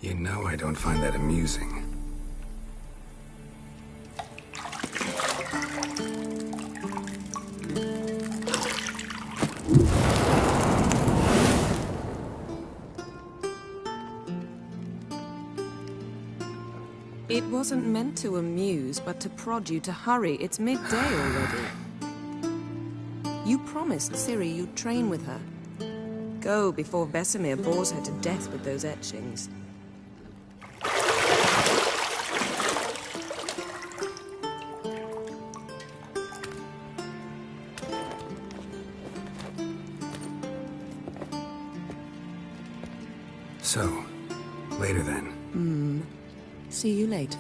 You know I don't find that amusing. It wasn't meant to amuse, but to prod you to hurry. It's midday already. You promised Ciri you'd train with her. Go before Vesemir bores her to death with those etchings. So, later then. See you later.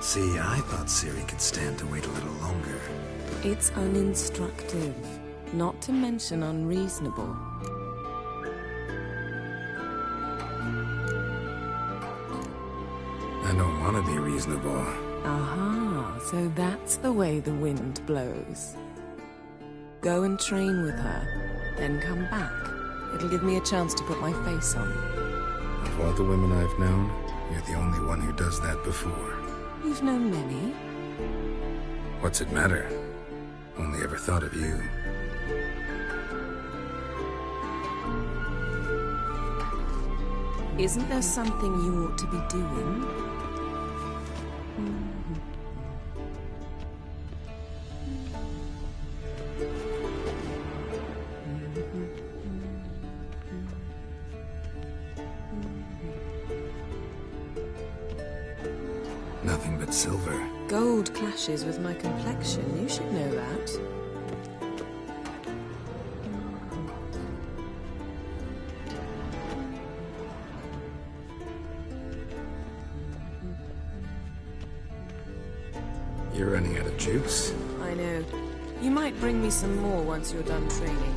See, I thought Ciri could stand to wait a little longer. It's uninstructive, not to mention unreasonable. I don't want to be reasonable. Aha, so that's the way the wind blows. Go and train with her, then come back. It'll give me a chance to put my face on. Of all the women I've known, you're the only one who does that before. You've known many. What's it matter? Only ever thought of you. Isn't there something you ought to be doing? Nothing but silver. Gold clashes with my complexion. You should know that. You're running out of juice. I know. You might bring me some more once you're done training.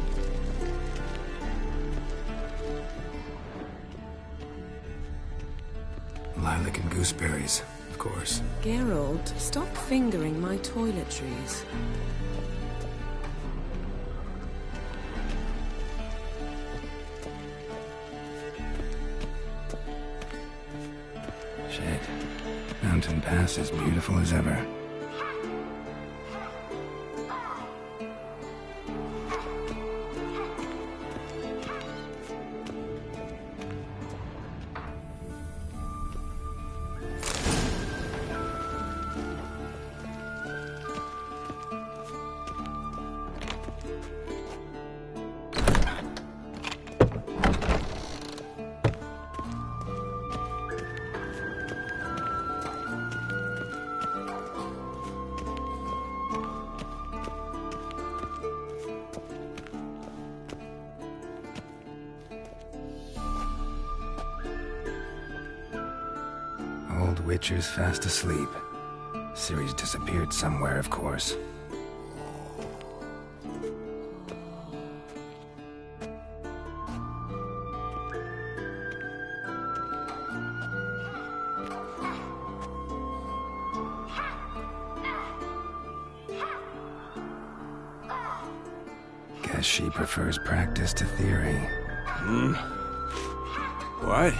Lilac and gooseberries, of course. Geralt, stop fingering my toiletries. Shit. Mountain Pass is beautiful as ever. Old Witcher's fast asleep. Ciri's disappeared somewhere, of course. Guess she prefers practice to theory. What?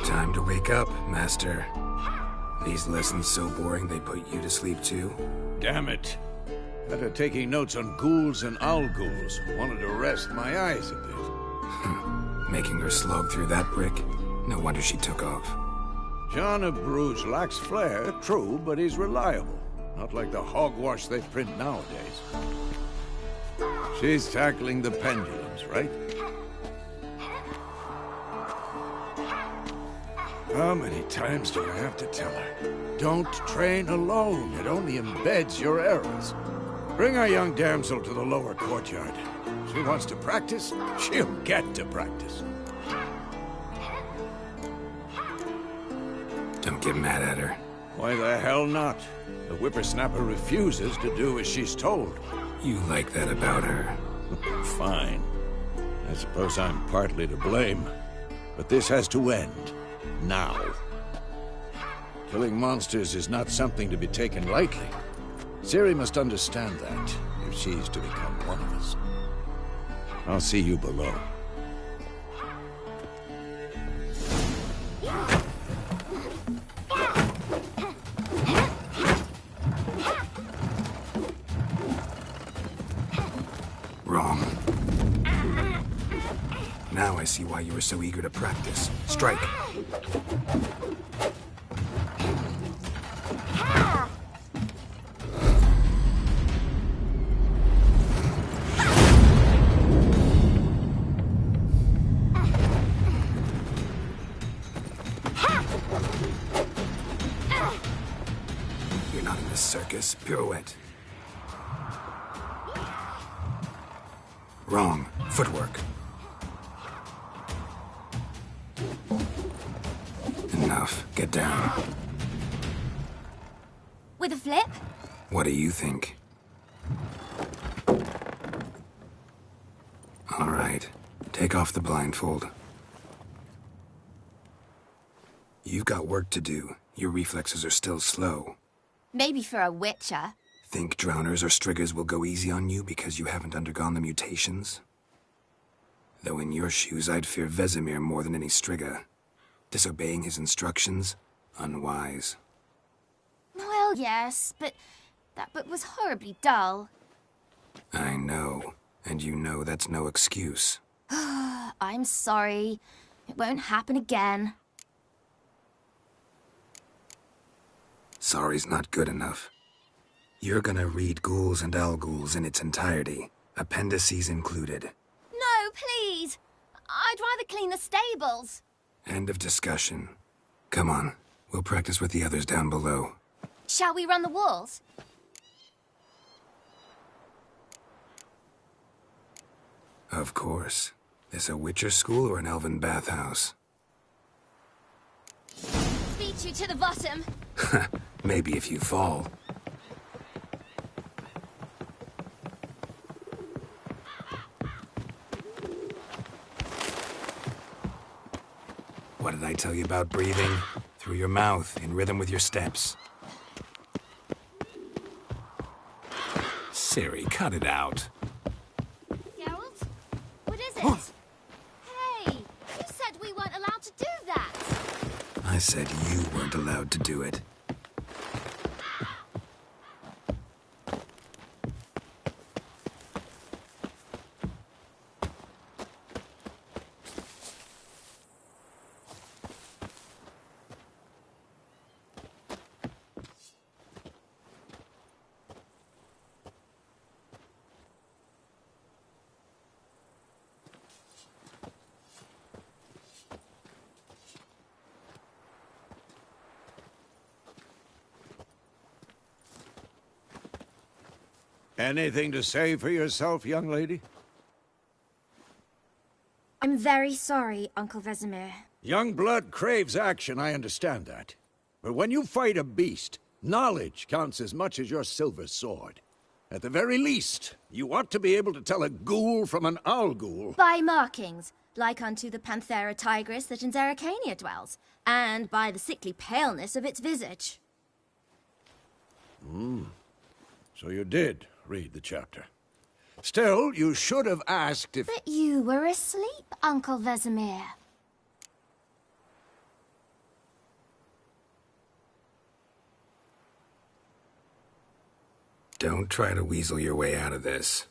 Time to wake up, Master. These lessons so boring they put you to sleep too? Damn it. After taking notes on ghouls and owl-ghouls, wanted to rest my eyes a bit. Making her slog through that brick? No wonder she took off. John of Bruges lacks flair, true, but he's reliable. Not like the hogwash they print nowadays. She's tackling the pendulums, right? How many times do I have to tell her? Don't train alone. It only embeds your errors. Bring our young damsel to the lower courtyard. She wants to practice, she'll get to practice. Don't get mad at her. Why the hell not? The whippersnapper refuses to do as she's told. You like that about her. Fine. I suppose I'm partly to blame. But this has to end. Now. Killing monsters is not something to be taken lightly. Ciri must understand that, if she's to become one of us. I'll see you below. Wrong. Now I see why you were so eager to practice. Strike. You're not in this circus. Pirouette. Wrong. Footwork. Enough. Get down. With a flip? What do you think? All right. Take off the blindfold. You've got work to do. Your reflexes are still slow. Maybe for a witcher. Think drowners or striggers will go easy on you because you haven't undergone the mutations? Though in your shoes, I'd fear Vesemir more than any strigger. Disobeying his instructions? Unwise. Well, yes, but that book was horribly dull. I know. And you know that's no excuse. I'm sorry. It won't happen again. Sorry's not good enough. You're gonna read Ghouls and Owl-Ghouls in its entirety, appendices included. No, please! I'd rather clean the stables. End of discussion. Come on, we'll practice with the others down below. Shall we run the walls? Of course. This a Witcher school or an elven bathhouse? Beat you to the bottom. Maybe if you fall. What did I tell you about breathing? Through your mouth, in rhythm with your steps. Ciri, cut it out. Geralt? What is it? Hey, you said we weren't allowed to do that. I said you weren't allowed to do it. Anything to say for yourself, young lady? I'm very sorry, Uncle Vesemir. Young blood craves action, I understand that. But when you fight a beast, knowledge counts as much as your silver sword. At the very least, you ought to be able to tell a ghoul from an owl-ghoul. By markings, like unto the Panthera tigris that in Zerrikania dwells, and by the sickly paleness of its visage. So you did read the chapter. Still, you should have asked if... But you were asleep, Uncle Vesemir. Don't try to weasel your way out of this.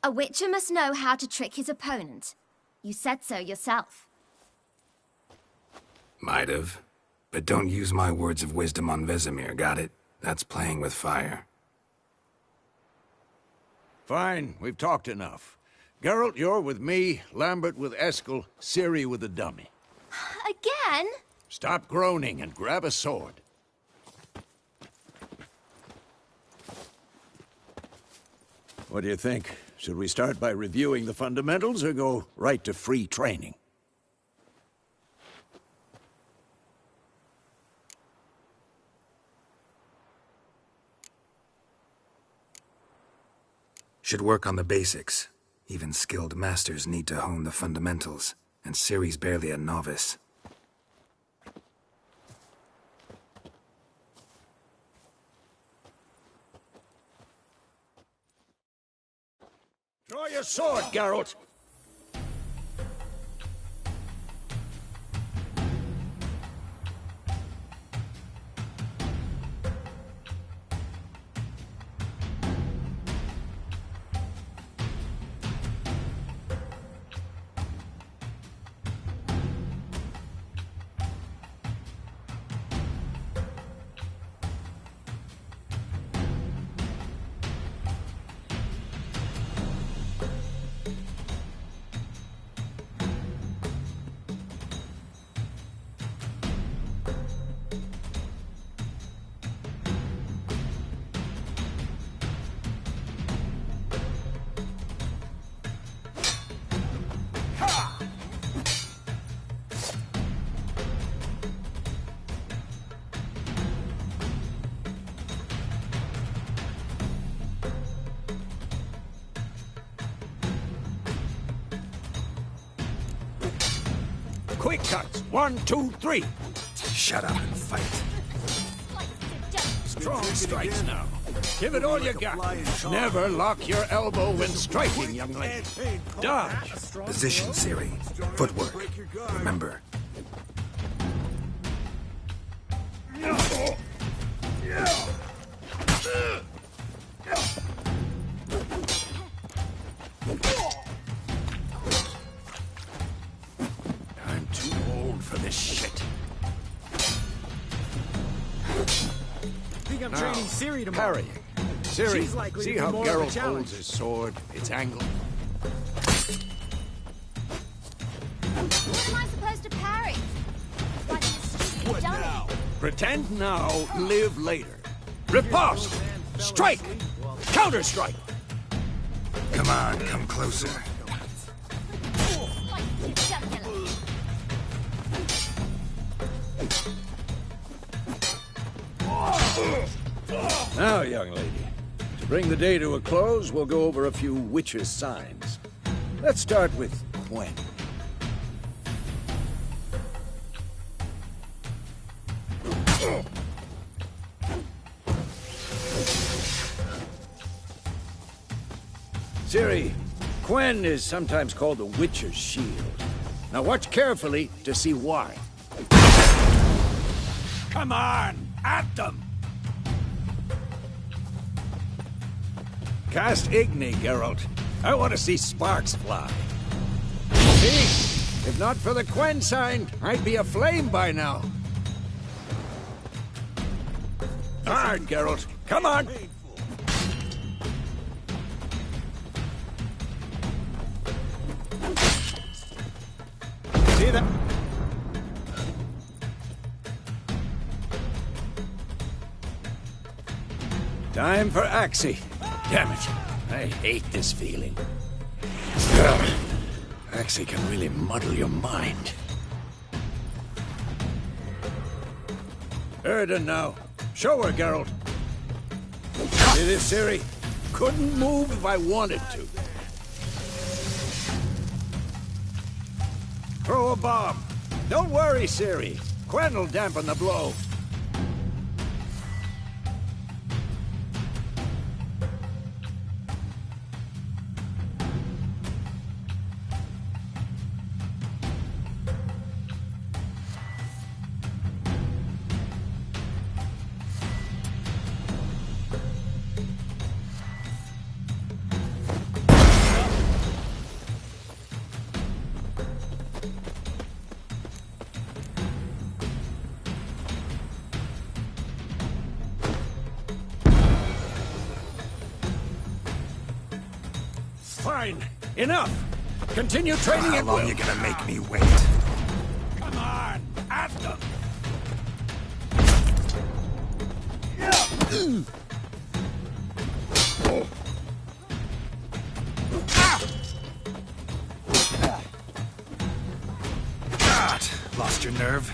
A witcher must know how to trick his opponent. You said so yourself. Might have. But don't use my words of wisdom on Vesemir, got it? That's playing with fire. Fine, we've talked enough. Geralt, you're with me, Lambert with Eskel, Ciri with the dummy. Again? Stop groaning and grab a sword. What do you think? Should we start by reviewing the fundamentals or go right to free training? Should work on the basics. Even skilled masters need to hone the fundamentals, and Ciri's barely a novice. Draw your sword, Geralt! Quick cuts! 1, 2, 3! Shut up and fight. Strong strikes now. Give it all you got. Never lock your elbow when striking, young lady. Dodge! Position, Ciri. Footwork. Remember. I'm too old for this shit. I'm training Ciri tomorrow. Parrying. Ciri, She's likely see to be how more of a Geralt challenge. holds his sword, its angle? What am I supposed to parry? Like a stupid dummy. Pretend now, live later. Riposte! Strike! Counter-strike! Come on, come closer. Like ridiculous. Now, young lady, to bring the day to a close, we'll go over a few witches' signs. Let's start with Gwen. Ciri, Gwen is sometimes called the Witcher's Shield. Now watch carefully to see why. Come on, at them! Cast Igni, Geralt. I want to see sparks fly. See? If not for the Gwen sign, I'd be aflame by now. Hard, Geralt. Come on! See that? Time for Axie. Damn it. I hate this feeling. Ugh. Axie can really muddle your mind. Erden now. Show her, Geralt. See this, Ciri? Couldn't move if I wanted to. Throw a bomb. Don't worry, Ciri. Gwen will dampen the blow. Fine. Enough. Continue training How at long will. you gonna make me wait? Come on. At them. God, lost your nerve?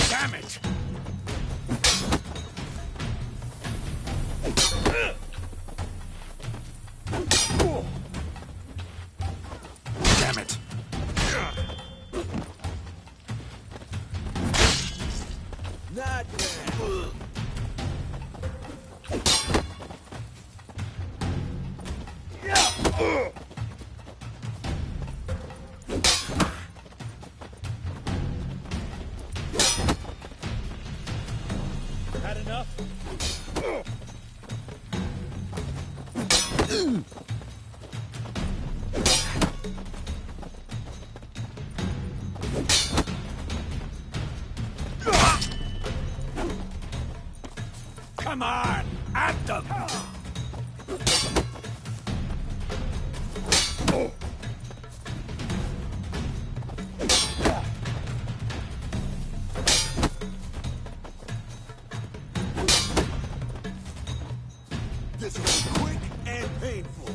Damn it. Damn it. Not bad. Had enough? Come on! At them! This will be quick and painful.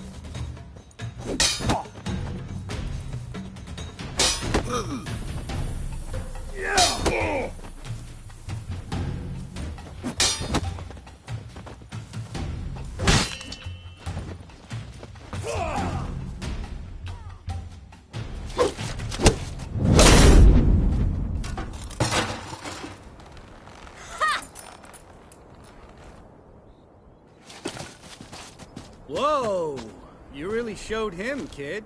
Whoa! You really showed him, kid.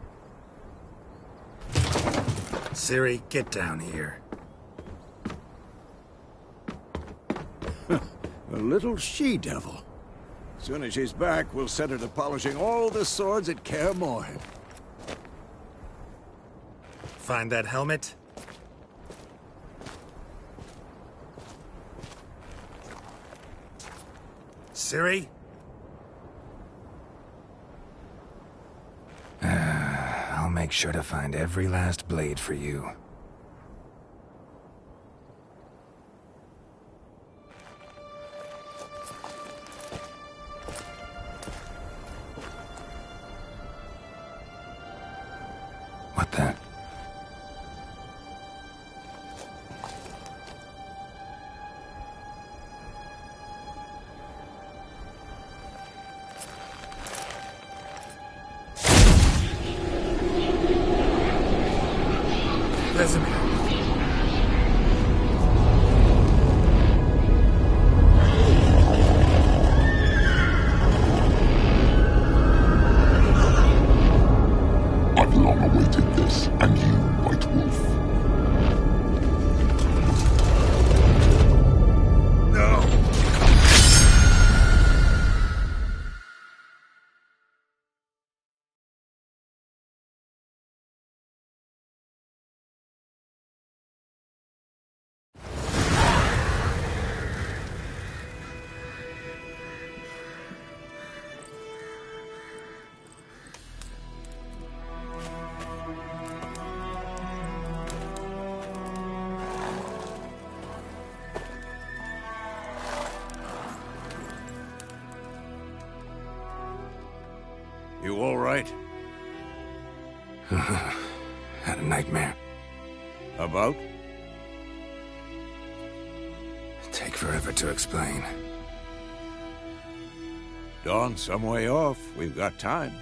Siri, get down here. A little she-devil. Soon as she's back, we'll set her to polishing all the swords at Kaer Morhen. Find that helmet? Siri? I'll make sure to find every last blade for you. What the? Vesemir. I've long awaited this, and you, White Wolf. You all right? Had a nightmare. About? Take forever to explain. Dawn's some way off. We've got time.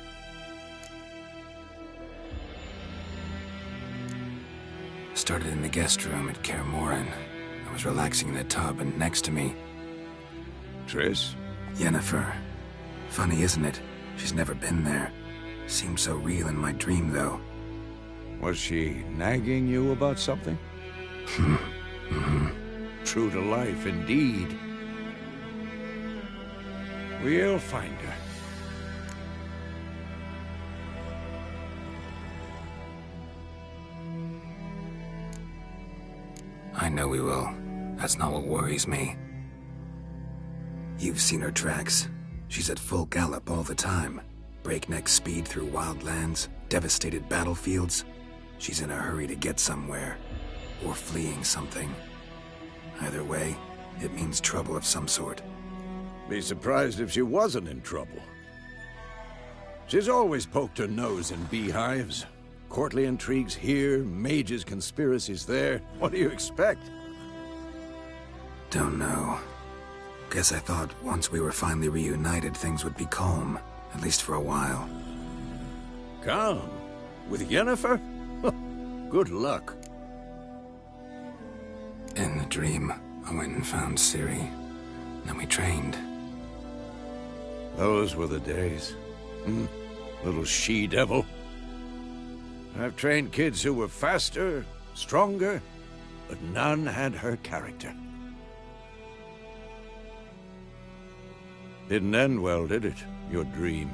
Started in the guest room at Kaer Morhen. I was relaxing in the tub, and next to me, Triss? Yennefer. Funny, isn't it? She's never been there. Seemed so real in my dream, though. Was she nagging you about something? True to life, indeed. We'll find her. I know we will. That's not what worries me. You've seen her tracks. She's at full gallop all the time. Breakneck speed through wild lands, devastated battlefields. She's in a hurry to get somewhere. Or fleeing something. Either way, it means trouble of some sort. Be surprised if she wasn't in trouble. She's always poked her nose in beehives. Courtly intrigues here, mages' conspiracies there. What do you expect? Don't know. Guess I thought once we were finally reunited, things would be calm. At least for a while. Calm? With Yennefer? Good luck. In the dream, I went and found Ciri. Then we trained. Those were the days. Little she-devil. I've trained kids who were faster, stronger, but none had her character. Didn't end well, did it? Your dream?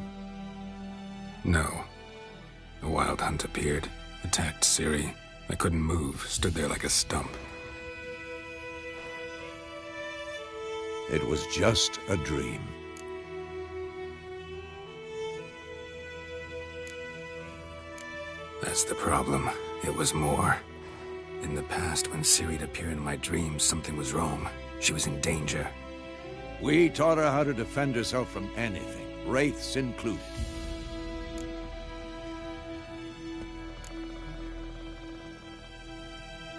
No. A wild hunt appeared, attacked Ciri. I couldn't move, stood there like a stump. It was just a dream. That's the problem. It was more. In the past, when Ciri'd appear in my dreams, something was wrong. She was in danger. We taught her how to defend herself from anything, wraiths included.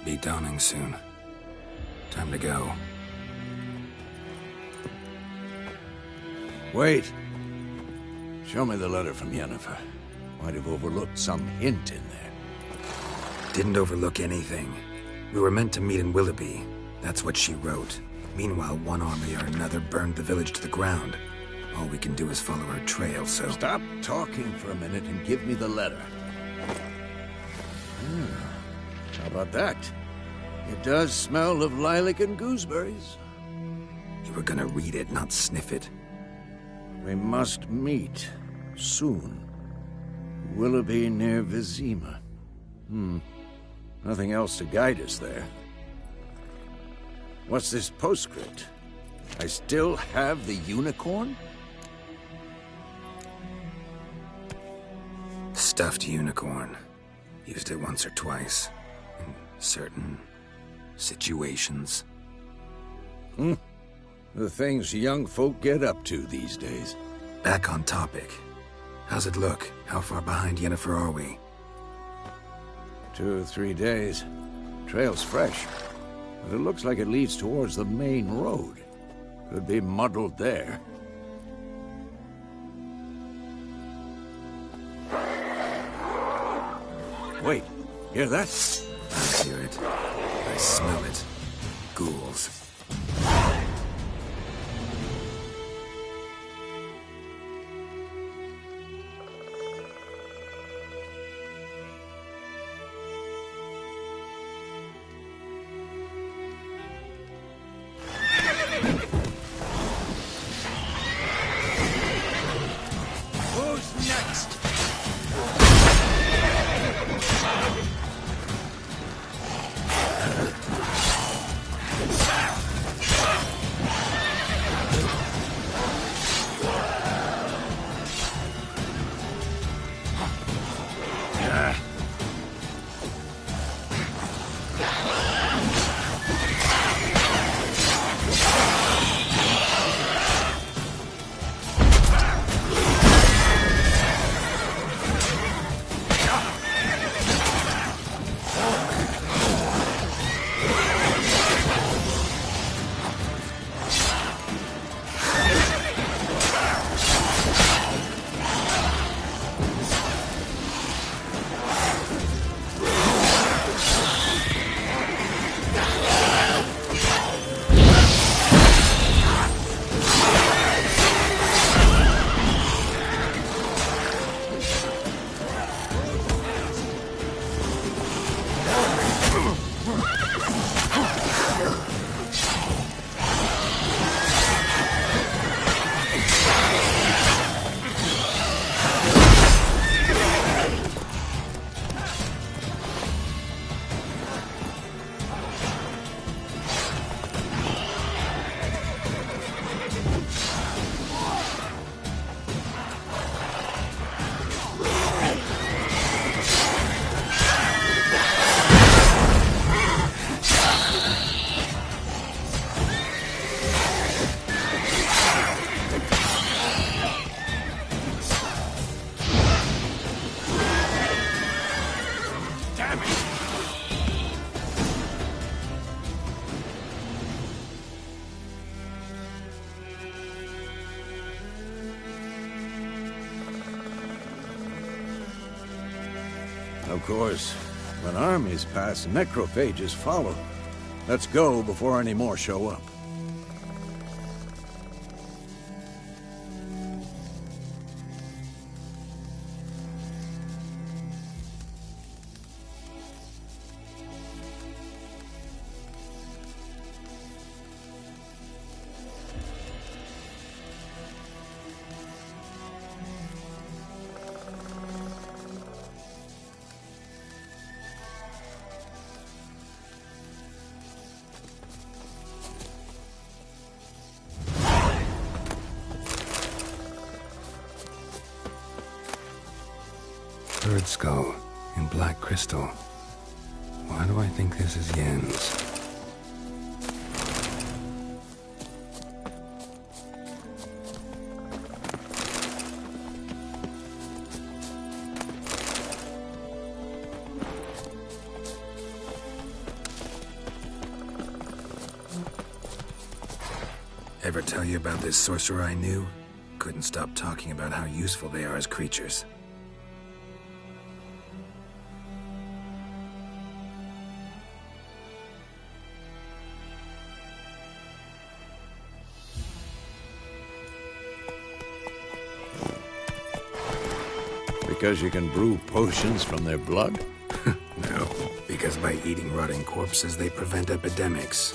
Be dawning soon. Time to go. Wait. Show me the letter from Yennefer. Might have overlooked some hint in there. Didn't overlook anything. We were meant to meet in Willoughby. That's what she wrote. Meanwhile, one army or another burned the village to the ground. All we can do is follow her trail, so... Stop talking for a minute and give me the letter. How about that? It does smell of lilac and gooseberries. You were gonna read it, not sniff it. We must meet. Soon. Willoughby near Vizima. Nothing else to guide us there. What's this postscript? I still have the unicorn? Stuffed unicorn. Used it once or twice. In certain... situations. The things young folk get up to these days. Back on topic. How's it look? How far behind Yennefer are we? 2 or 3 days. Trail's fresh. But it looks like it leads towards the main road. Could be muddled there. Wait, hear that? I hear it. I smell it. Ghouls. Who's next? Of course, when armies pass, necrophages follow. Let's go before any more show up. Bird skull in black crystal. Why do I think this is Yen's? Ever tell you about this sorcerer I knew? Couldn't stop talking about how useful they are as creatures. Because you can brew potions from their blood? No, because by eating rotting corpses, they prevent epidemics.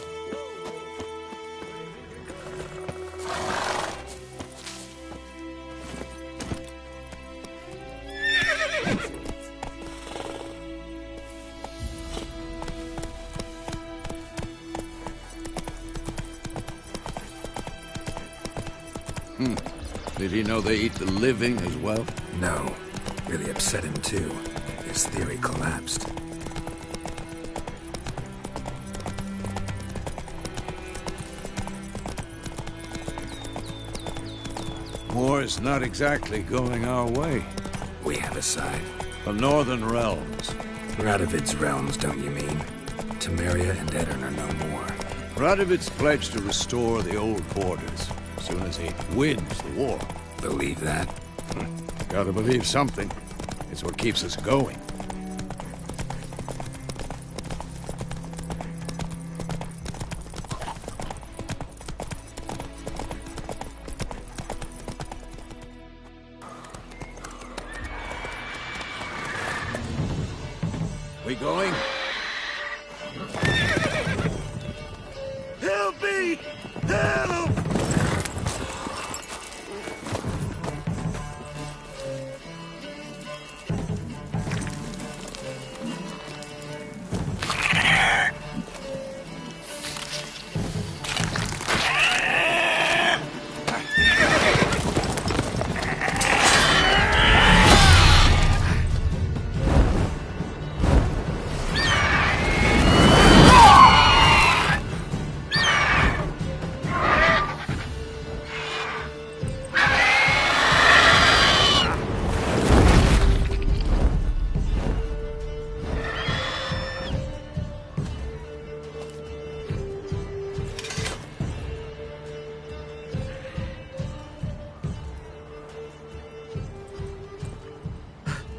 Did he know they eat the living as well? No. Really upset him, too. His theory collapsed. War's not exactly going our way. We have a side. The Northern Realms. Radovid's realms, don't you mean? Temeria and Edirn are no more. Radovid's pledged to restore the old borders as soon as he wins the war. Believe that? Gotta believe something. It's what keeps us going. We going? Help me! Help!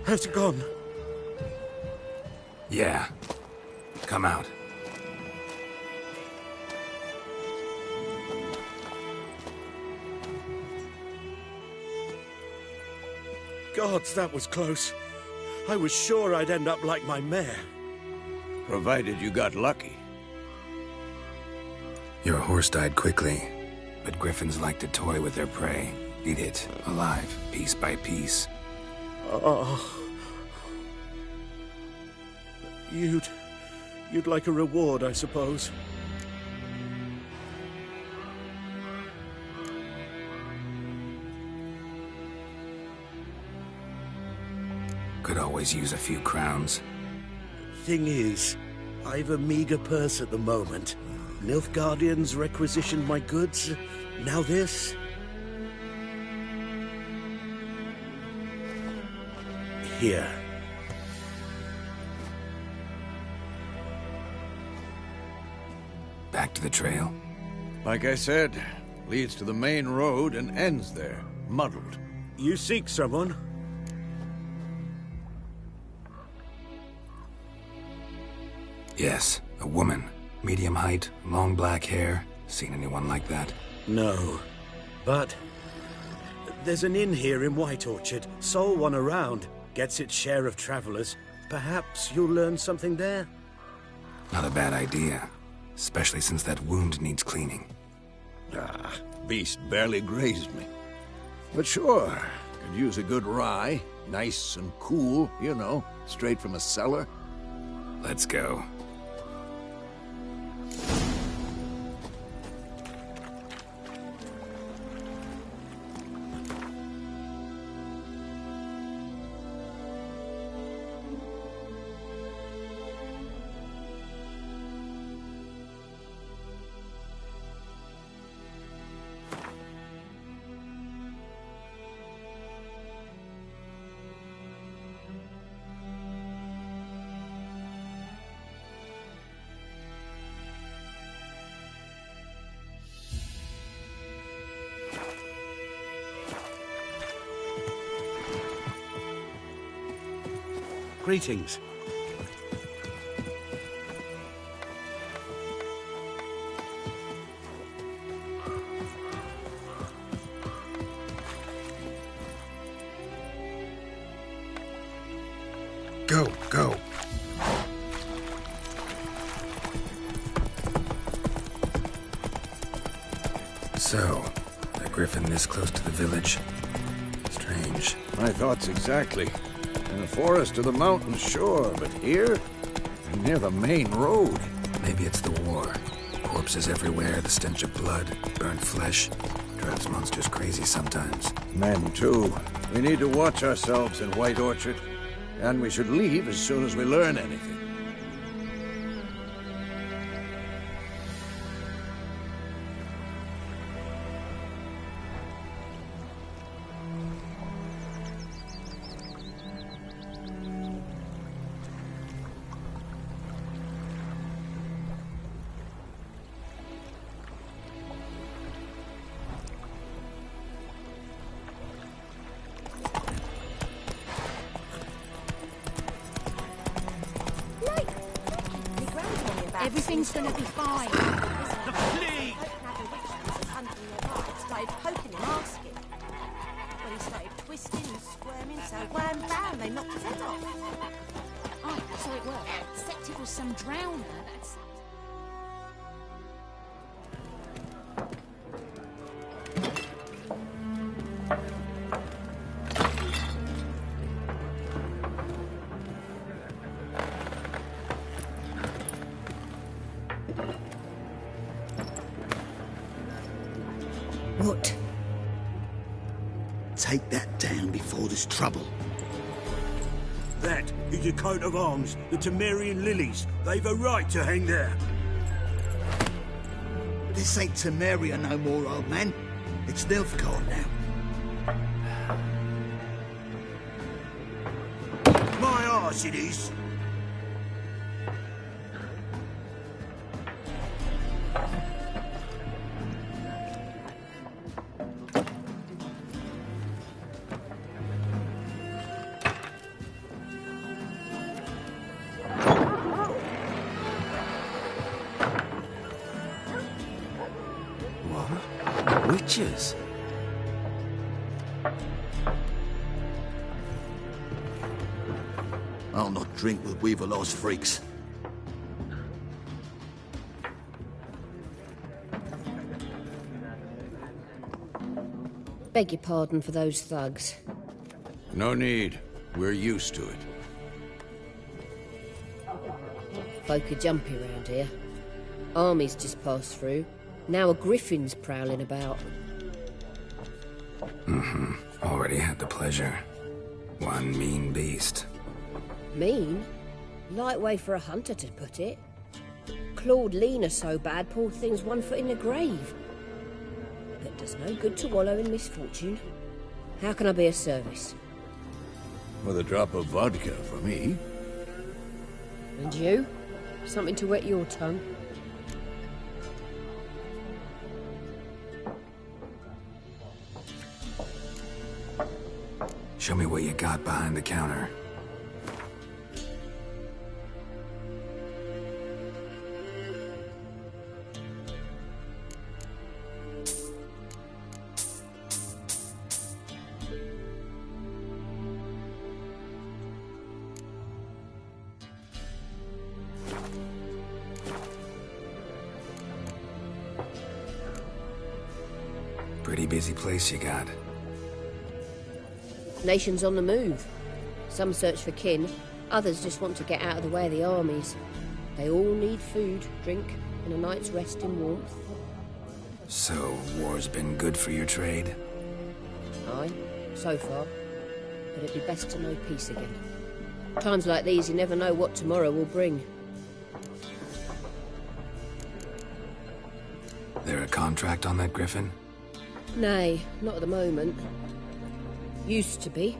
Has it gone? Yeah. Come out. Gods, that was close. I was sure I'd end up like my mare. Provided you got lucky. Your horse died quickly, but griffins like to toy with their prey. Eat it, alive, piece by piece. Oh. You'd like a reward, I suppose. Could always use a few crowns. Thing is, I've a meager purse at the moment. Nilfgaardians requisitioned my goods. Now this. Here. Back to the trail? Like I said, leads to the main road and ends there, muddled. You seek someone? Yes, a woman. Medium height, long black hair. Seen anyone like that? No. But there's an inn here in White Orchard. Sole one around. Gets its share of travelers. Perhaps you'll learn something there? Not a bad idea. Especially since that wound needs cleaning. Ah, beast barely grazed me. But sure, could use a good rye. Nice and cool, you know, straight from a cellar. Let's go. Greetings. Go, go. So, a griffin this close to the village? Strange. My thoughts exactly. In the forest or the mountains, sure, but here? Near the main road. Maybe it's the war. Corpses everywhere, the stench of blood, burnt flesh. Drives monsters crazy sometimes. Men, too. We need to watch ourselves in White Orchard. And we should leave as soon as we learn anything. Everything's gonna be fine. The plague! Started poking and asking. But he started twisting and squirming, so wham bam, they knocked his head off. Oh, so it worked. Except it was some drowner that's... What? Take that down before there's trouble. That is your coat of arms, the Temerian lilies. They've a right to hang there. This ain't Temeria no more, old man. It's Nilfgaard now. My arse it is. Witches? I'll not drink with Weaverlaw's freaks. Beg your pardon for those thugs. No need. We're used to it. Folk are jumpy around here. Armies just passed through. Now a griffin's prowling about. Already had the pleasure. One mean beast. Mean? Light way for a hunter to put it. Clawed Lena so bad, poor thing's 1 foot in the grave. But does no good to wallow in misfortune. How can I be of service? With a drop of vodka for me. And you? Something to wet your tongue? Show me what you got behind the counter. Pretty busy place you got. Nations on the move. Some search for kin, others just want to get out of the way of the armies. They all need food, drink, and a night's rest in warmth. So, war's been good for your trade? Aye, so far. But it'd be best to know peace again. Times like these, you never know what tomorrow will bring. There a contract on that Griffin? Nay, not at the moment. Used to be.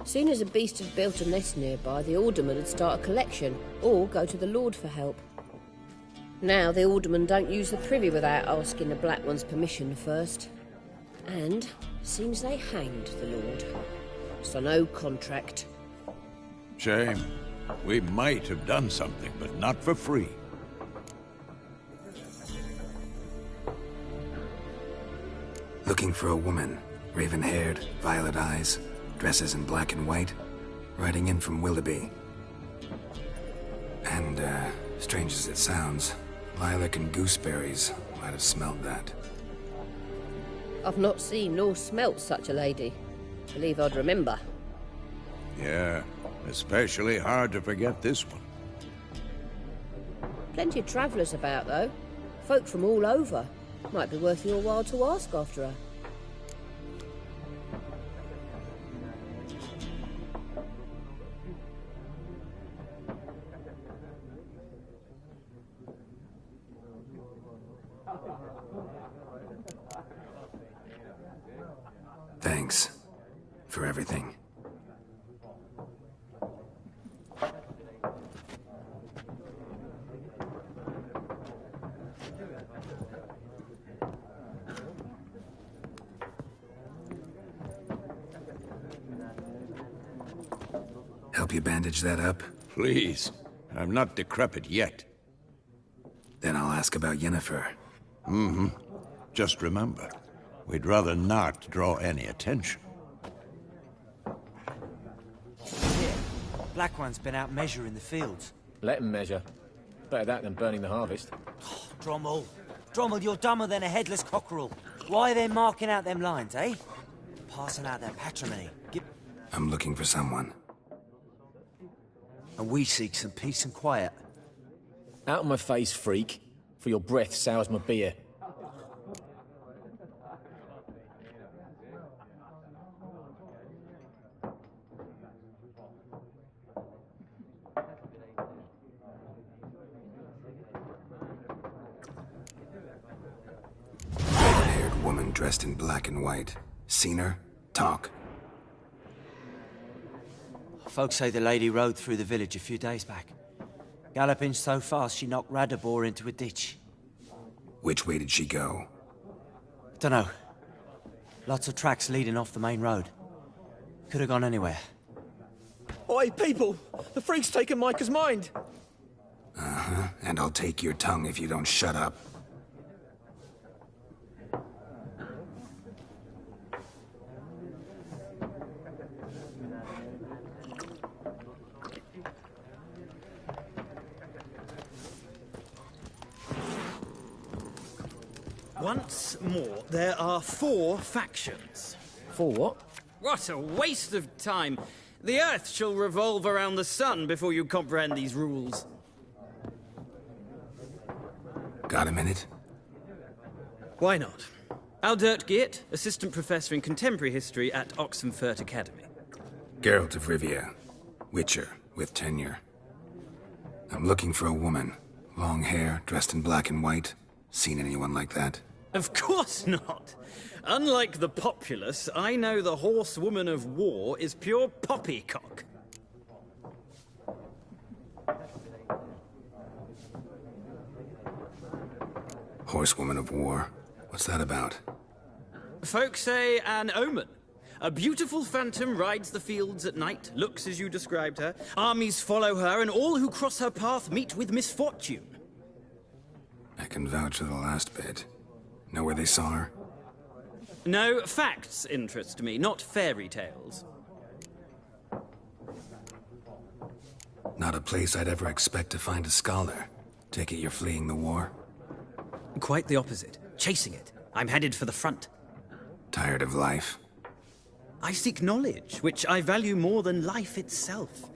Soon as a beast had built a nest nearby, the alderman would start a collection, or go to the Lord for help. Now the aldermen don't use the privy without asking the Black One's permission first. And seems they hanged the Lord. So no contract. Shame. We might have done something, but not for free. Looking for a woman. Raven-haired, violet eyes, dresses in black and white. Riding in from Willoughby. And, strange as it sounds, lilac and gooseberries might have smelled that. I've not seen nor smelt such a lady. Believe I'd remember. Yeah, especially hard to forget this one. Plenty of travellers about, though. Folk from all over. Might be worth your while to ask after her. Thanks. For everything. Help you bandage that up? Please. I'm not decrepit yet. Then I'll ask about Yennefer. Mm-hmm. Just remember, we'd rather not draw any attention. Here, Black One's been out measuring the fields. Let him measure. Better that than burning the harvest. Oh, Drommel. Drommel, you're dumber than a headless cockerel. Why are they marking out them lines, eh? Passing out their patrimony. I'm looking for someone. And we seek some peace and quiet. Out of my face, freak. For your breath sours my beer. Red-haired woman dressed in black and white. Seen her? Talk. Folks say the lady rode through the village a few days back. Galloping so fast she knocked Radabor into a ditch. Which way did she go? Dunno. Lots of tracks leading off the main road. Could have gone anywhere. Oi, people! The freak's taken Micah's mind! Uh-huh, and I'll take your tongue if you don't shut up. Once more, there are 4 factions. 4 what? What a waste of time! The Earth shall revolve around the sun before you comprehend these rules. Got a minute? Why not? Aldert Geert, Assistant Professor in Contemporary History at Oxenfurt Academy. Geralt of Rivia. Witcher, with tenure. I'm looking for a woman. Long hair, dressed in black and white. Seen anyone like that? Of course not! Unlike the populace, I know the horsewoman of war is pure poppycock. Horsewoman of war? What's that about? Folk say an omen. A beautiful phantom rides the fields at night, looks as you described her. Armies follow her, and all who cross her path meet with misfortune. I can vouch for the last bit. Know where they saw her? No, facts interest me, not fairy tales. Not a place I'd ever expect to find a scholar. Take it you're fleeing the war? Quite the opposite. Chasing it. I'm headed for the front. Tired of life? I seek knowledge, which I value more than life itself.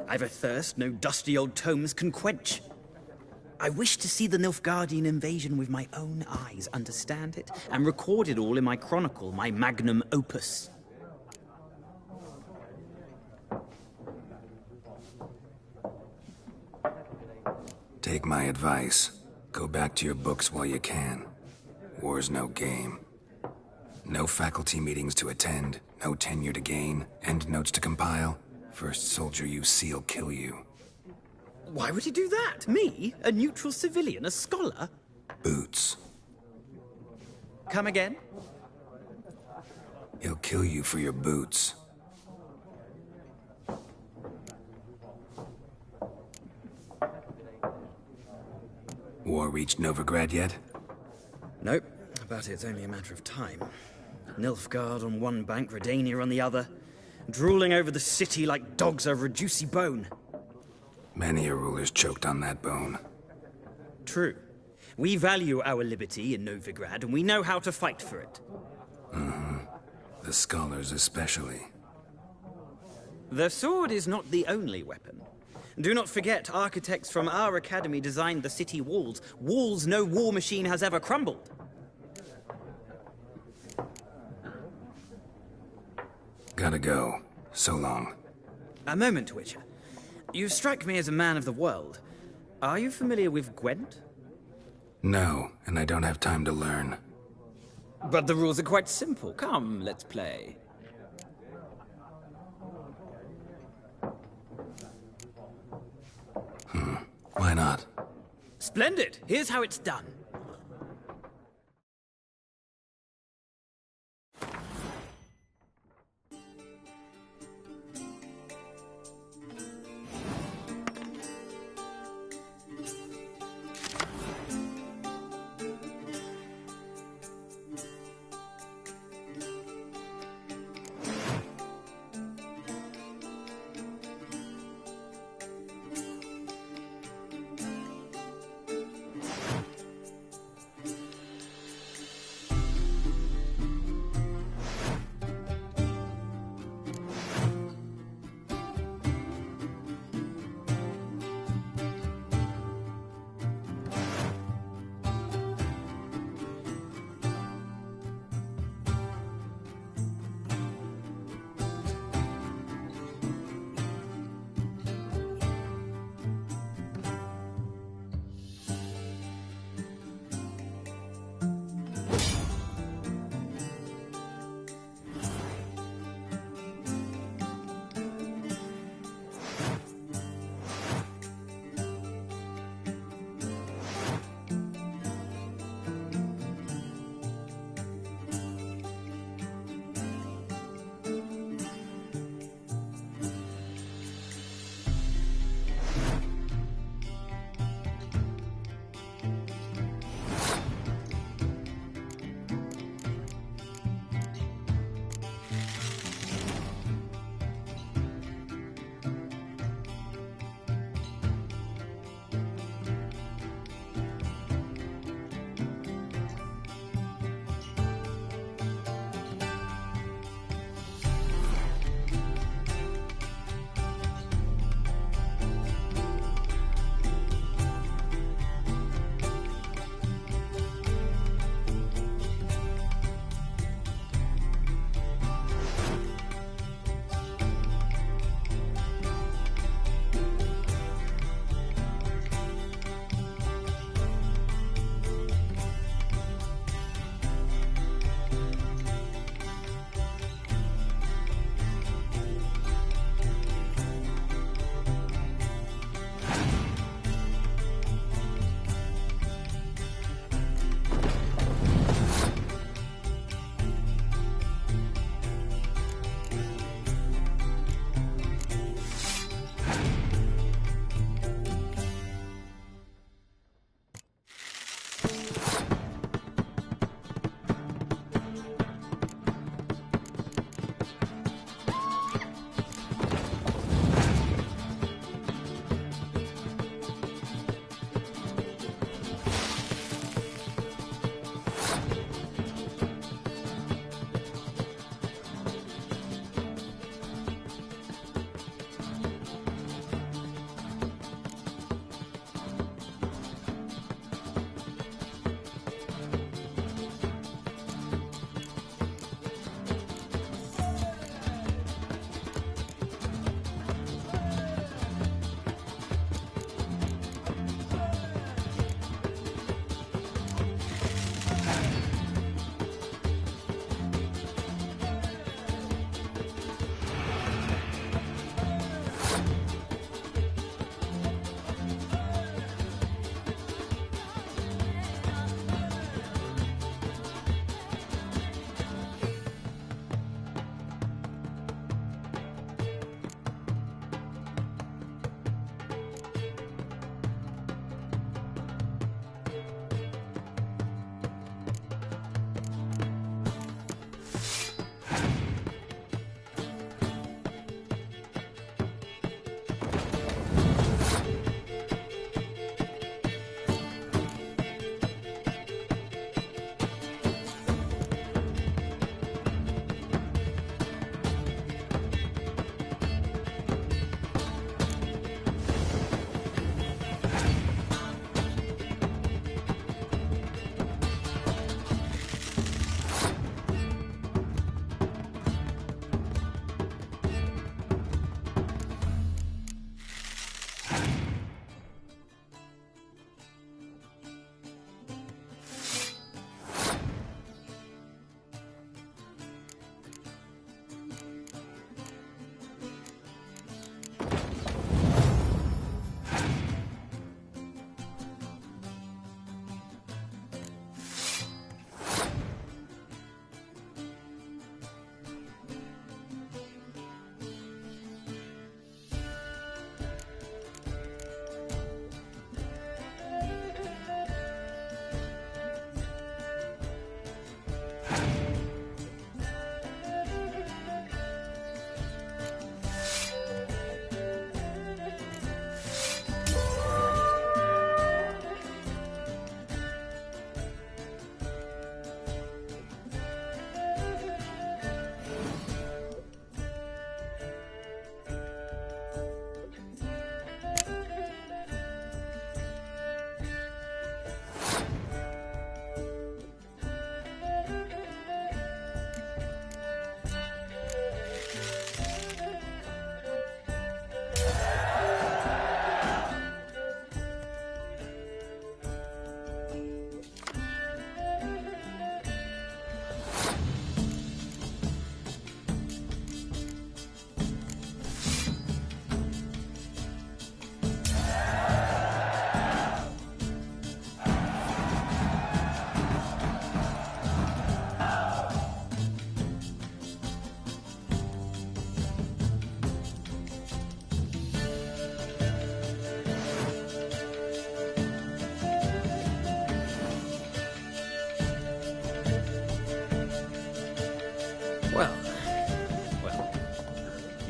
I've a thirst no dusty old tomes can quench. I wish to see the Nilfgaardian invasion with my own eyes, understand it, and record it all in my chronicle, my magnum opus. Take my advice. Go back to your books while you can. War's no game. No faculty meetings to attend, no tenure to gain, end notes to compile. First soldier you see'll kill you. Why would he do that? Me? A neutral civilian? A scholar? Boots. Come again? He'll kill you for your boots. War reached Novigrad yet? Nope, but it's only a matter of time. Nilfgaard on one bank, Redania on the other, drooling over the city like dogs over a juicy bone. Many a ruler's choked on that bone. True. We value our liberty in Novigrad, and we know how to fight for it. The scholars especially. The sword is not the only weapon. Do not forget, architects from our academy designed the city walls. Walls no war machine has ever crumbled. Gotta go. So long. A moment, Witcher. You strike me as a man of the world. Are you familiar with Gwent? No, and I don't have time to learn. But the rules are quite simple. Come, let's play. Why not? Splendid! Here's how it's done.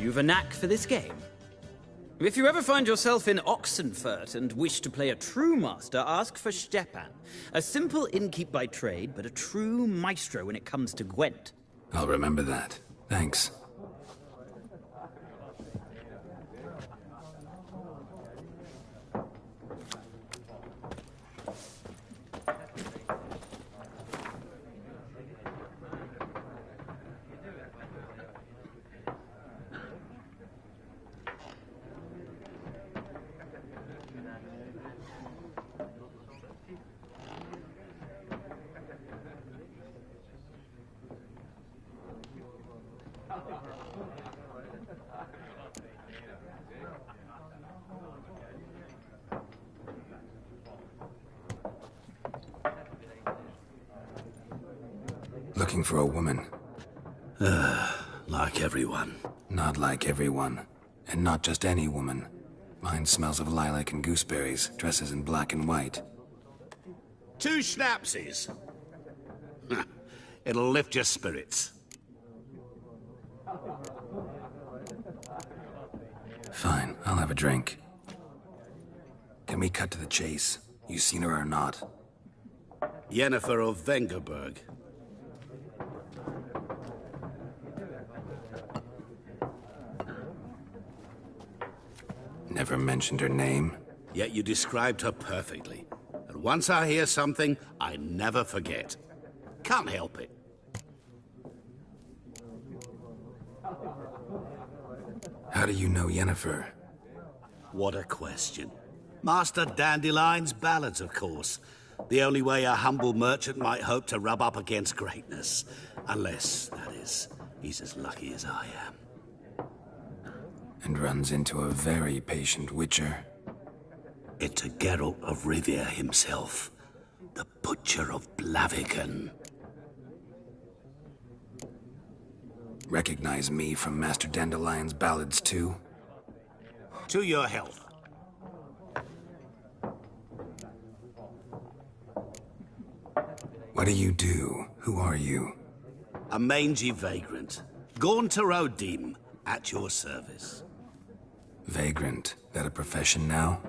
you've a knack for this game. If you ever find yourself in Oxenfurt and wish to play a true master, ask for Stepan. A simple innkeep by trade, but a true maestro when it comes to Gwent. I'll remember that. Thanks. Looking for a woman. Like everyone. Not like everyone. And not just any woman. Mine smells of lilac and gooseberries, dresses in black and white. 2 schnapsies. It'll lift your spirits. Fine, I'll have a drink. Can we cut to the chase? You seen her or not? Yennefer of Vengerberg. Never mentioned her name. Yet you described her perfectly. And once I hear something, I never forget. Can't help it. How do you know Yennefer? What a question. Master Dandelion's ballads, of course. The only way a humble merchant might hope to rub up against greatness. Unless, that is, he's as lucky as I am. And runs into a very patient witcher. It's a Geralt of Rivia himself. The Butcher of Blaviken. Recognize me from Master Dandelion's ballads too? To your health. What do you do? Who are you? A mangy vagrant. Gaunter O'Dim, at your service. Vagrant. That a profession now?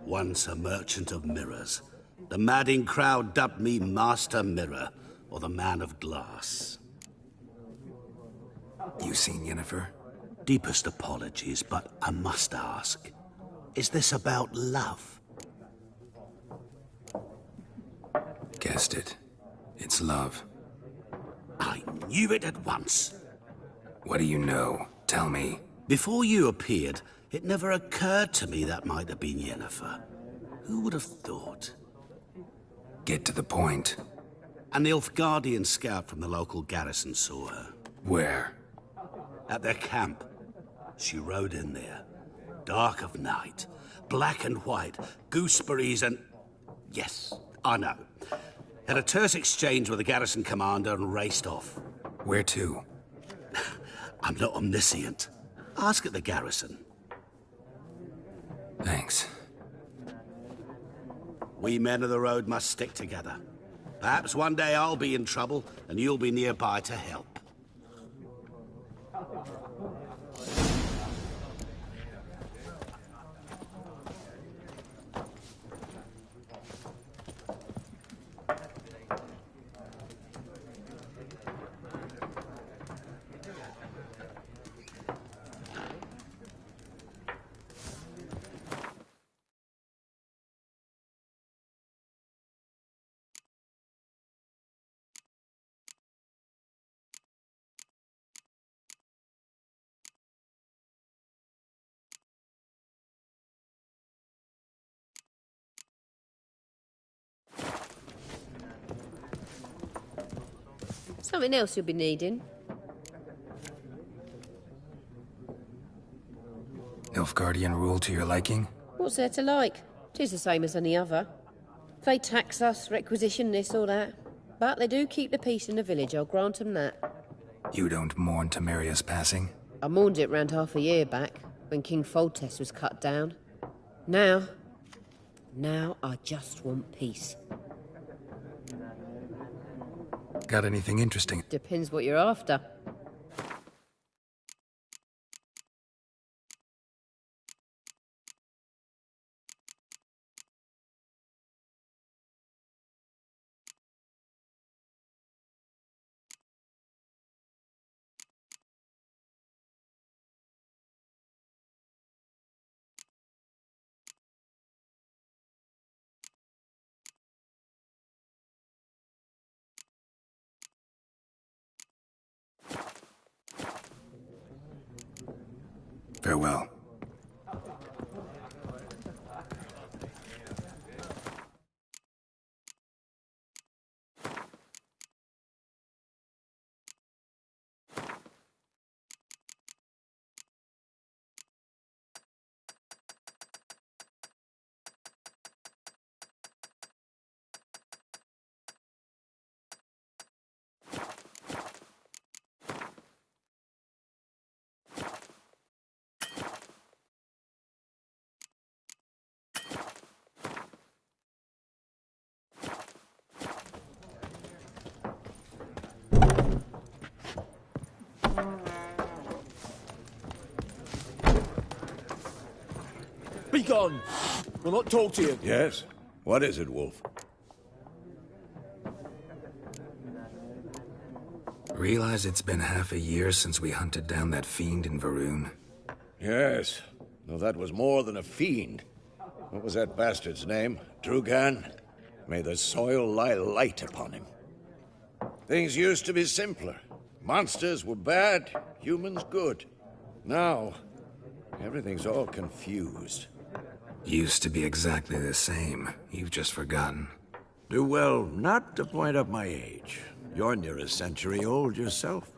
Once a merchant of mirrors. The madding crowd dubbed me Master Mirror, or the Man of Glass. You seen Yennefer? Deepest apologies, but I must ask. Is this about love? Guessed it. It's love. I knew it at once. What do you know? Tell me. Before you appeared, it never occurred to me that might have been Yennefer. Who would have thought? Get to the point. An Nilfgaardian scout from the local garrison saw her. Where? At their camp. She rode in there. Dark of night. Black and white. Gooseberries and... Yes, I know. Had a terse exchange with the garrison commander and raced off. Where to? I'm not omniscient. Ask at the garrison. Thanks. We men of the road must stick together. Perhaps one day I'll be in trouble, and you'll be nearby to help. Something else you'll be needing. Nilfgaardian rule to your liking? What's there to like? 'Tis the same as any other. They tax us, requisition this or that. But they do keep the peace in the village, I'll grant 'em that. You don't mourn Temeria's passing? I mourned it round half a year back, when King Foltest was cut down. Now I just want peace. Got anything interesting? Depends what you're after. Farewell. Be gone! We'll not talk to you. Yes? What is it, Wolf? Realize it's been half a year since we hunted down that fiend in Varun? Yes, though that was more than a fiend. What was that bastard's name? Drugan? May the soil lie light upon him. Things used to be simpler. Monsters were bad, humans good. Now, everything's all confused. Used to be exactly the same. You've just forgotten. Do well not to point up my age. You're near a century old yourself.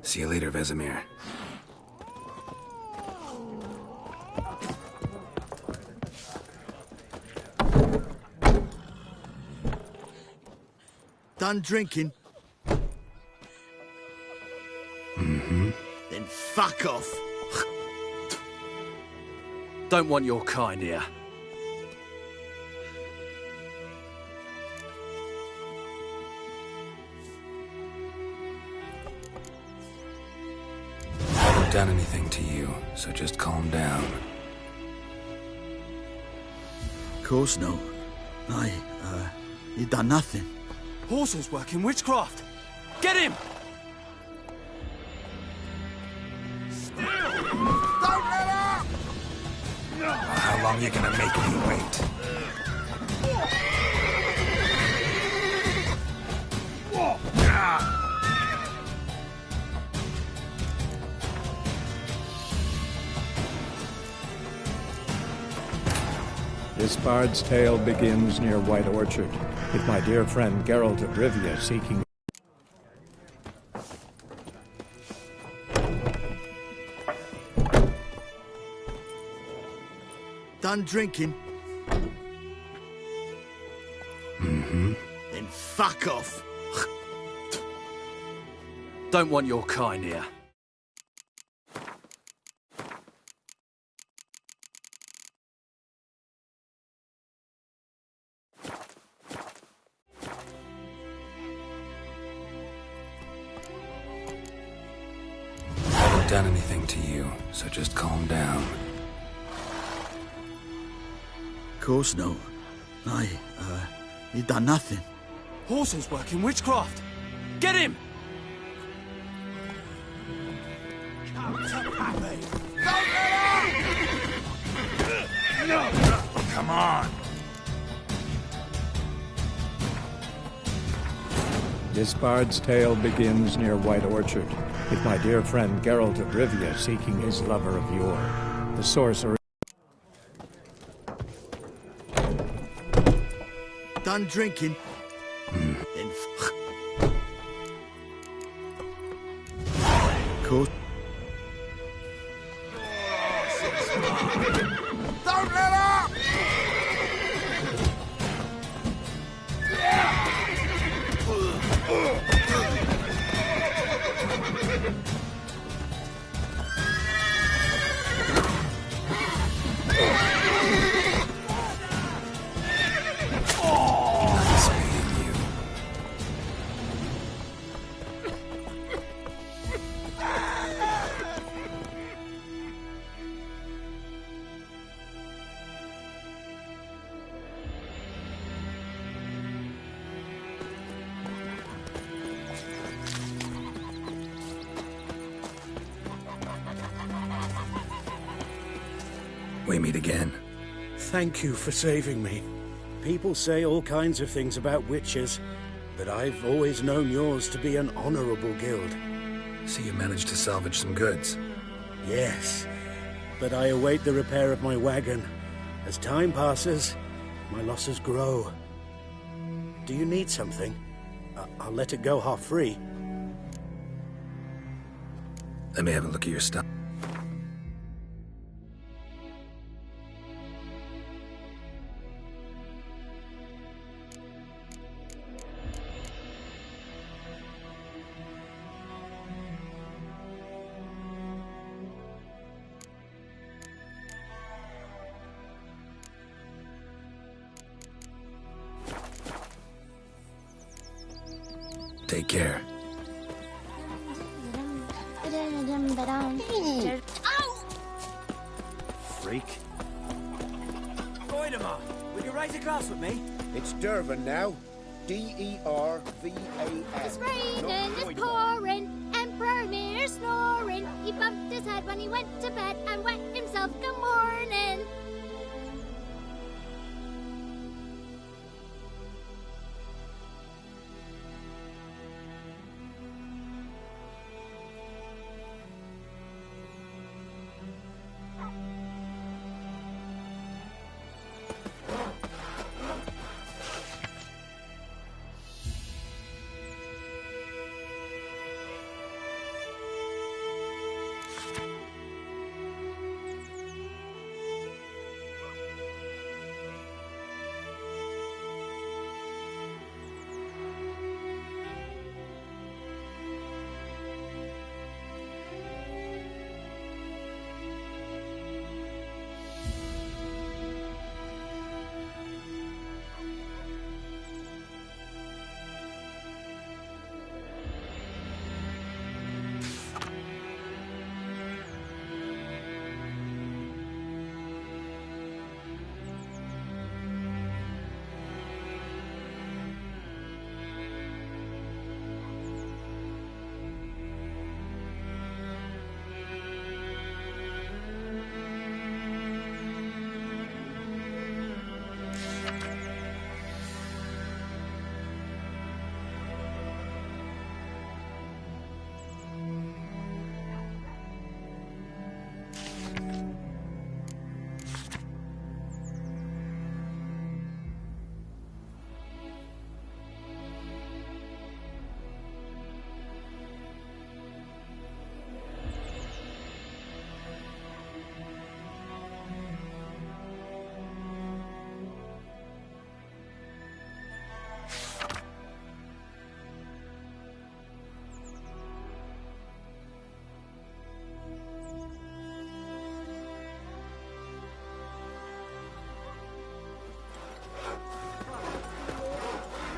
See you later, Vesemir. Done drinking? Mm-hmm. Then fuck off. Don't want your kind here. I haven't done anything to you, so just calm down. Of course no. You done nothing. Horsel's working witchcraft. Get him! How long are you gonna make me wait? This bard's tale begins near White Orchard, with my dear friend Geralt of Rivia seeking... Done drinking? Mm-hmm. Then fuck off. Don't want your kind here. I haven't done anything to you, so just calm down. Of course no. You done nothing. Horsel's working witchcraft. Get him! Come on! This bard's tale begins near White Orchard, with my dear friend Geralt of Rivia seeking his lover of yore, the sorcerer... Done drinking? Then cool. Don't let up! We meet again. Thank you for saving me. People say all kinds of things about witches, but I've always known yours to be an honorable guild. So you managed to salvage some goods? Yes, but I await the repair of my wagon. As time passes, my losses grow. Do you need something? I'll let it go half-free. Let me have a look at your stuff. Take care. Freak. Voidemar, will you raise a glass with me? It's Dervin now. D-E-R-V-A-N. It's raining, it's pouring, Emperor Mir snoring. He bumped his head when he went to bed and wet himself. Good morning.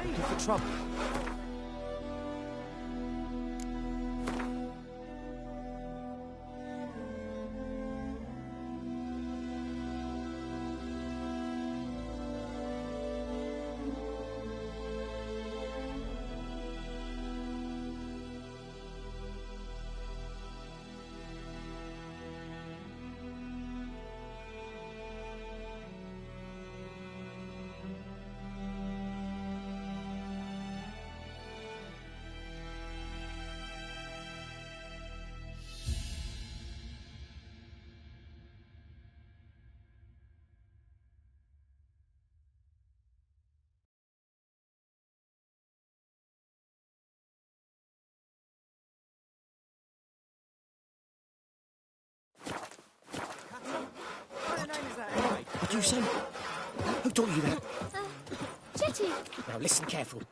Looking for trouble. What do you say? Who taught you that? Chetty! Now listen careful.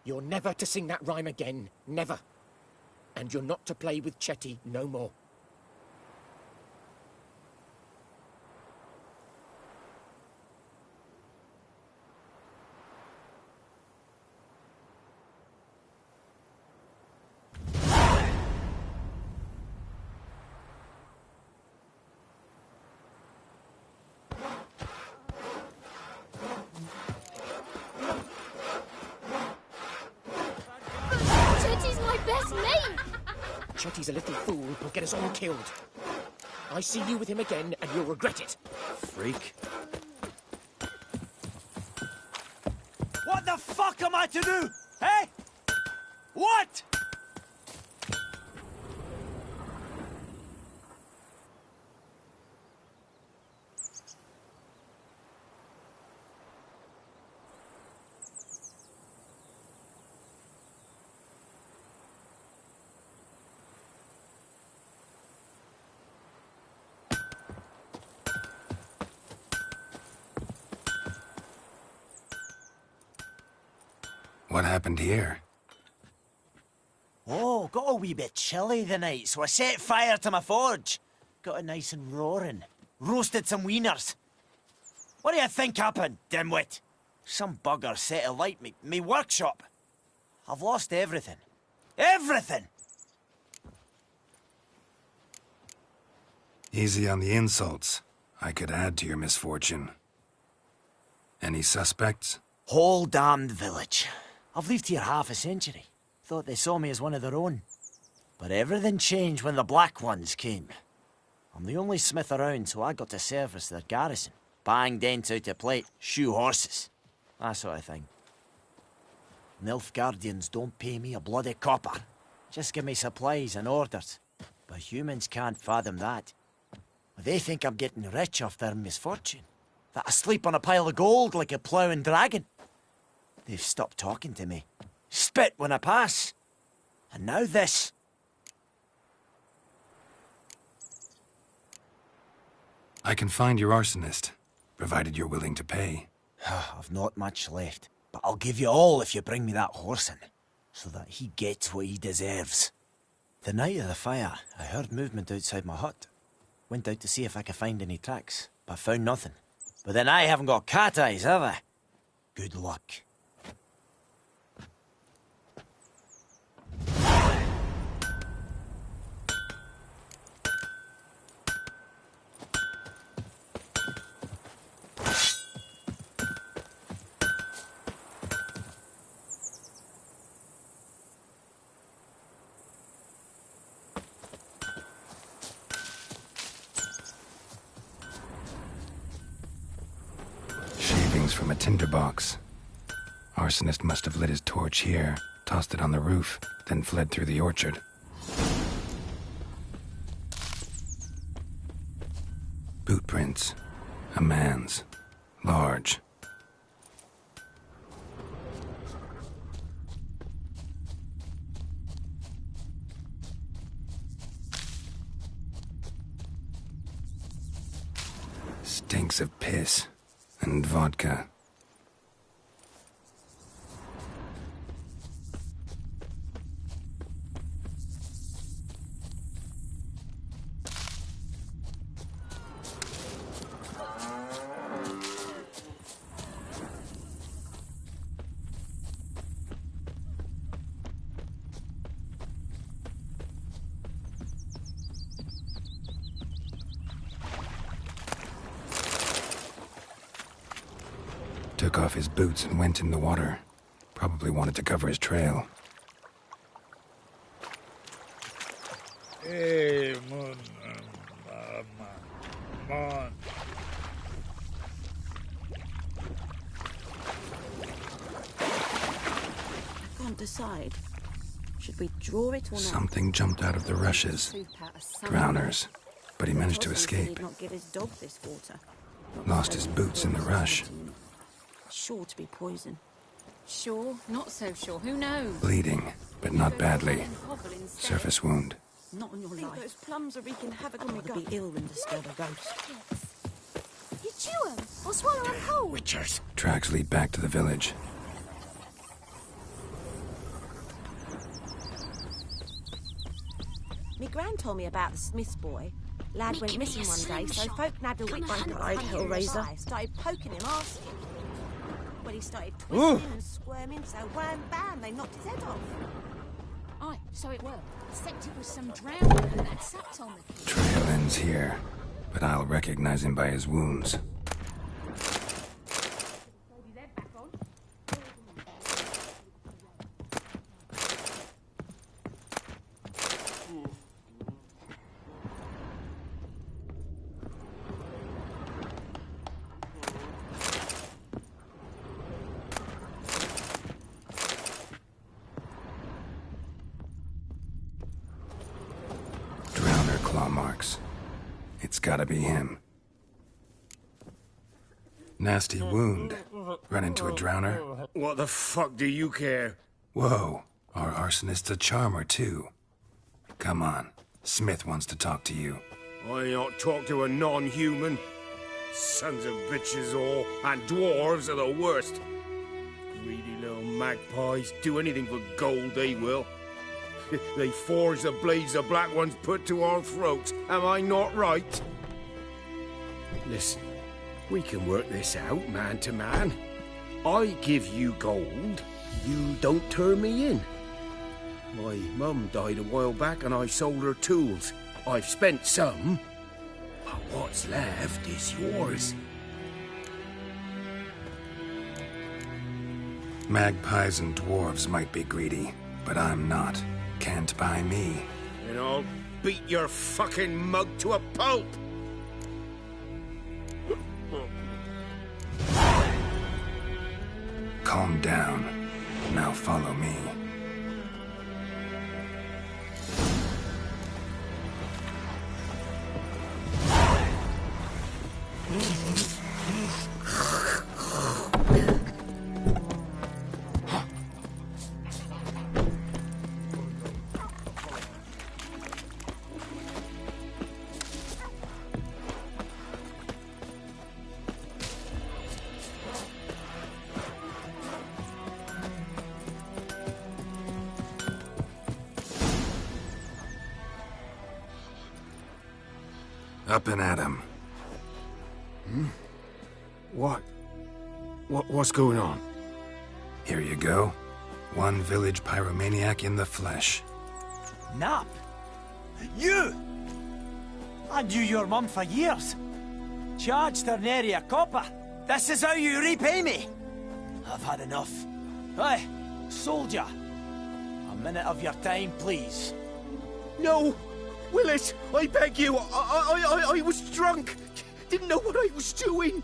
You're never to sing that rhyme again. Never. And you're not to play with Chetty no more. Chetty's a little fool who'll get us all killed. I see you with him again, and you'll regret it. Freak. What the fuck am I to do? Hey? What? What happened here? Oh, got a wee bit chilly the night, so I set fire to my forge. Got it nice and roaring. Roasted some wieners. What do you think happened, dimwit? Some bugger set alight me workshop. I've lost everything. Everything! Easy on the insults. I could add to your misfortune. Any suspects? Whole damned village. I've lived here half a century. Thought they saw me as one of their own. But everything changed when the Black Ones came. I'm the only smith around, so I got to service their garrison. Bang dents out of plate, shoe horses. That sort of thing. Nilfgaardians don't pay me a bloody copper. Just give me supplies and orders. But humans can't fathom that. They think I'm getting rich off their misfortune. That I sleep on a pile of gold like a ploughing dragon. They've stopped talking to me. Spit when I pass. And now this. I can find your arsonist, provided you're willing to pay. I've not much left, but I'll give you all if you bring me that horse in, so that he gets what he deserves. The night of the fire, I heard movement outside my hut. Went out to see if I could find any tracks, but found nothing. But then I haven't got cat eyes, have I? Good luck. From a tinderbox. Arsonist must have lit his torch here, tossed it on the roof, then fled through the orchard. Boot prints. A man's. Large. Stinks of piss. And vodka. Took off his boots and went in the water. Probably wanted to cover his trail. Hey, Moon. Mon. I can't decide. Should we draw it or not? Something jumped out of the rushes. Drowners. But he managed to escape. He'd not give his dog this water. Lost his boots in the rush. Sure to be poison. Sure, not so sure. Who knows? Bleeding, but not badly. Surface wound. Not on your life. Those plums are wreaking havoc on my gut. I'd be ill than disturb a ghost. You chew 'em or swallow 'em whole. Witchers. Tracks lead back to the village. Me gran told me about the Smith's boy. Lad went missing one day, so folk nabbed a witch hunter Hellraiser. Started poking him, asking. Well, he started twisting and squirming, so wham bam, they knocked his head off. Aye, so it were. Except it was some drowner who had sucked on the key. Trail ends here, but I'll recognize him by his wounds. Claw marks. It's gotta be him. Nasty wound. Run into a drowner? What the fuck do you care? Whoa, our arsonist's a charmer too. Come on, Smith wants to talk to you. I not talk to a non-human. Sons of bitches all, and dwarves are the worst. Greedy little magpies. Do anything for gold, they will. They forge the blades the Black Ones put to our throats. Am I not right? Listen, we can work this out, man to man. I give you gold, you don't turn me in. My mum died a while back and I sold her tools. I've spent some, but what's left is yours. Magpies and dwarves might be greedy, but I'm not. Can't buy me. And I'll beat your fucking mug to a pulp! Calm down. Now follow me. Up and at 'em. What's going on? Here you go. One village pyromaniac in the flesh. Nap? You? I knew your mum for years. Charged her nary a copper. This is how you repay me. I've had enough. Hey, soldier. A minute of your time, please. No! Willis, I beg you, I was drunk. Didn't know what I was doing.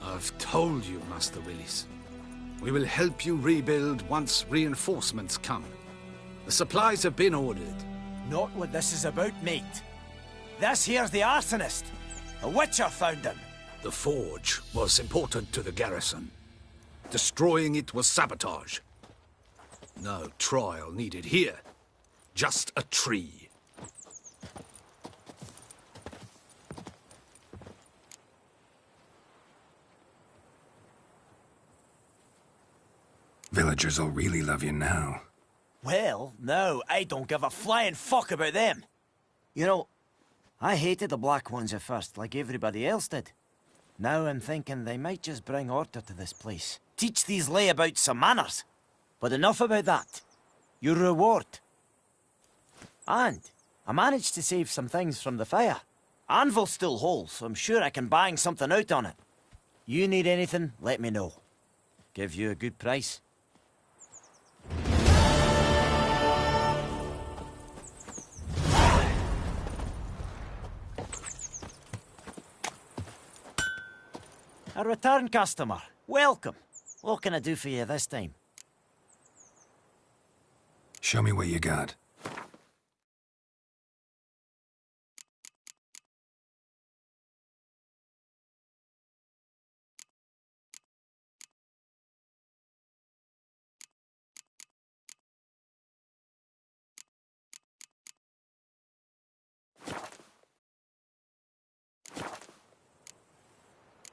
I've told you, Master Willis. We will help you rebuild once reinforcements come. The supplies have been ordered. Not what this is about, mate. This here's the arsonist. A witcher found him. The forge was important to the garrison. Destroying it was sabotage. No trial needed here. Just a tree. Villagers will really love you now. Well, no, I don't give a flying fuck about them. You know, I hated the Black Ones at first, like everybody else did. Now I'm thinking they might just bring order to this place. Teach these layabouts some manners. But enough about that. Your reward. And I managed to save some things from the fire. Anvil's still whole, so I'm sure I can bang something out on it. You need anything, let me know. Give you a good price. A return customer. Welcome. What can I do for you this time? Show me what you got.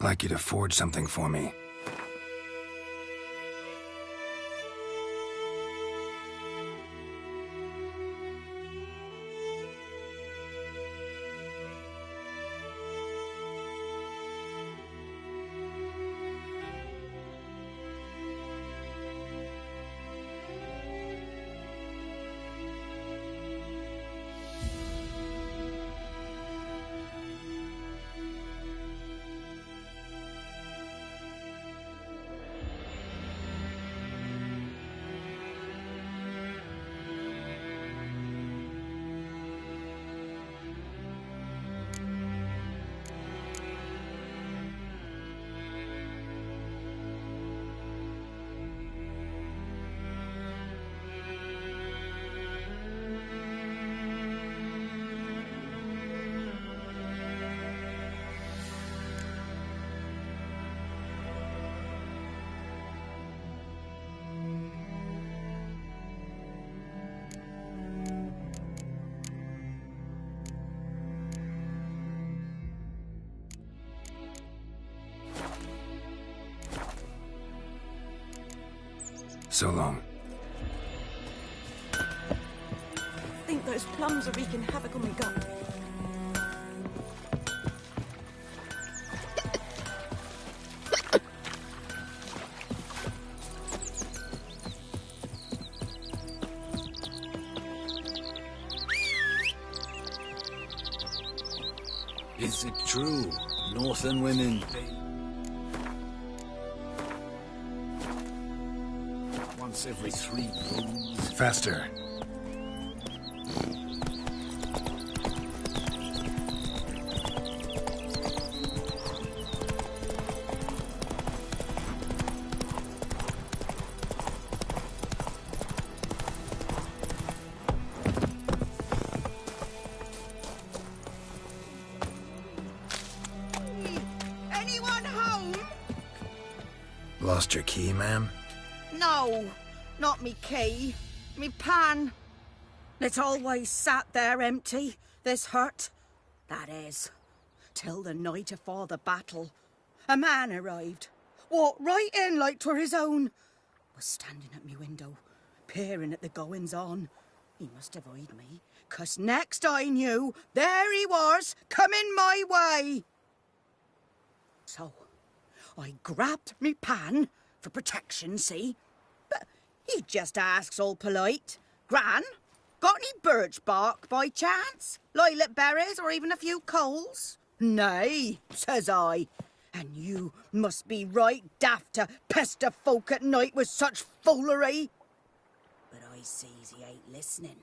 I'd like you to forge something for me. So long. I think those plums are wreaking havoc on my gut. Is it true? Northern women... once every 3 moons... Faster. Anyone home? Lost your key, ma'am? No, not me key. Me pan. It always sat there empty, this hut. That is, till the night afore the battle. A man arrived, walked right in like 'twere his own. Was standing at me window, peering at the goings-on. He must have eyed me, 'cause next I knew, there he was, coming my way. So, I grabbed me pan, for protection, see? But he just asks all polite, Gran, got any birch bark by chance? Lilac berries or even a few coals? Nay, says I. And you must be right daft to pester folk at night with such foolery. But I sees he ain't listening.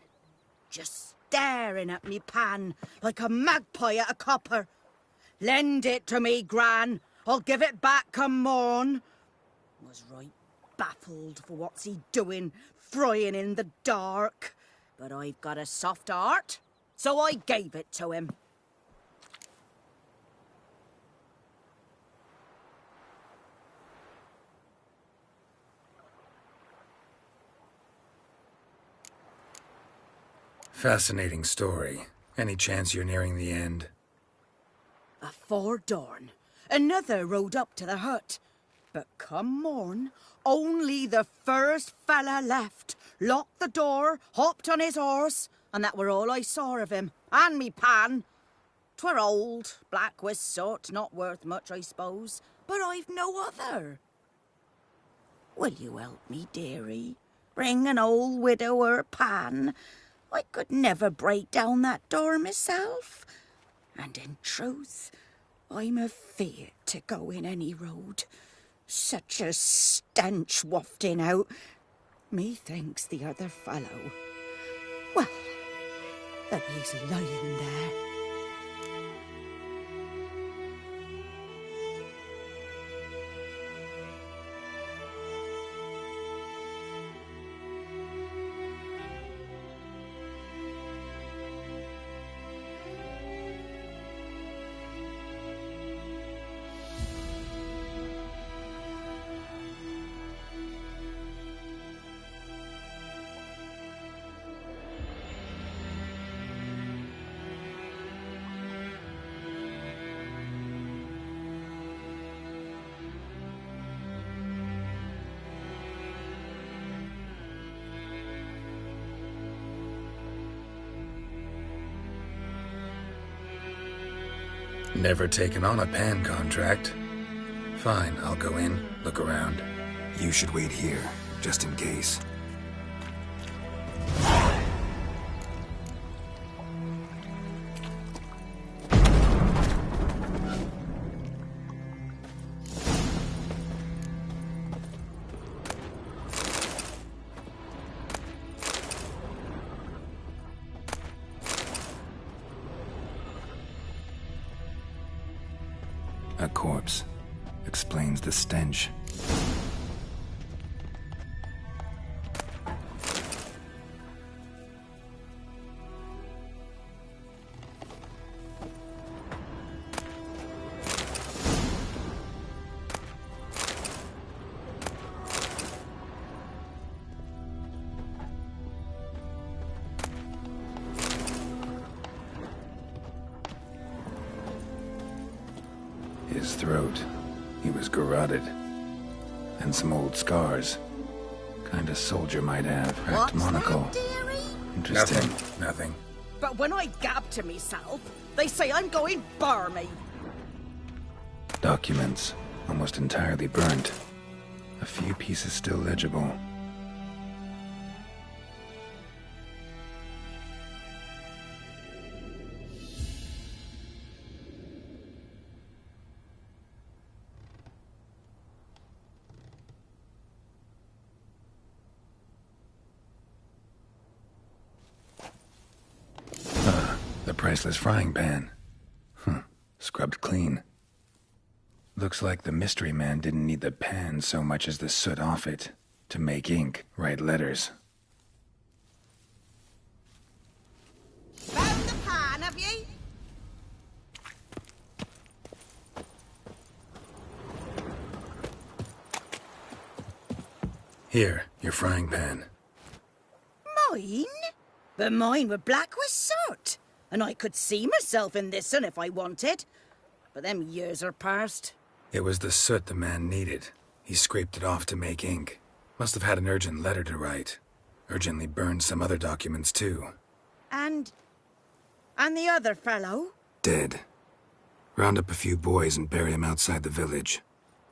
Just staring at me pan like a magpie at a copper. Lend it to me, Gran. I'll give it back come morn. Was right baffled for what's he doing, frying in the dark. But I've got a soft heart, so I gave it to him. Fascinating story. Any chance you're nearing the end? Afore dawn, another rode up to the hut. But come morn, only the first fella left. Locked the door, hopped on his horse, and that were all I saw of him. And me pan. 'Twere old, black with soot, not worth much, I suppose. But I've no other. Will you help me, dearie? Bring an old widower pan. I could never break down that door myself. And in truth, I'm afeard to go in any road. Such a stench wafting out. Methinks the other fellow... Well, that he's lying there. Never taken on a pan contract. Fine, I'll go in, look around. You should wait here, just in case. A corpse. Explains the stench. His throat. He was garroted. And some old scars. Kind of soldier might have. Cracked monocle. Interesting. Nothing. But when I gab to myself, they say I'm going barmy. Documents. Almost entirely burnt. A few pieces still legible. The priceless frying pan. Scrubbed clean. Looks like the mystery man didn't need the pan so much as the soot off it. To make ink, write letters. Found the pan, have ye? Here, your frying pan. Mine? But mine were black with soot. And I could see myself in this one if I wanted. But them years are past. It was the soot the man needed. He scraped it off to make ink. Must have had an urgent letter to write. Urgently burned some other documents too. And the other fellow? Dead. Round up a few boys and bury him outside the village.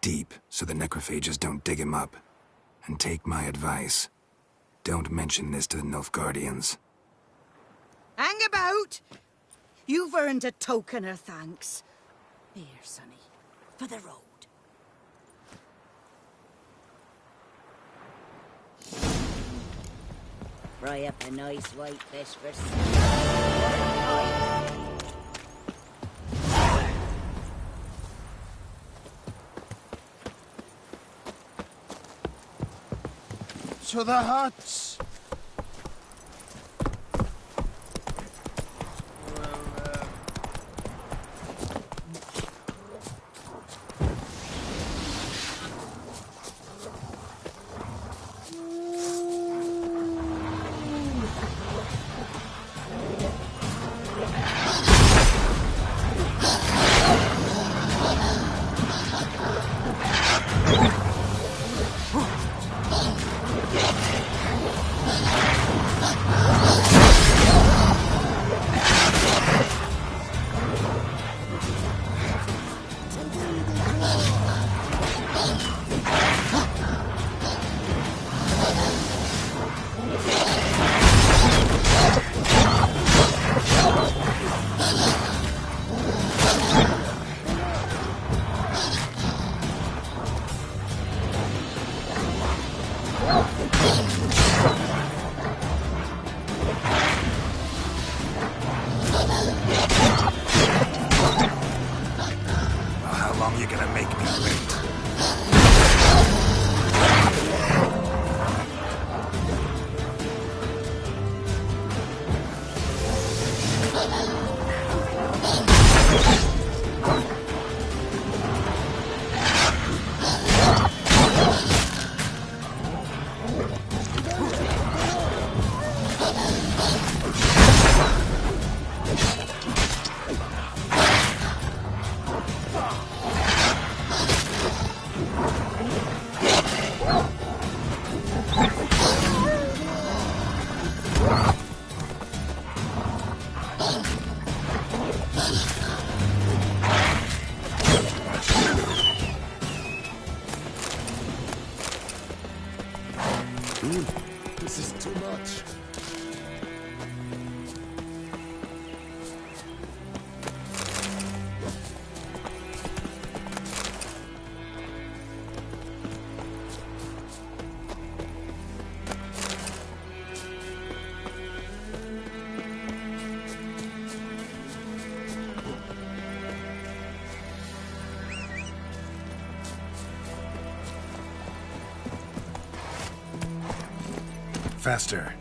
Deep, so the necrophages don't dig him up. And take my advice. Don't mention this to the Nilfgaardians. Hang about! You've earned a token of thanks. Here, sonny, for the road. Fry up a nice white fish for To the huts! This is too much. Faster.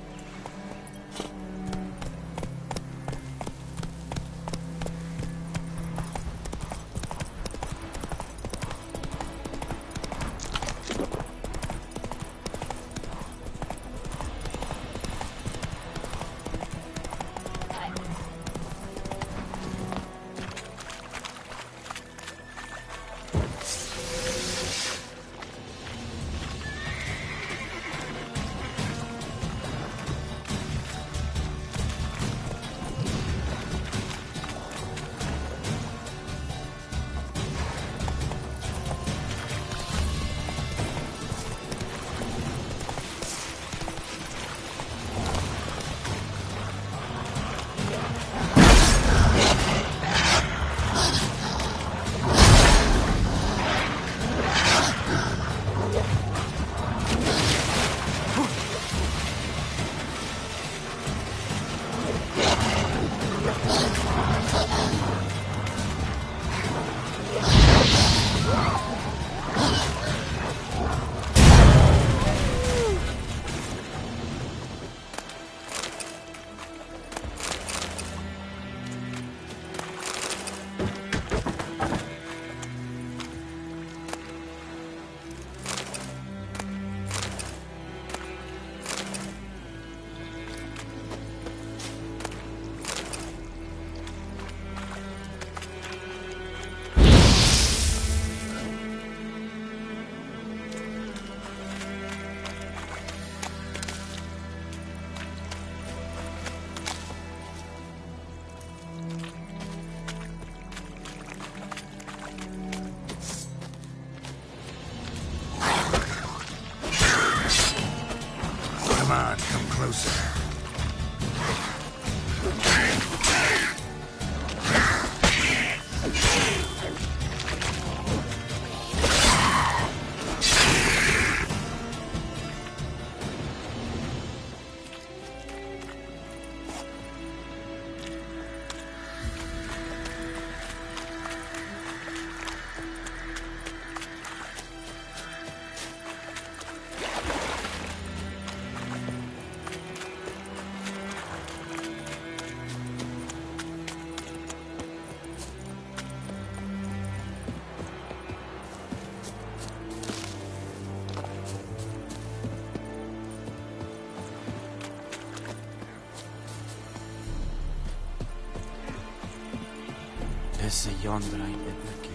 Pisse Jondrein in the gear.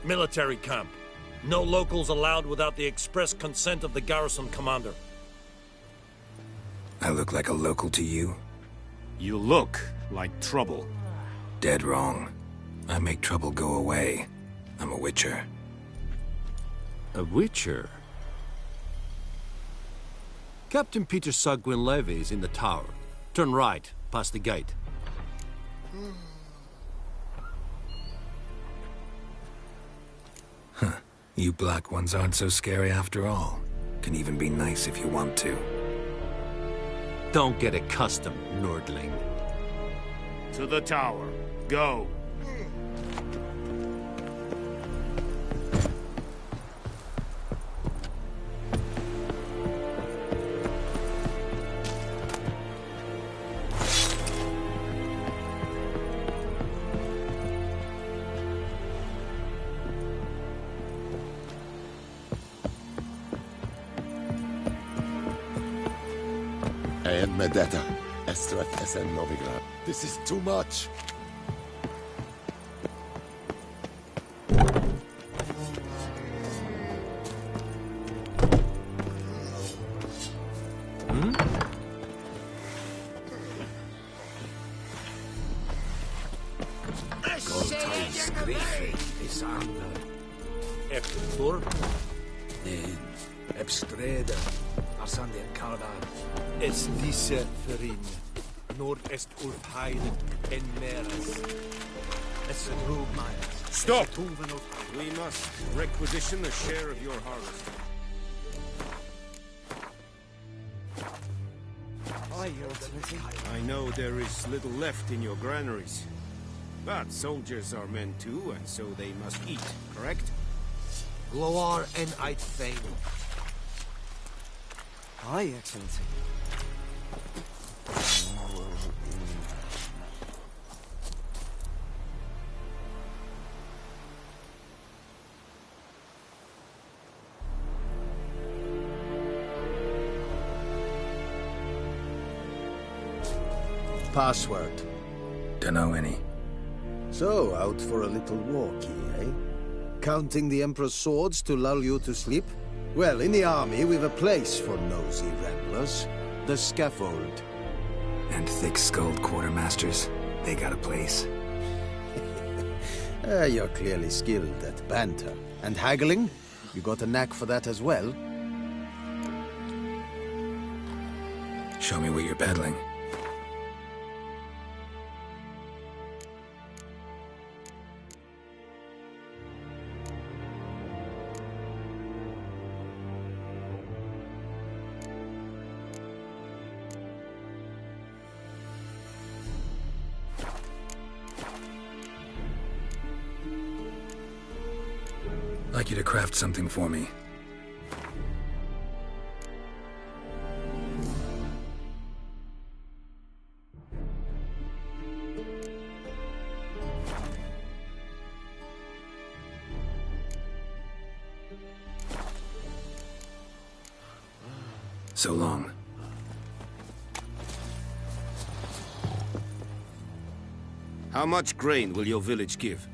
Military camp. No locals allowed without the express consent of the garrison commander. I look like a local to you? You look like trouble. Dead wrong. I make trouble go away. I'm a witcher. A witcher? Captain Peter Sagwin Levy is in the tower. Turn right, past the gate. Huh. You black ones aren't so scary after all. Can even be nice if you want to. Don't get accustomed, Nordling. To the tower. Go. Medeta, Estreth Esen Novigrad. This is too much. Es diese Verin, Nord est Ulfheiden en Meres. Es Stop! We must requisition a share of your harvest. Aye, Your Excellency. I know there is little left in your granaries. But soldiers are men too, and so they must eat, correct? Gloar en Eit Fein. Aye, Excellency. Password? Dunno any. So, out for a little walkie, eh? Counting the Emperor's swords to lull you to sleep? Well, in the army, we've a place for nosy ramblers. The scaffold. And thick-skulled quartermasters. They got a place. You're clearly skilled at banter. And haggling? You got a knack for that as well? Show me what you're peddling. I'd like you to craft something for me. So long. How much grain will your village give?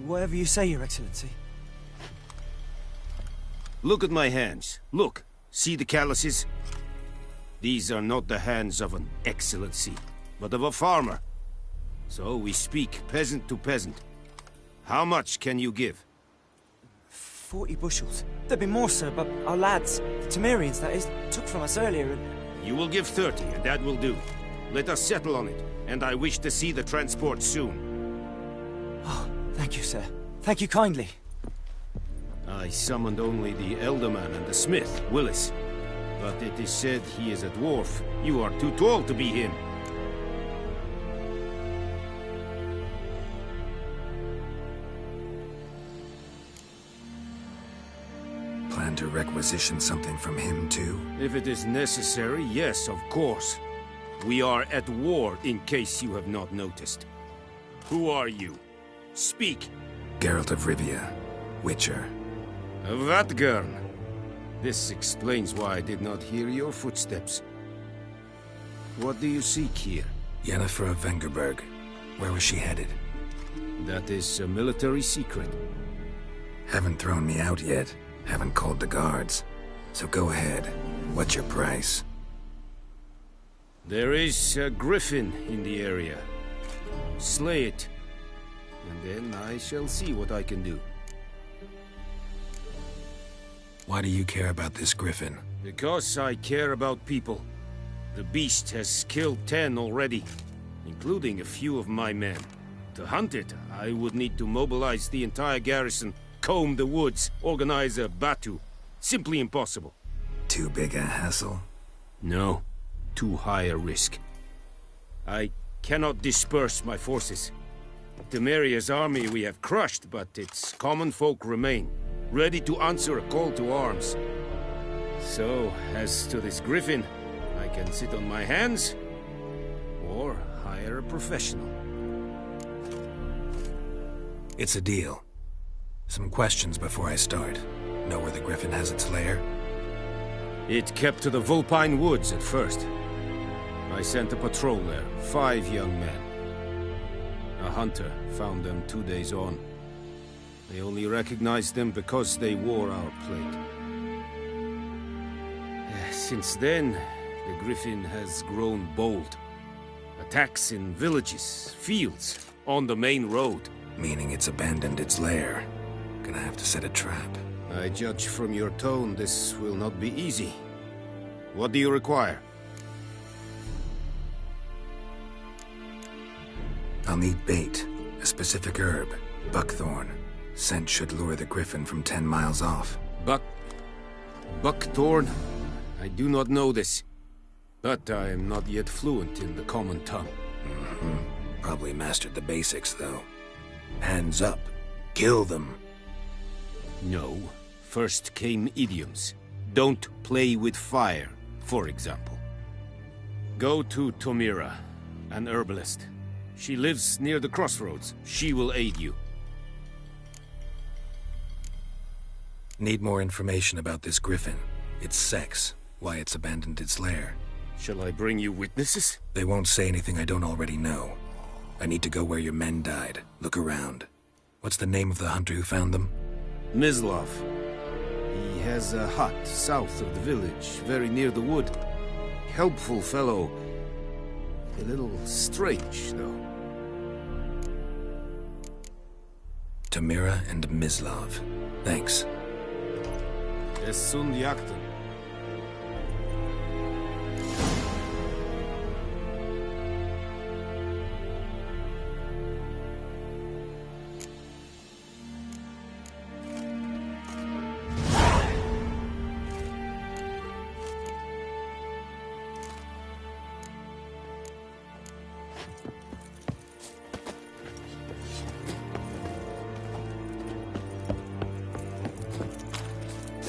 Whatever you say, Your Excellency. Look at my hands. Look. See the calluses? These are not the hands of an excellency, but of a farmer. So we speak peasant to peasant. How much can you give? 40 bushels. There'd be more, sir, but our lads, the Temerians, that is, took from us earlier and... You will give 30, and that will do. Let us settle on it, and I wish to see the transport soon. Oh, thank you, sir. Thank you kindly. I summoned only the Elderman and the smith, Willis. But it is said he is a dwarf. You are too tall to be him. Plan to requisition something from him, too? If it is necessary, yes, of course. We are at war, in case you have not noticed. Who are you? Speak! Geralt of Rivia, Witcher. Of Vatgern. This explains why I did not hear your footsteps. What do you seek here? Yennefer of Vengerberg. Where was she headed? That is a military secret. Haven't thrown me out yet. Haven't called the guards. So go ahead. What's your price? There is a griffin in the area. Slay it. And then I shall see what I can do. Why do you care about this griffin? Because I care about people. The beast has killed 10 already, including a few of my men. To hunt it, I would need to mobilize the entire garrison, comb the woods, organize a batu. Simply impossible. Too big a hassle? No. Too high a risk. I cannot disperse my forces. Temeria's army we have crushed, but its common folk remain, ready to answer a call to arms. So, as to this griffin, I can sit on my hands, or hire a professional. It's a deal. Some questions before I start. Know where the griffin has its lair? It kept to the Vulpine Woods at first. I sent a patrol there, 5 young men. A hunter found them 2 days on. They only recognized them because they wore our plate. Since then, the griffin has grown bold. Attacks in villages, fields, on the main road. Meaning it's abandoned its lair. Gonna have to set a trap. I judge from your tone this will not be easy. What do you require? I'll need bait, a specific herb, buckthorn. Scent should lure the griffin from 10 miles off. Buckthorn? I do not know this. But I am not yet fluent in the common tongue. Probably mastered the basics, though. Hands up. Kill them. No. First came idioms. Don't play with fire, for example. Go to Tomira, an herbalist. She lives near the crossroads. She will aid you. Need more information about this griffin. Its sex, why it's abandoned its lair. Shall I bring you witnesses? They won't say anything I don't already know. I need to go where your men died. Look around. What's the name of the hunter who found them? Mislav. He has a hut south of the village, very near the wood. Helpful fellow. A little strange, though. Tomira and Mislav. Thanks. Es sunt jakten.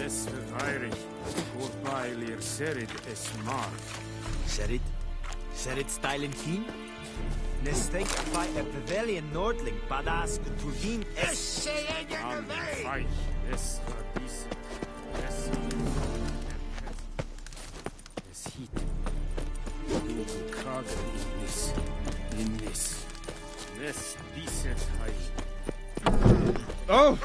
Es verweirig, voorbij leer Serid es marv. Serid? Serid stylen keen? Nestek by a pavilion Nordling, badass Turbin es... Aan de vijf, es verdies. Es hiet. Du kragen in this. Nes diset hij. Oh!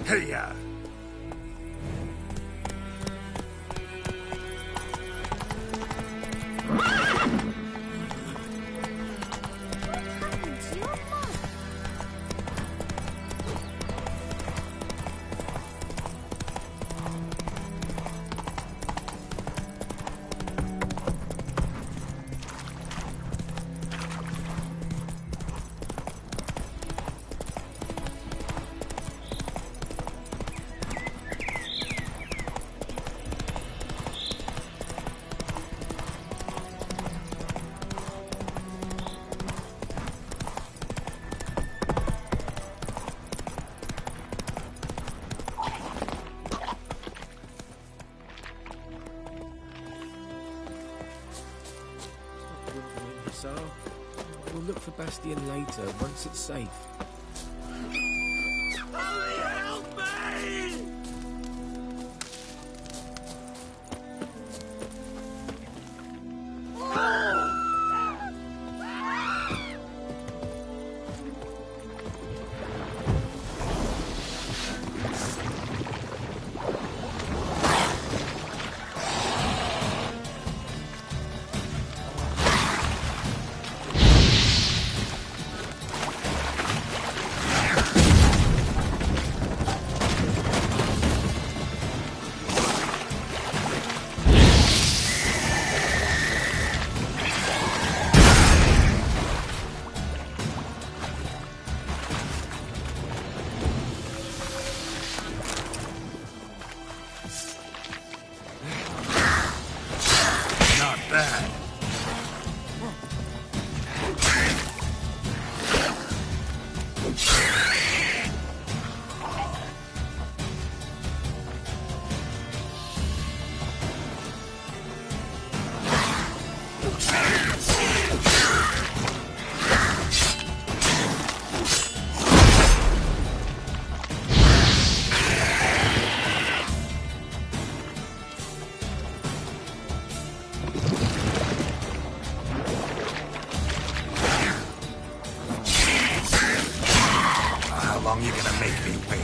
Hey-ya! So, we'll look for Bastion later, once it's safe. Help me! Not bad. How long you gonna make me wait?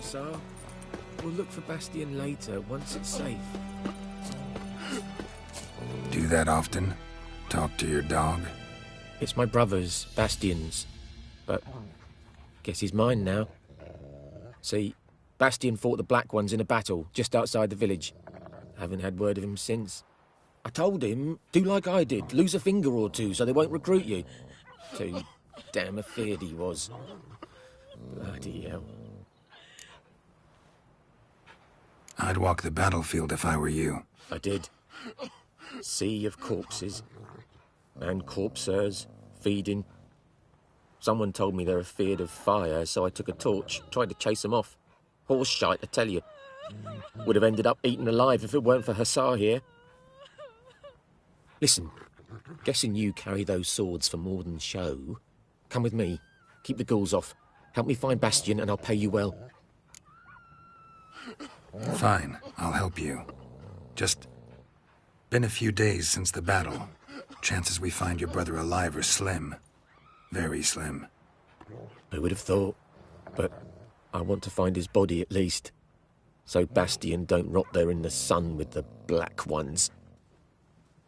Hussar. We'll look for Bastion later, once it's safe. Do that often? Talk to your dog? It's my brother's, Bastion's. But guess he's mine now. See, Bastion fought the Black Ones in a battle just outside the village. Haven't had word of him since. I told him, do like I did, lose a finger or two so they won't recruit you. Too damn afeard he was. Bloody hell. I'd walk the battlefield if I were you. I did. Sea of corpses. And corpsers, feeding. Someone told me they're afeard of fire, so I took a torch, tried to chase them off. Horse shite, I tell you. Would have ended up eaten alive if it weren't for Hussar here. Listen, guessing you carry those swords for more than show. Come with me. Keep the ghouls off. Help me find Bastion and I'll pay you well. Fine, I'll help you. Just been a few days since the battle. Chances we find your brother alive are slim. Very slim. Who would have thought? But I want to find his body at least. So Bastion don't rot there in the sun with the Black Ones.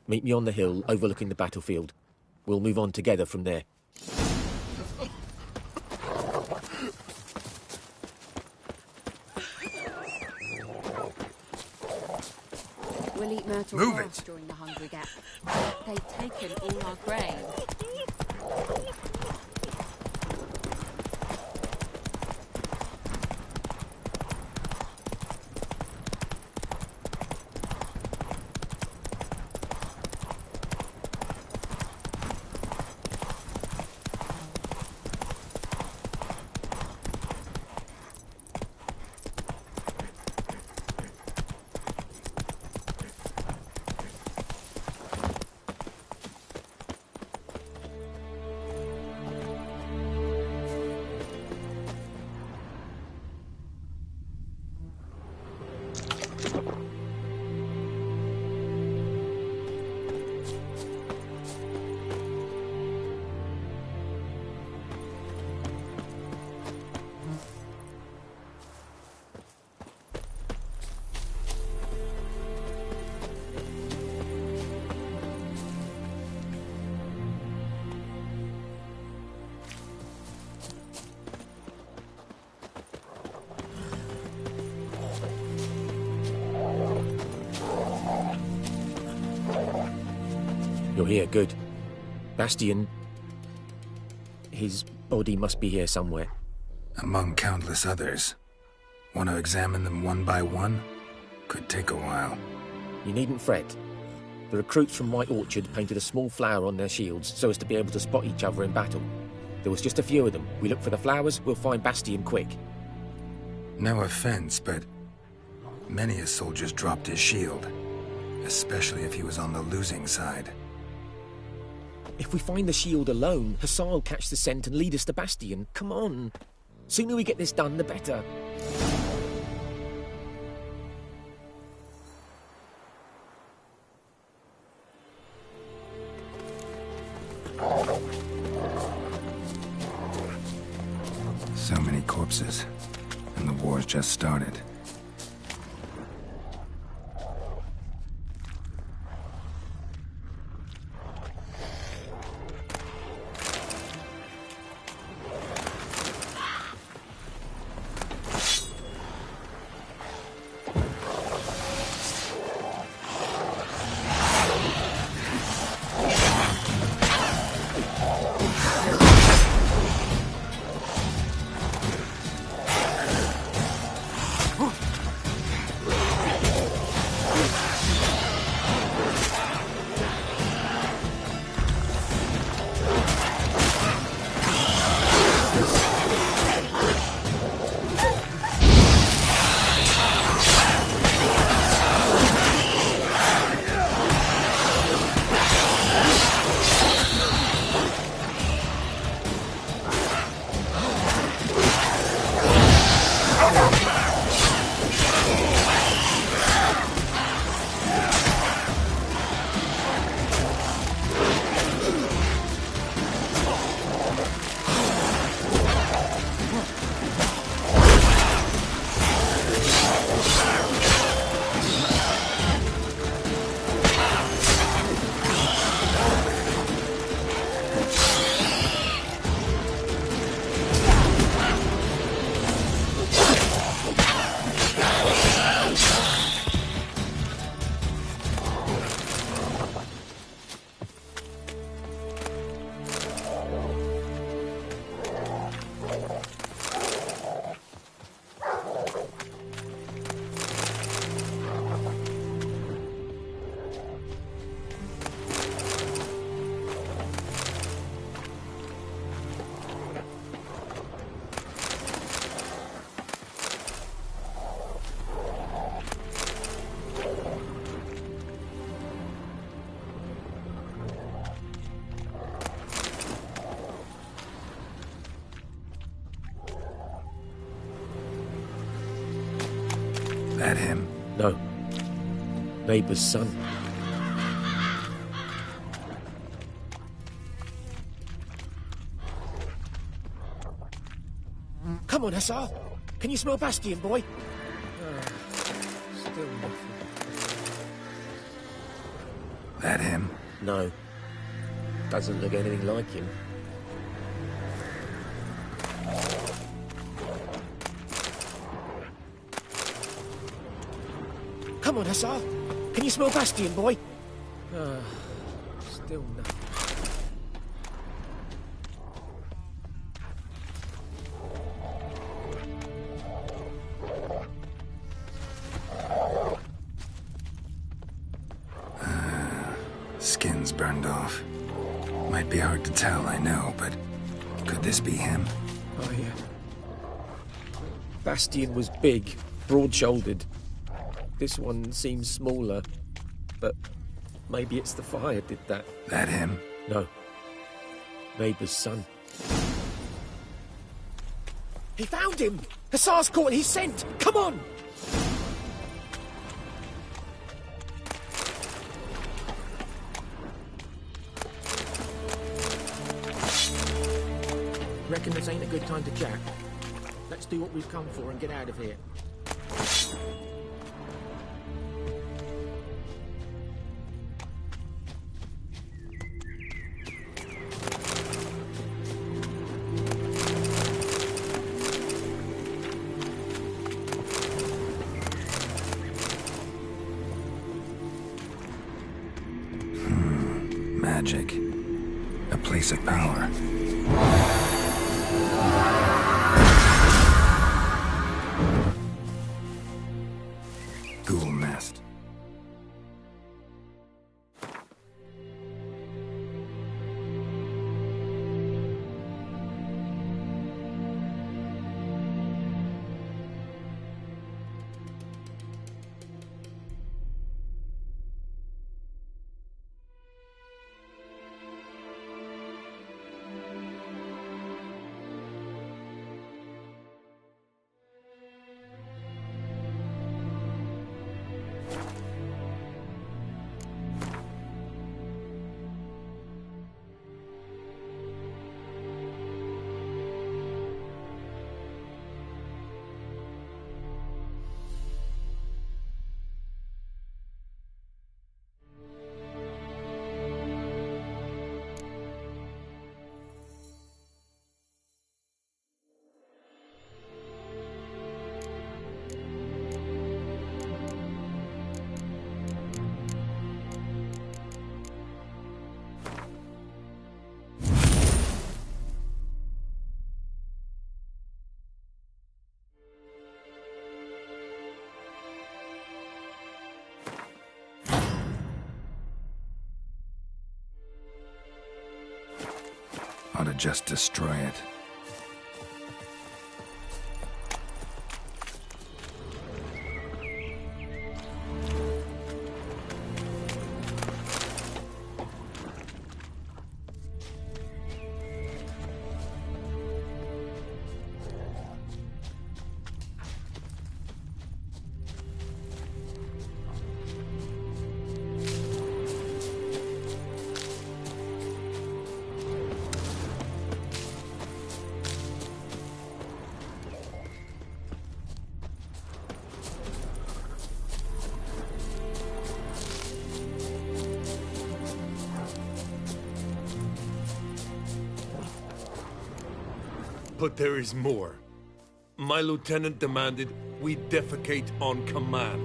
Meet me on the hill overlooking the battlefield. We'll move on together from there. We'll eat myrtle grass during the Hungry Gap. They've taken all our grain. You're here, good. Bastion... his body must be here somewhere. Among countless others. Want to examine them one by one? Could take a while. You needn't fret. The recruits from White Orchard painted a small flower on their shields so as to be able to spot each other in battle. There was just a few of them. We look for the flowers, we'll find Bastion quick. No offense, but many a soldier's dropped his shield. Especially if he was on the losing side. If we find the shield alone, Hussar will catch the scent and lead us to Bastion. Come on. Sooner we get this done, the better. So many corpses. And the war's just started. That him? No. Neighbour's son. Come on, Hussar. Can you smell Bastion, boy? Still nothing. That him? No. Doesn't look anything like him. Come on, Hussar. Can you smell Bastion, boy? Still nothing. Skin's burned off. Might be hard to tell, I know, but could this be him? Oh, yeah. Bastion was big, broad-shouldered. This one seems smaller, but maybe it's the fire did that. That him? No. Neighbour's son. He found him! Hussar's caught his scent! Come on! Reckon this ain't a good time to chat. Let's do what we've come for and get out of here. Magic. A place of power. Ghoul nest. Ought to just destroy it. But there is more. My lieutenant demanded we defecate on command.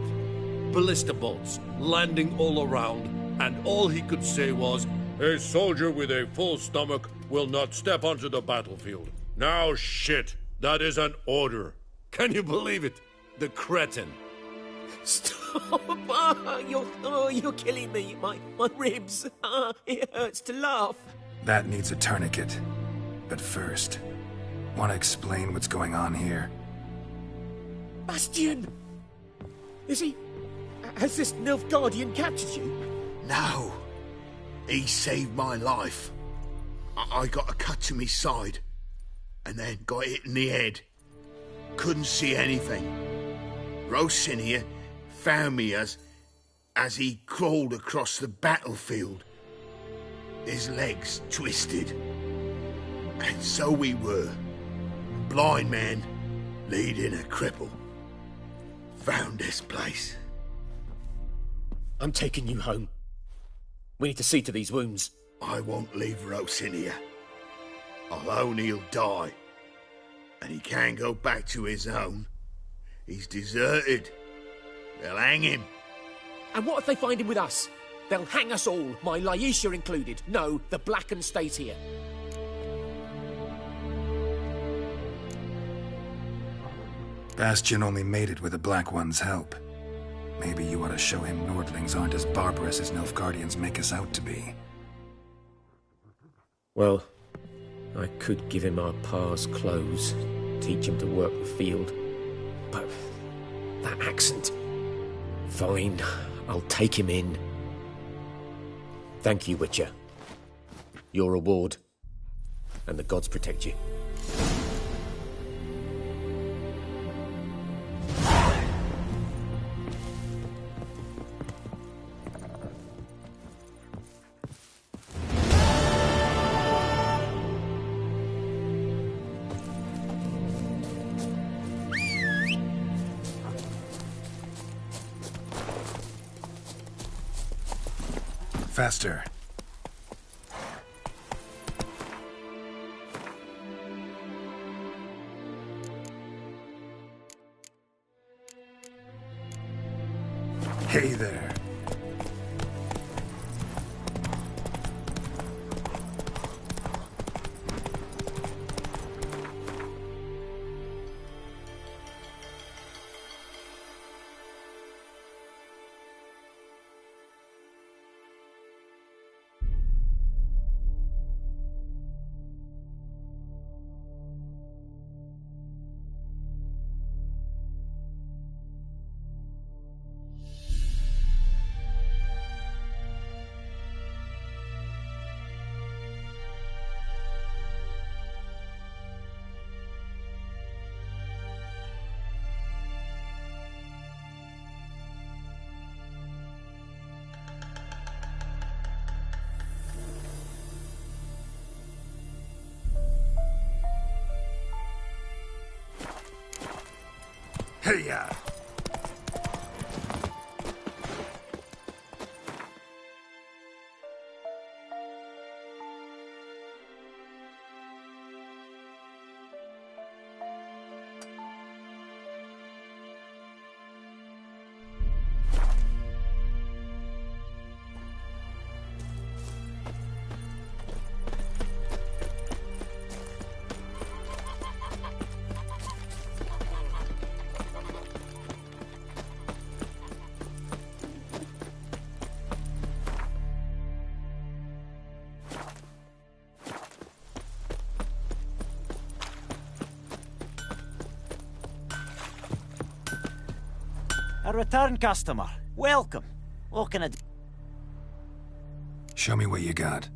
Ballista bolts, landing all around, and all he could say was, "A soldier with a full stomach will not step onto the battlefield." Now shit, that is an order. Can you believe it? The cretin. Stop! You're killing me. My ribs. It hurts to laugh. That needs a tourniquet. But first, want to explain what's going on here? Bastion! Is he... Has this Nilfgaardian captured you? No. He saved my life. I got a cut to me side, and then got hit in the head. Couldn't see anything. Rose in here found me as he crawled across the battlefield. His legs twisted. And so we were. Blind man leading a cripple. Found this place. I'm taking you home. We need to see to these wounds. I won't leave Rose in here. I'll own he'll die. And he can't go back to his own. He's deserted. They'll hang him. And what if they find him with us? They'll hang us all, my Laisha included. No, the Blacken stays here. Bastion only made it with the Black One's help. Maybe you ought to show him Nordlings aren't as barbarous as Nilfgaardians make us out to be. Well, I could give him our pa's clothes, teach him to work the field. But that accent... Fine, I'll take him in. Thank you, Witcher. Your reward. And the gods protect you. Faster. Hey there. Hey-ya! A return customer. Welcome. What can I do? Show me what you got.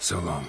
So long.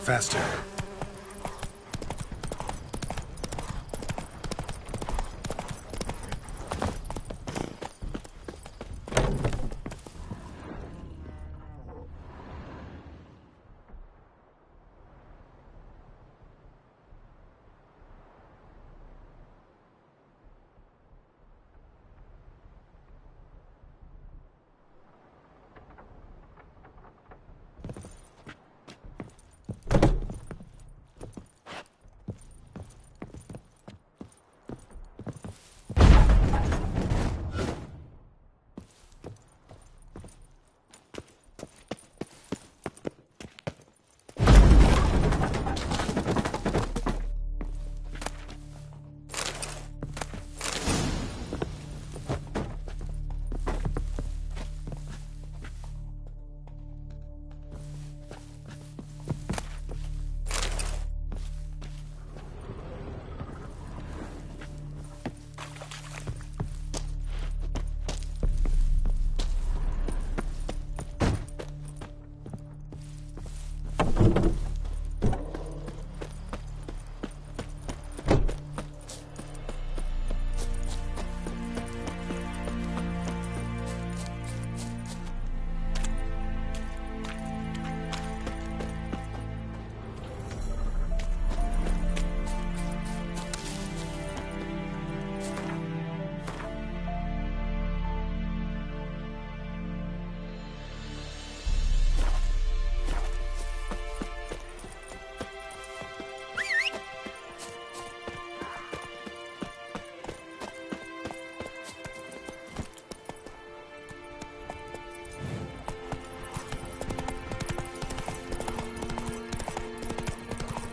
Faster.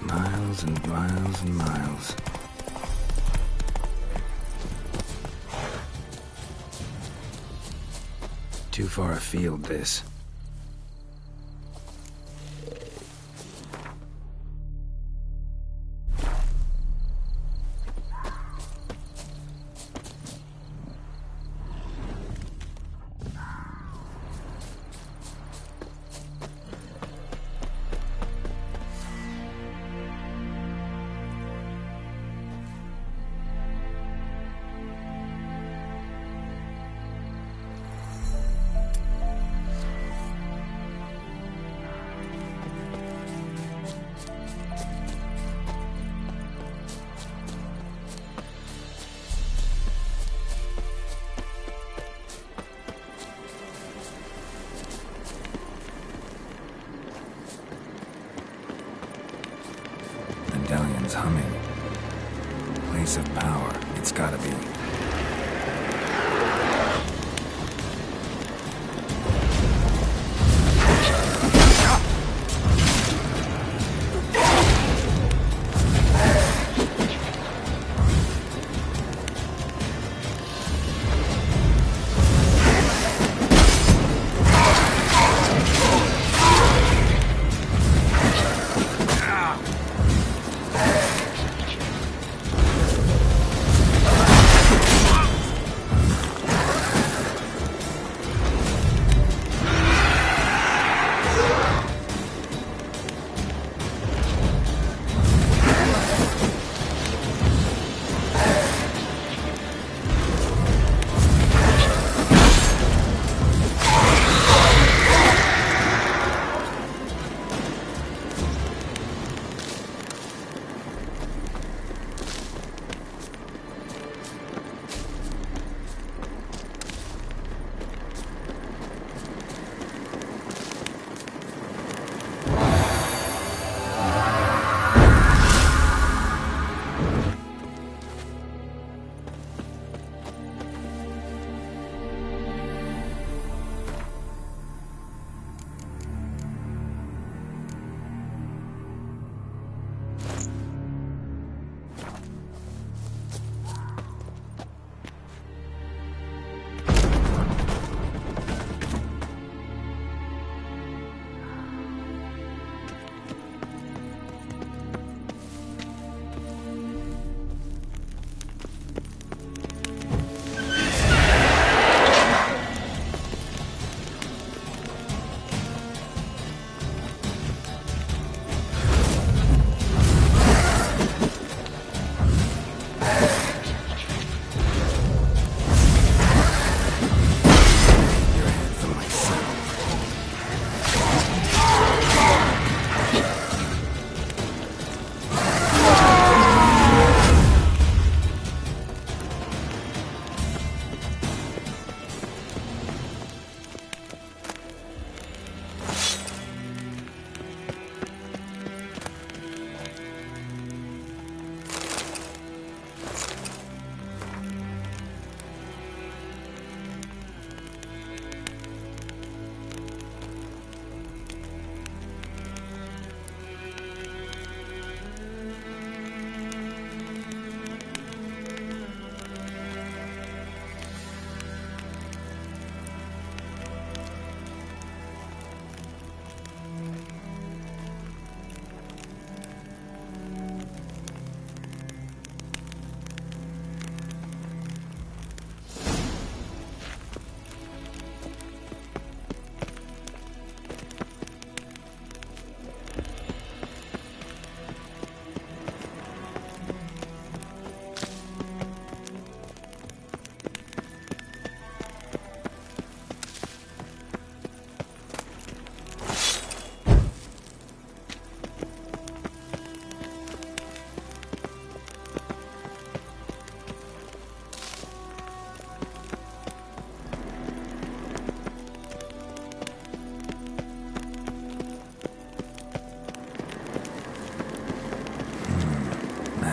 Miles and miles and miles. Too far afield, this. Medallion's humming. Place of power. It's gotta be.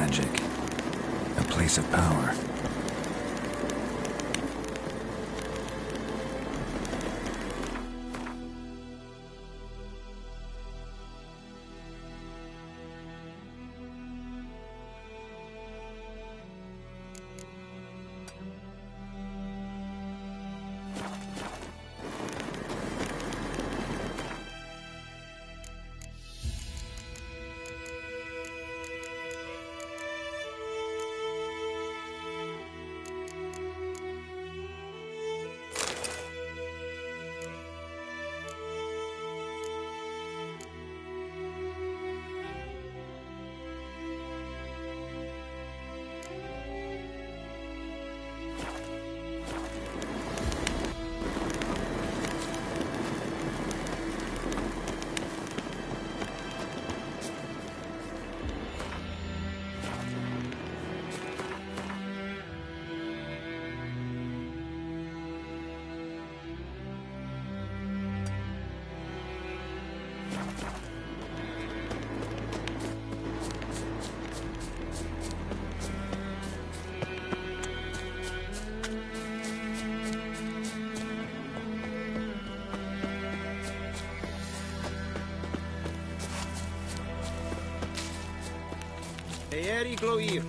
magic. A place of power. Eric Loir.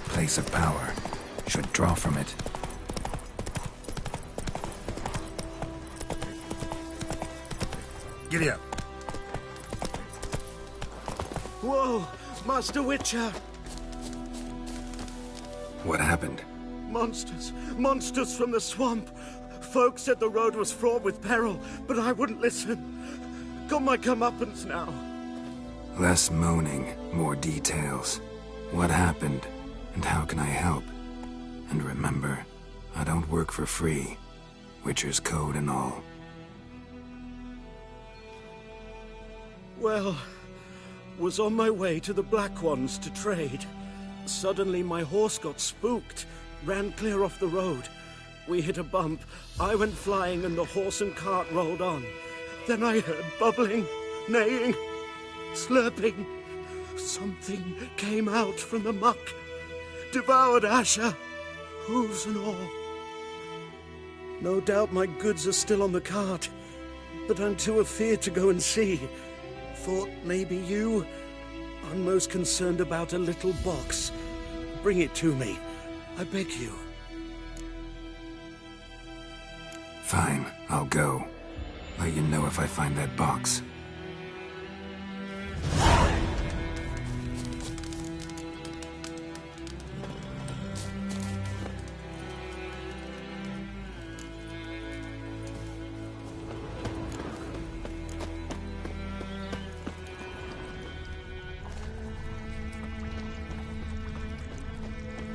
Place of power. Should draw from it. Giddy up. Whoa! Master Witcher! What happened? Monsters! Monsters from the swamp! Folk said the road was fraught with peril, but I wouldn't listen. Got my comeuppance now. Less moaning, more details. What happened, and how can I help? And remember, I don't work for free. Witcher's code and all. Well, was on my way to the Black Ones to trade. Suddenly my horse got spooked, ran clear off the road. We hit a bump, I went flying and the horse and cart rolled on. Then I heard bubbling, neighing, slurping. Something came out from the muck, devoured Asher, hooves and all. No doubt my goods are still on the cart, but I'm too afeard to go and see. Thought maybe you... I'm most concerned about a little box. Bring it to me, I beg you. Fine, I'll go. Let you know if I find that box.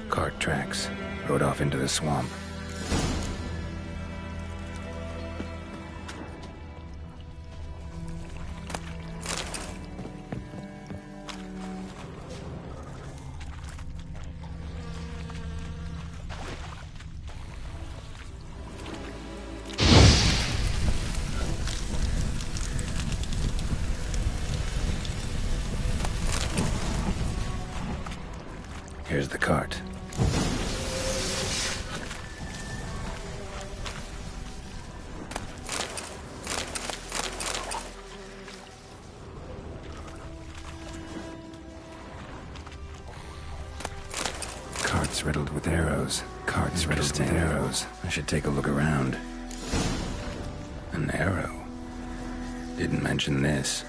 Cart tracks. Rode off into the swamp. Here's the cart. Cart's riddled with arrows. Cart's riddled with arrows. I should take a look around. An arrow. Didn't mention this.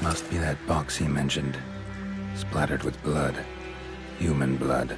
Must be that box he mentioned. Splattered with blood. Human blood.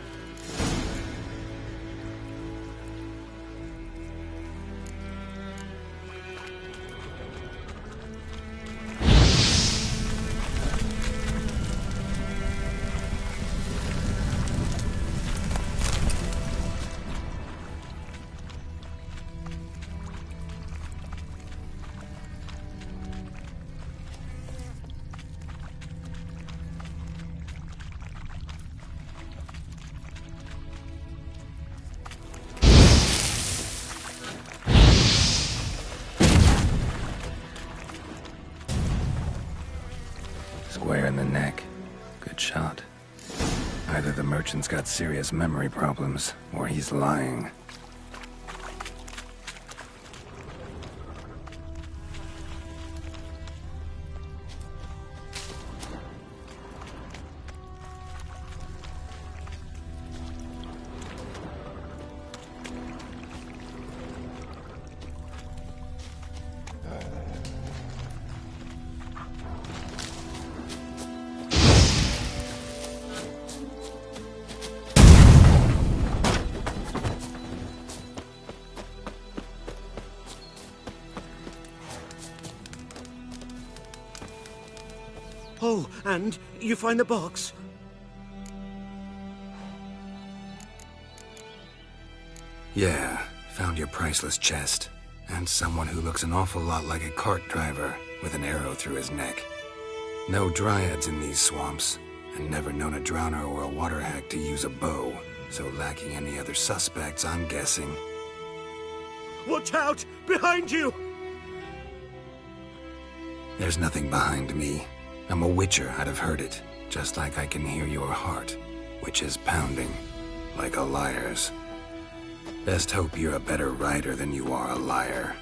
Square in the neck. Good shot. Either the merchant's got serious memory problems, or he's lying. Oh, and you find the box? Yeah, found your priceless chest. And someone who looks an awful lot like a cart driver with an arrow through his neck. No dryads in these swamps, and never known a drowner or a water hack to use a bow, so lacking any other suspects, I'm guessing. Watch out! Behind you! There's nothing behind me. I'm a witcher, I'd have heard it, just like I can hear your heart, which is pounding, like a liar's. Best hope you're a better rider than you are a liar.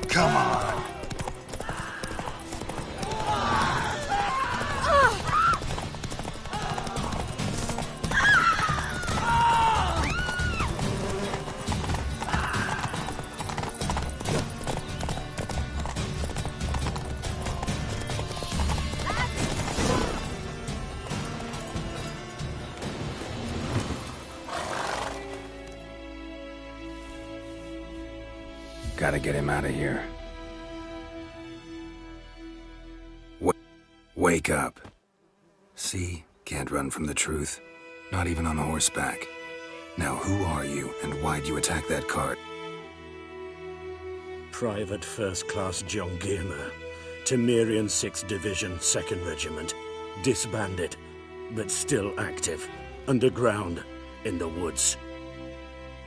Come on. Gotta get him out of here. Wake up. See? Can't run from the truth. Not even on horseback. Now who are you, and why'd you attack that cart? Private First Class John Giermer, Temerian 6th Division, 2nd Regiment. Disbanded, but still active. Underground, in the woods.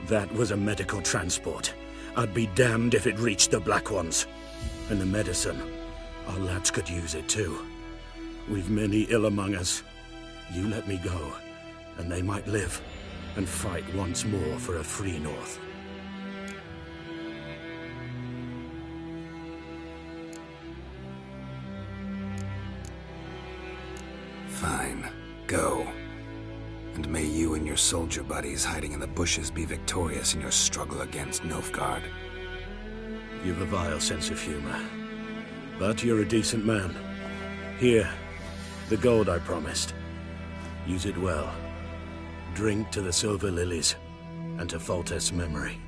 That was a medical transport. I'd be damned if it reached the Black Ones. And the medicine, our lads could use it too. We've many ill among us. You let me go, and they might live, and fight once more for a free North. Fine. Go. And may you and your soldier buddies hiding in the bushes be victorious in your struggle against Nilfgaard. You've a vile sense of humor. But you're a decent man. Here, the gold I promised. Use it well. Drink to the Silver Lilies, and to Foltest's memory.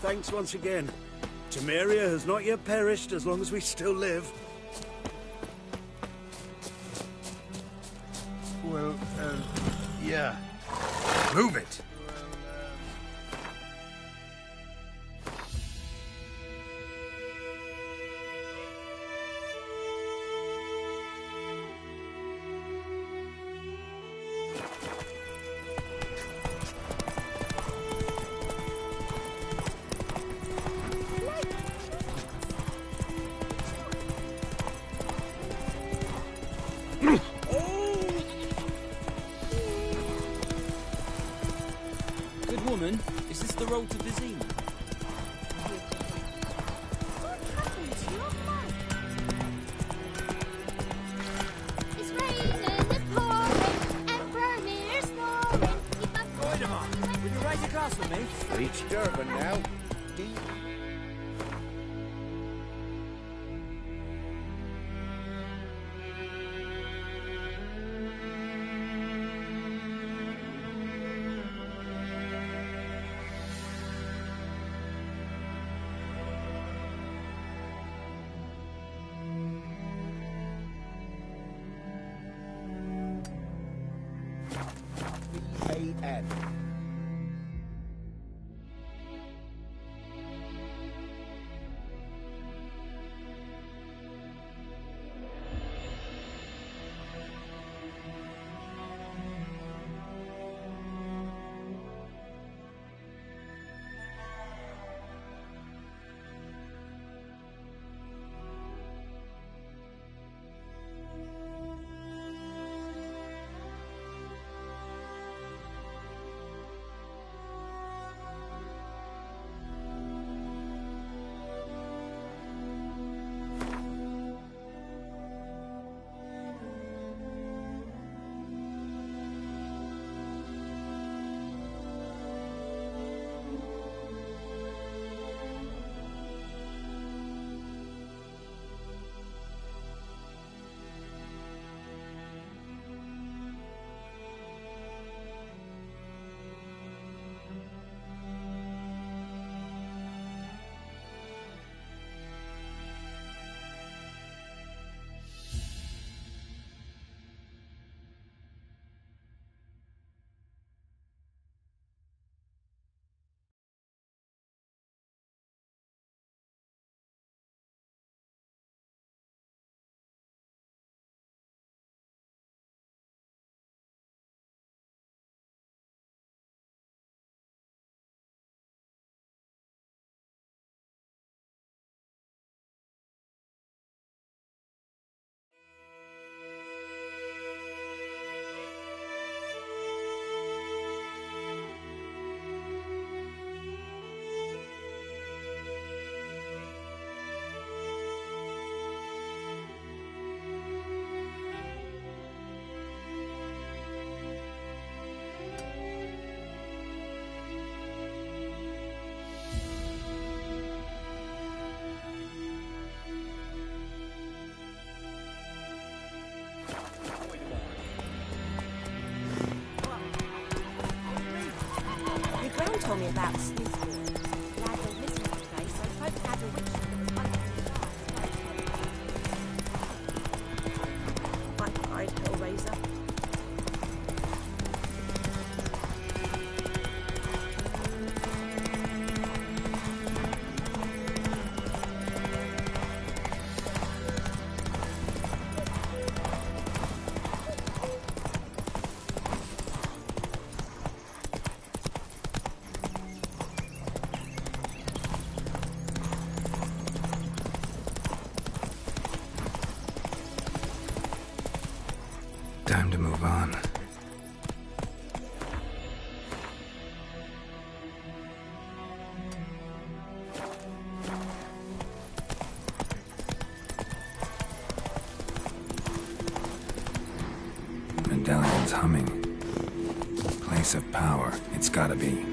Thanks once again. Temeria has not yet perished as long as we still live. Well, yeah. Move it. Good woman, is this the road to Vizima? It's raining, it's pouring, and Vermeer's snoring. Would you raise a glass for me? Reach Durban now. end. Told me about the Smith boy. Lad went missing today, so folk had a witch that was under the I'd Hellraiser. Time to move on. Medallion's humming. Place of power. It's gotta be.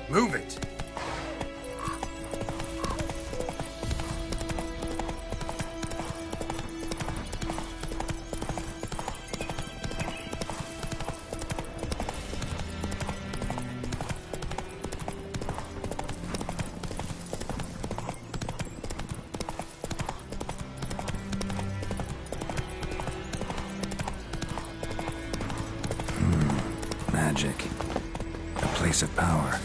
Move it! Magic. A place of power.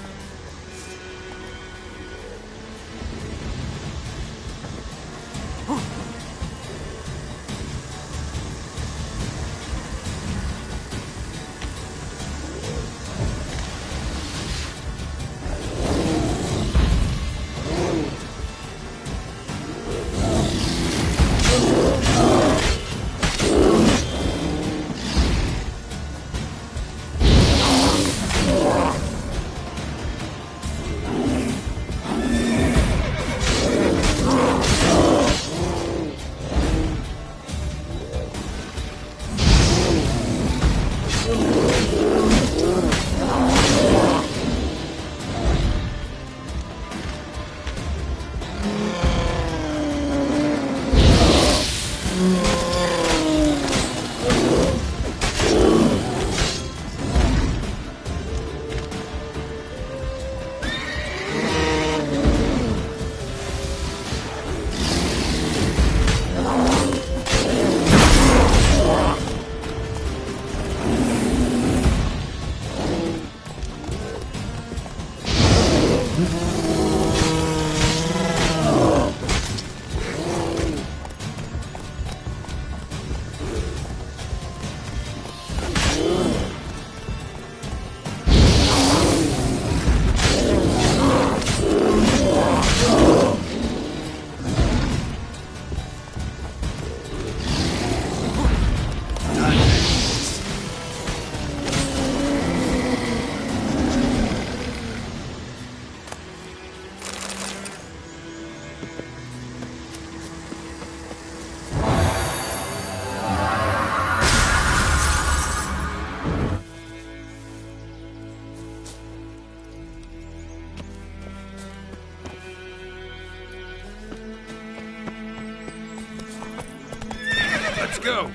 Let's go.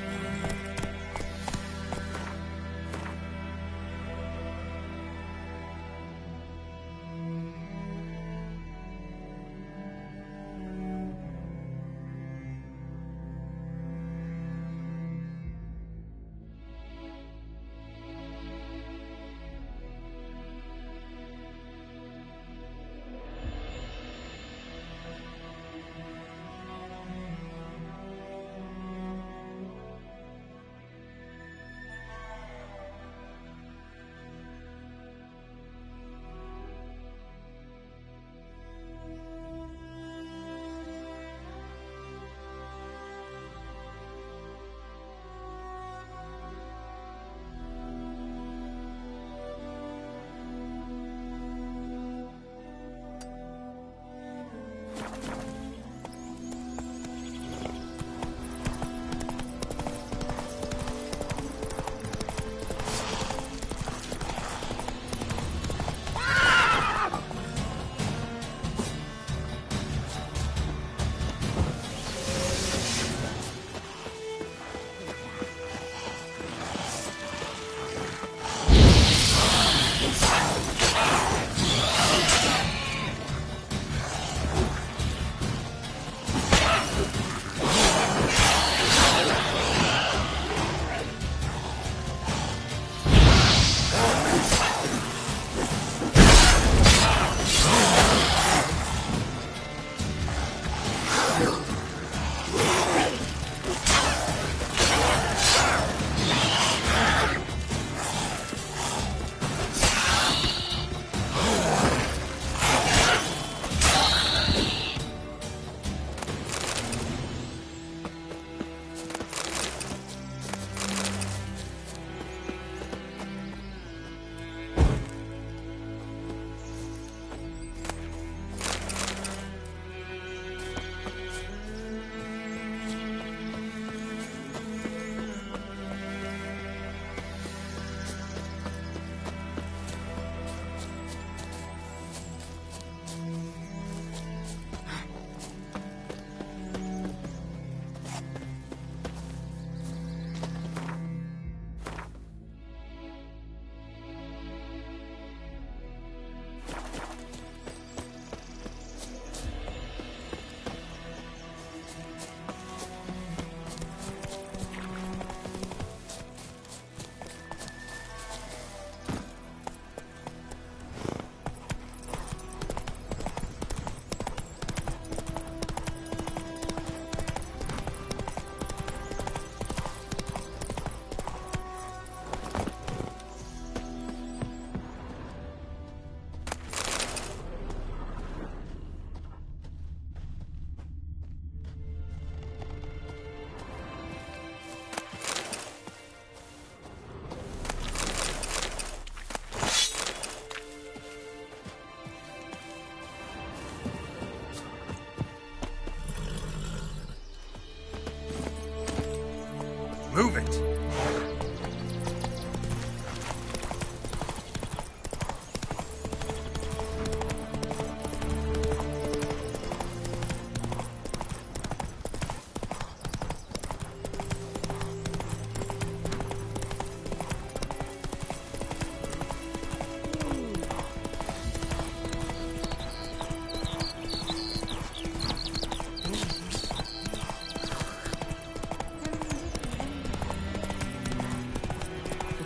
Move it!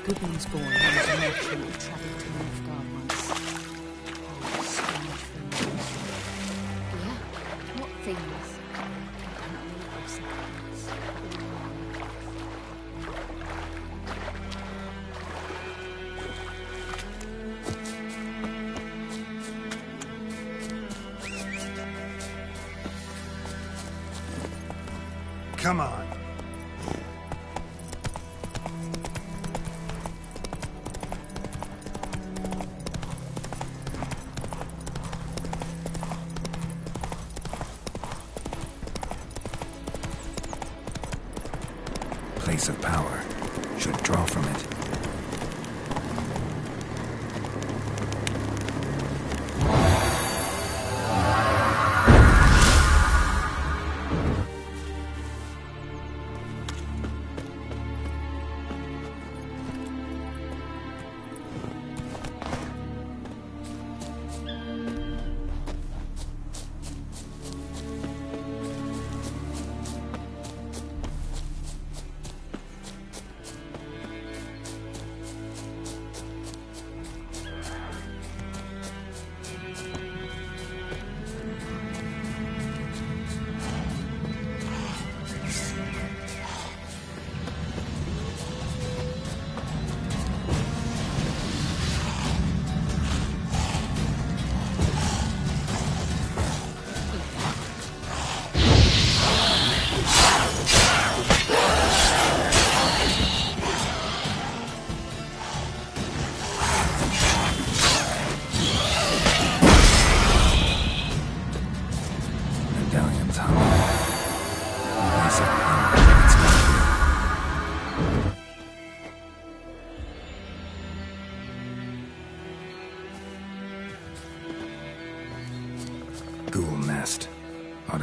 Goodman's boy was an merchant who travelled to Nilfgaard once. Oh, strange things. Yeah? What things? Apparently it was Come on. Place of power. Should draw from it.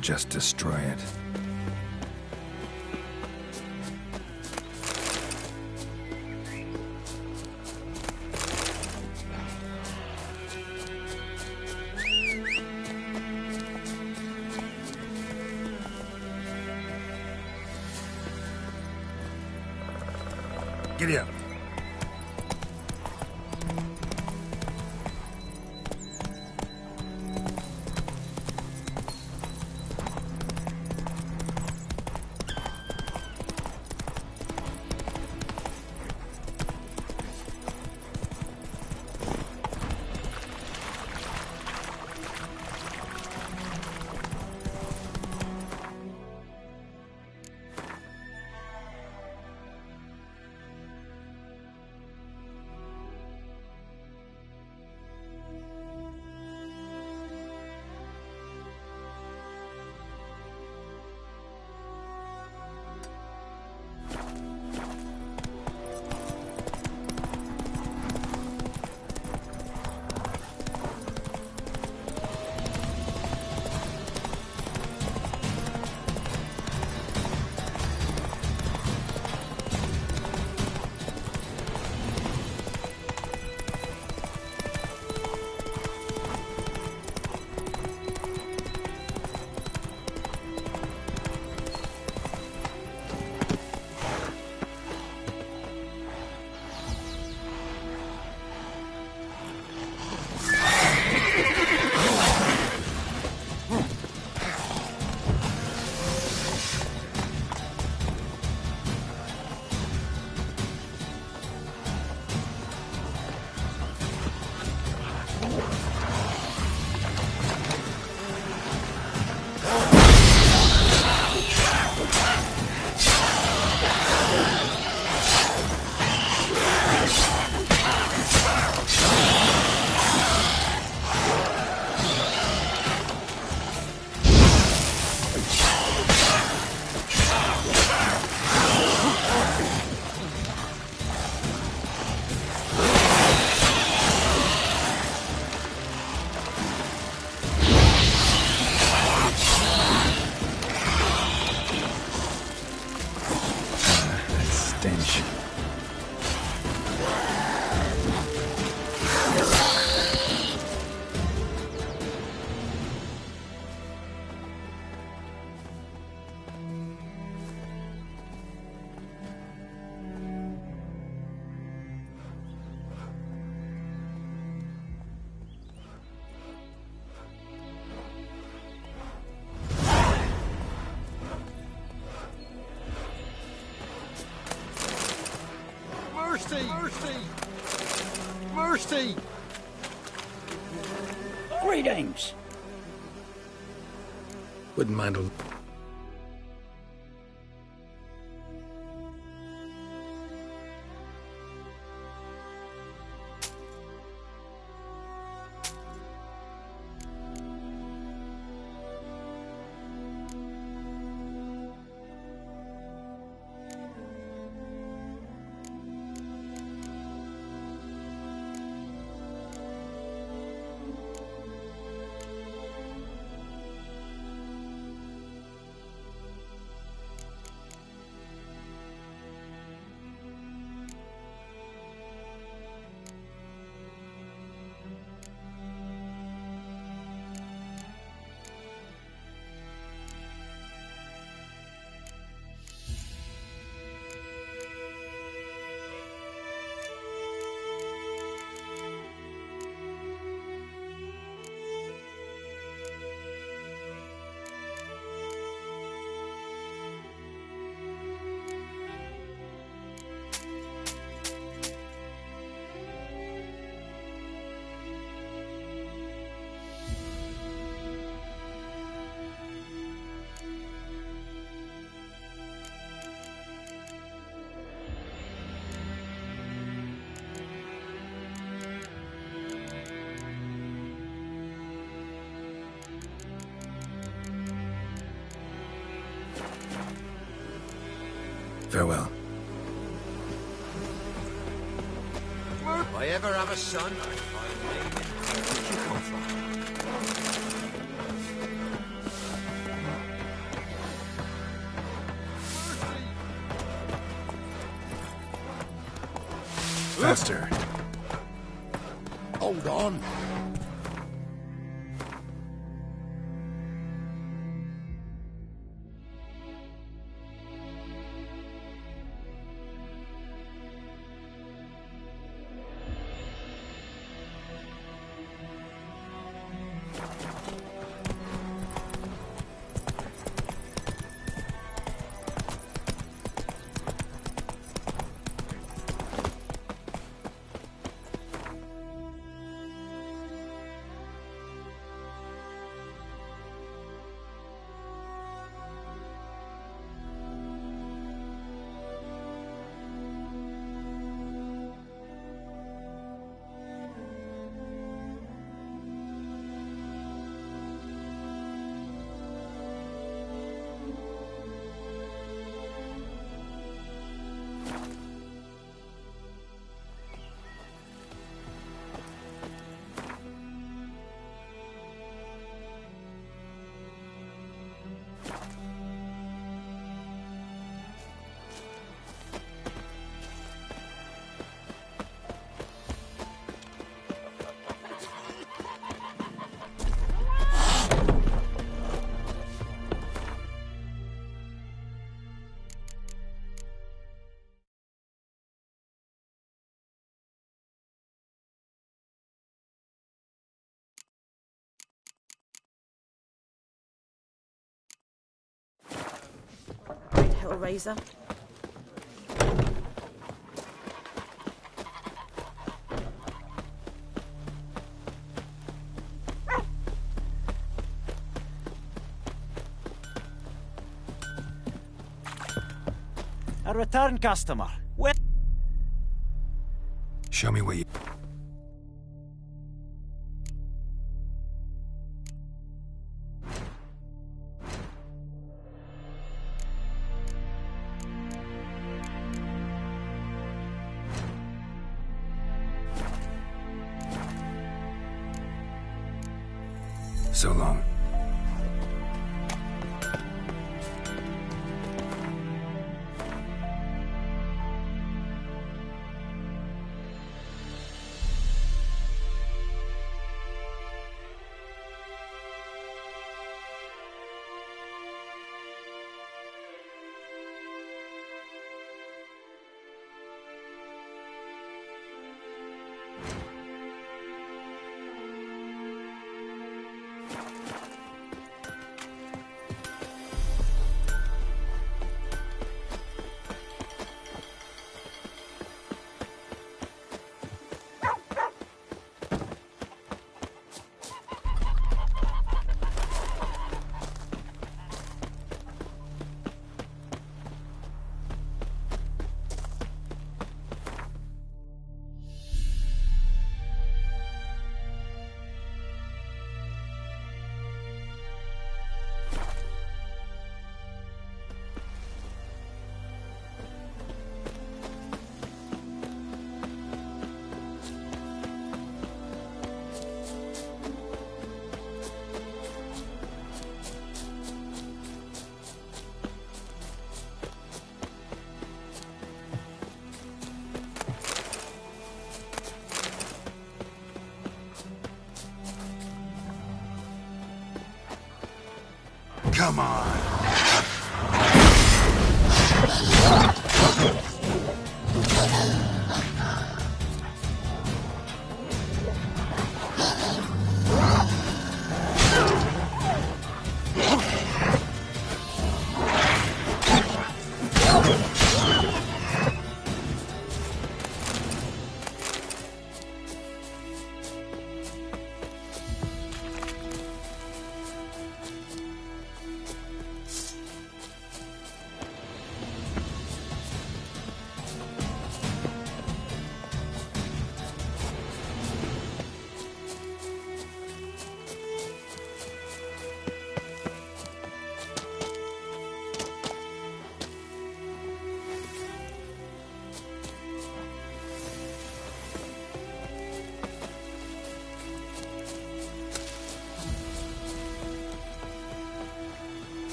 just destroy it. Giddy up. Mercy! Mercy! Mercy! Greetings. Wouldn't mind a... Farewell. If I ever have a son, where'd you come from? faster. Hold on. Great Hellraiser. A return customer. Well, Show me what you... So long. Come on.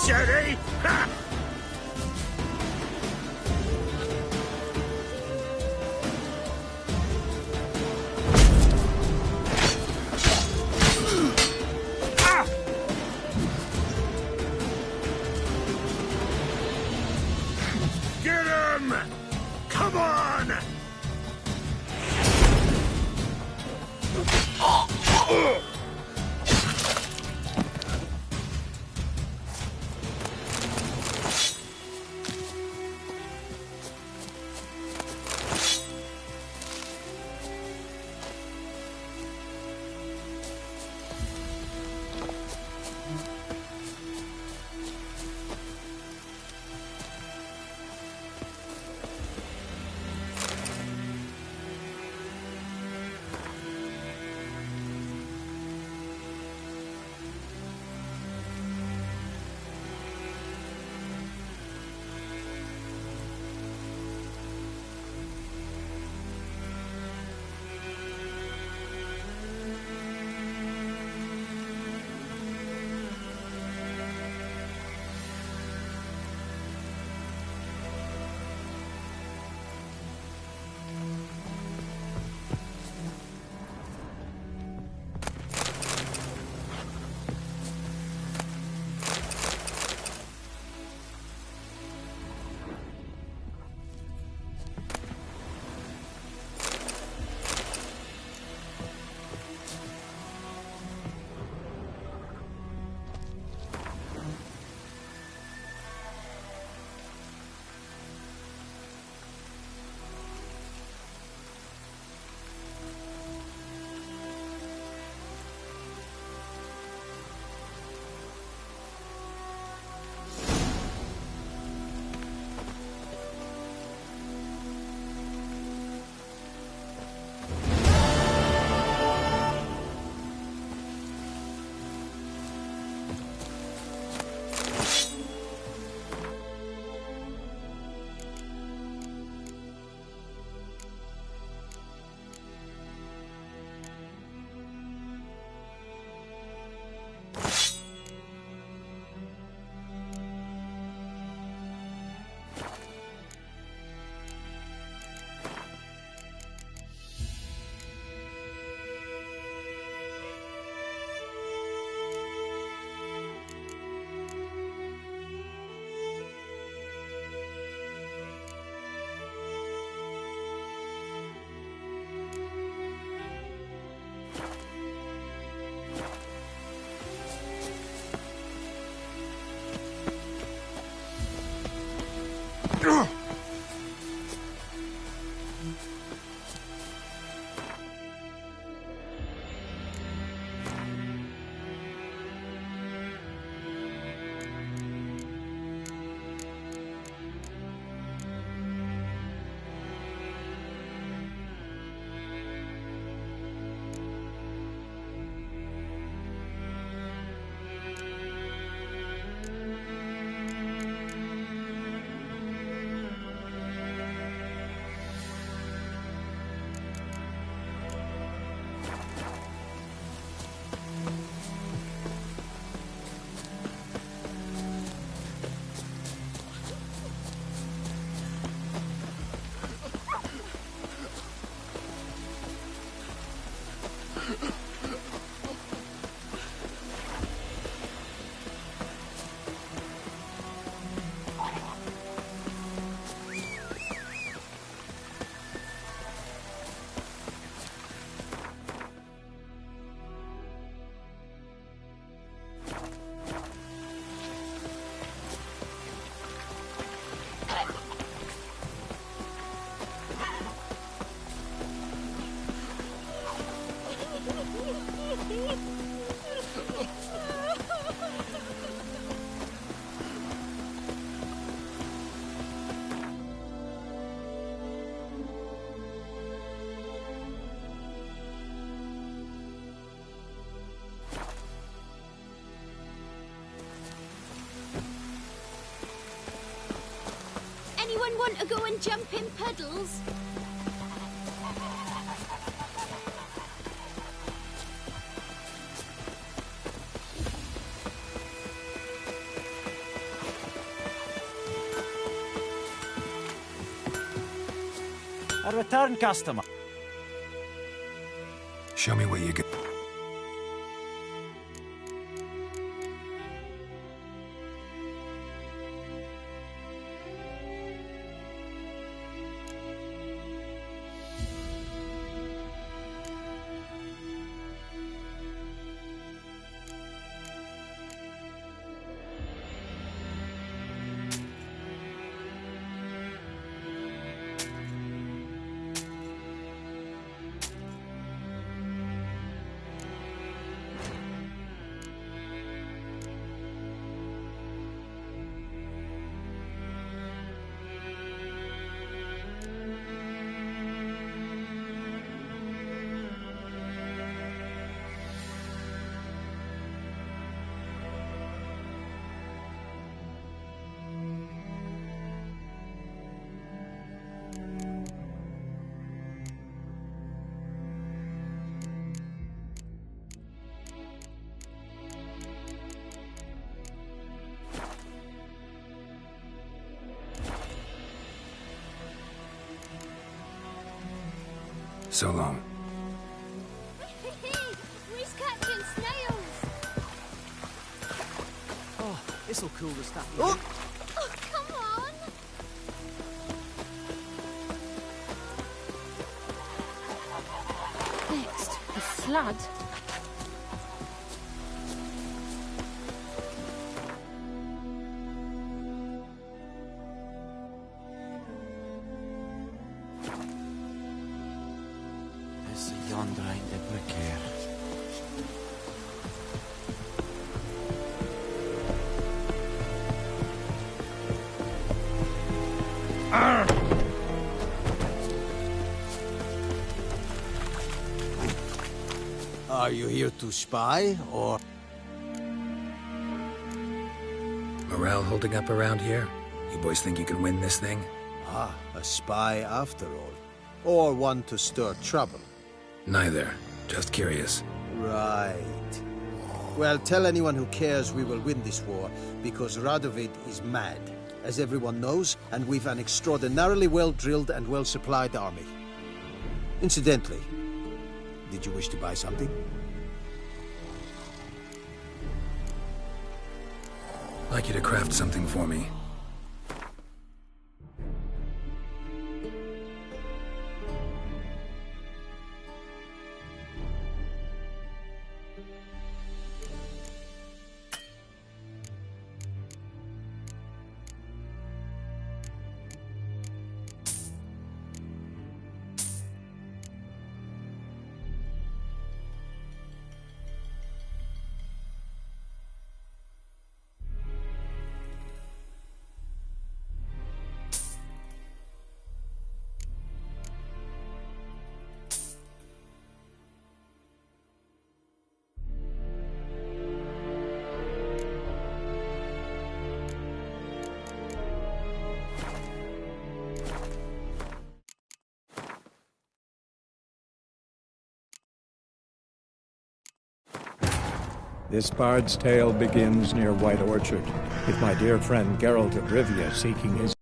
machete! Ha! Get him! Come on! Anyone want to go and jump in puddles? A return customer. Show me where you go. So long. We's catching snails. Oh, this'll cool the stuff. Oh, come on. Next, a flood. There's a yonder ain't the brick here. Are you here to spy, or...? Morale holding up around here? You boys think you can win this thing? Ah, a spy after all. Or one to stir trouble. Neither. Just curious. Right. Well, tell anyone who cares we will win this war, because Radovid is mad, as everyone knows, and we've an extraordinarily well-drilled and well-supplied army. Incidentally, did you wish to buy something? I'd like you to craft something for me. This bard's tale begins near White Orchard, with my dear friend Geralt of Rivia seeking his...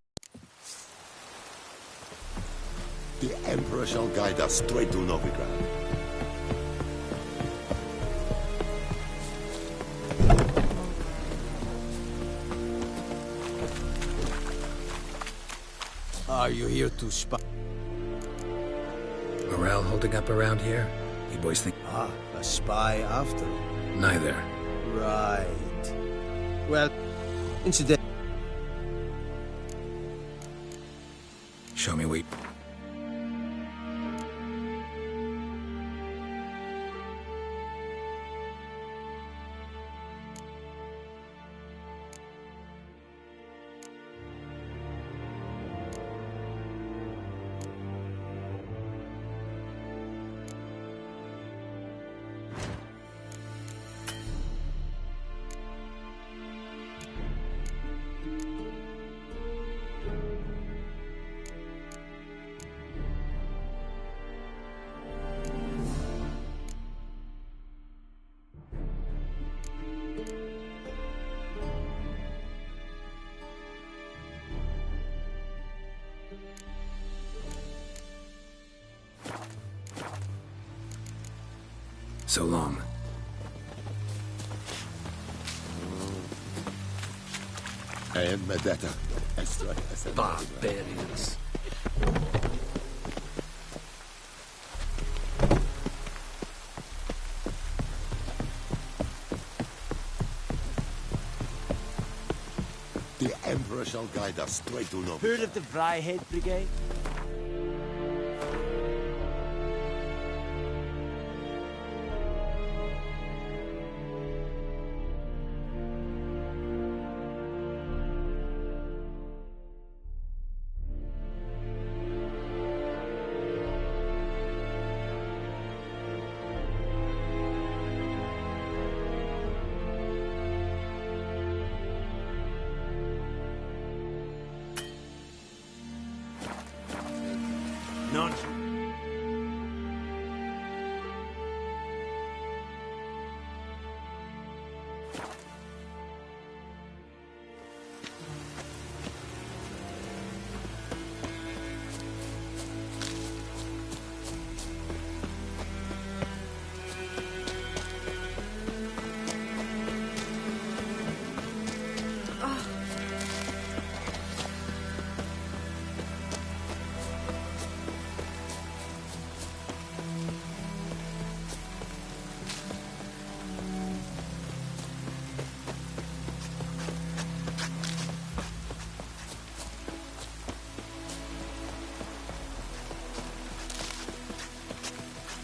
The Emperor shall guide us straight to Novigrad. Are you here to spy? Morale holding up around here? You boys think... Ah, a spy after all. Neither. Right. Well, incident... Show me where... So long. Barbarians. The Emperor shall guide us straight to Novigrad. Heard of the Vryhead Brigade? None.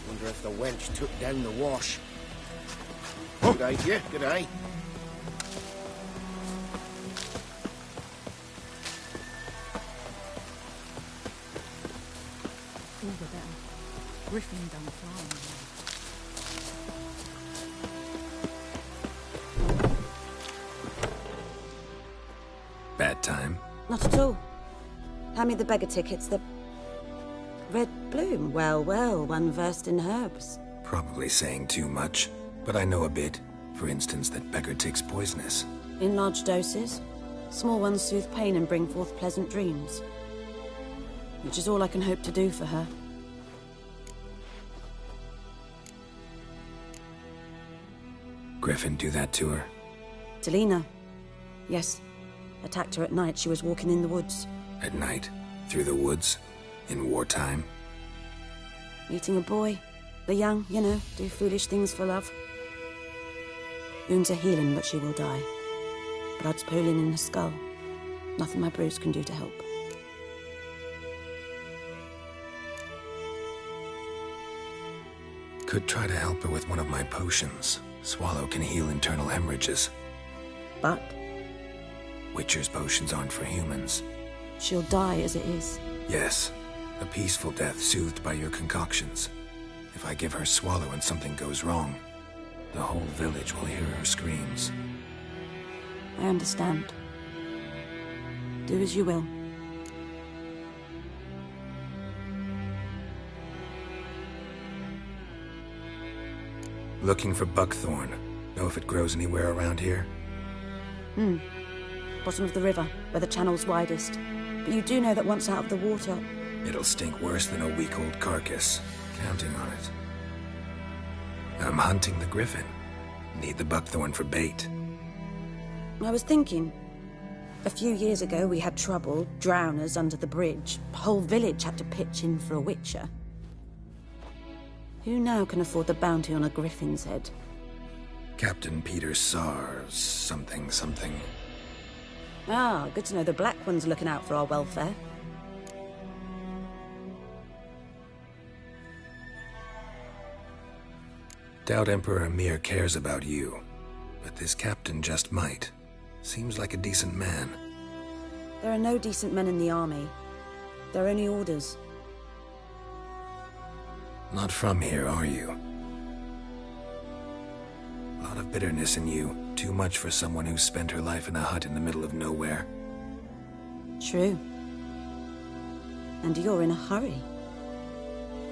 Wonder if the wench took down the wash. Good idea, good eye. All the better. Griffin don't fly Bad time. Not at all. Hand me the beggar tickets, the red bloom. Well, well, one versed in herbs. Probably saying too much, but I know a bit. For instance, that beggar tick's poisonous. In large doses. Small ones soothe pain and bring forth pleasant dreams. Which is all I can hope to do for her. Griffin do that to her? Delina. Yes. Attacked her at night. She was walking in the woods. At night? Through the woods? In wartime? Meeting a boy. The young, you know, do foolish things for love. Wounds are healing, but she will die. Blood's pooling in her skull. Nothing my bruise can do to help. Could try to help her with one of my potions. Swallow can heal internal hemorrhages. But? Witcher's potions aren't for humans. She'll die as it is. Yes. A peaceful death soothed by your concoctions. If I give her Swallow and something goes wrong, the whole village will hear her screams. I understand. Do as you will. Looking for buckthorn. Know if it grows anywhere around here? Bottom of the river, where the channel's widest. But you do know that once out of the water... It'll stink worse than a week-old carcass. Counting on it. I'm hunting the griffin. Need the buckthorn for bait. I was thinking... A few years ago we had trouble, drowners under the bridge. The whole village had to pitch in for a witcher. Who now can afford the bounty on a griffin's head? Captain Peter Sars, something. Ah, good to know the Black One's looking out for our welfare. Doubt Emperor Emir cares about you, but this captain just might. Seems like a decent man. There are no decent men in the army. There are only orders. Not from here, are you? A lot of bitterness in you. Too much for someone who spent her life in a hut in the middle of nowhere. True. And you're in a hurry.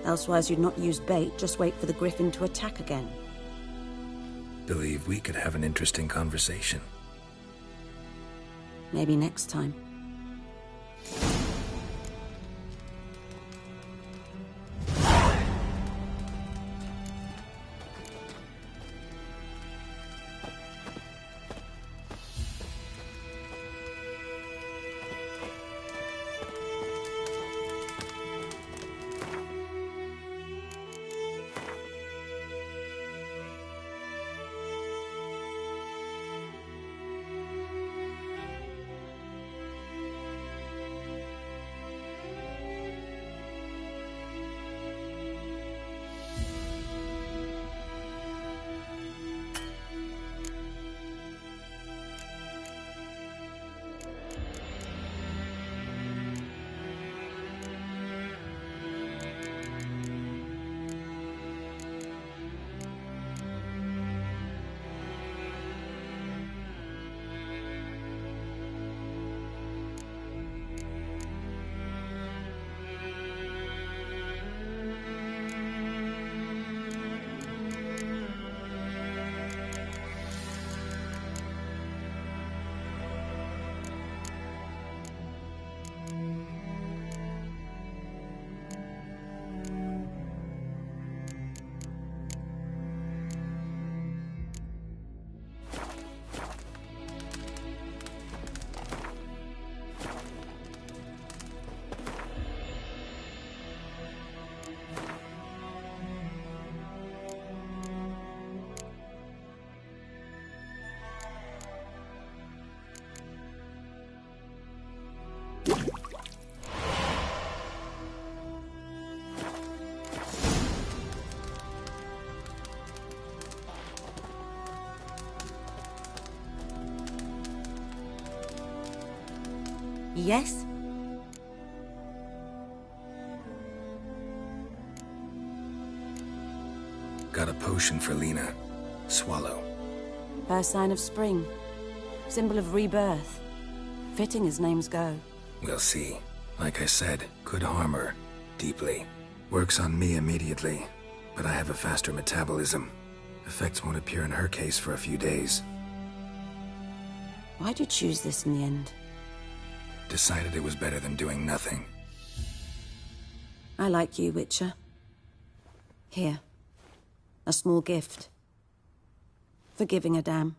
Elsewise you'd not use bait, just wait for the griffin to attack again. Believe we could have an interesting conversation. Maybe next time. yes? Got a potion for Lena. Swallow. First sign of spring. Symbol of rebirth. Fitting as names go. We'll see. Like I said, could harm her. Deeply. Works on me immediately, but I have a faster metabolism. Effects won't appear in her case for a few days. Why'd you choose this in the end? Decided it was better than doing nothing. I like you, Witcher. Here. A small gift. For giving a damn.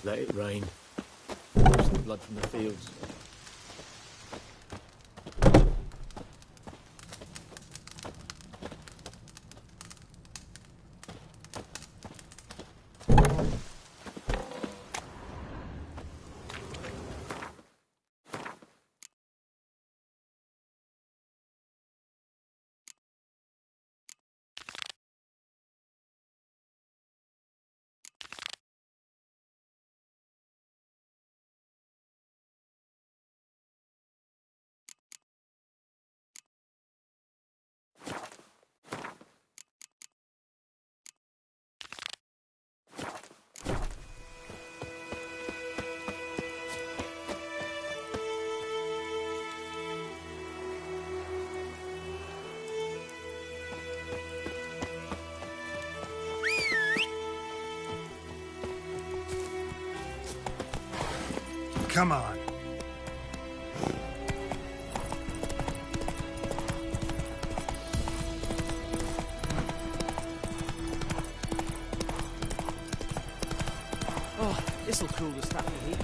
Let it rain. Wash the blood from the fields. Come on. Oh, this'll cool the stuff in here.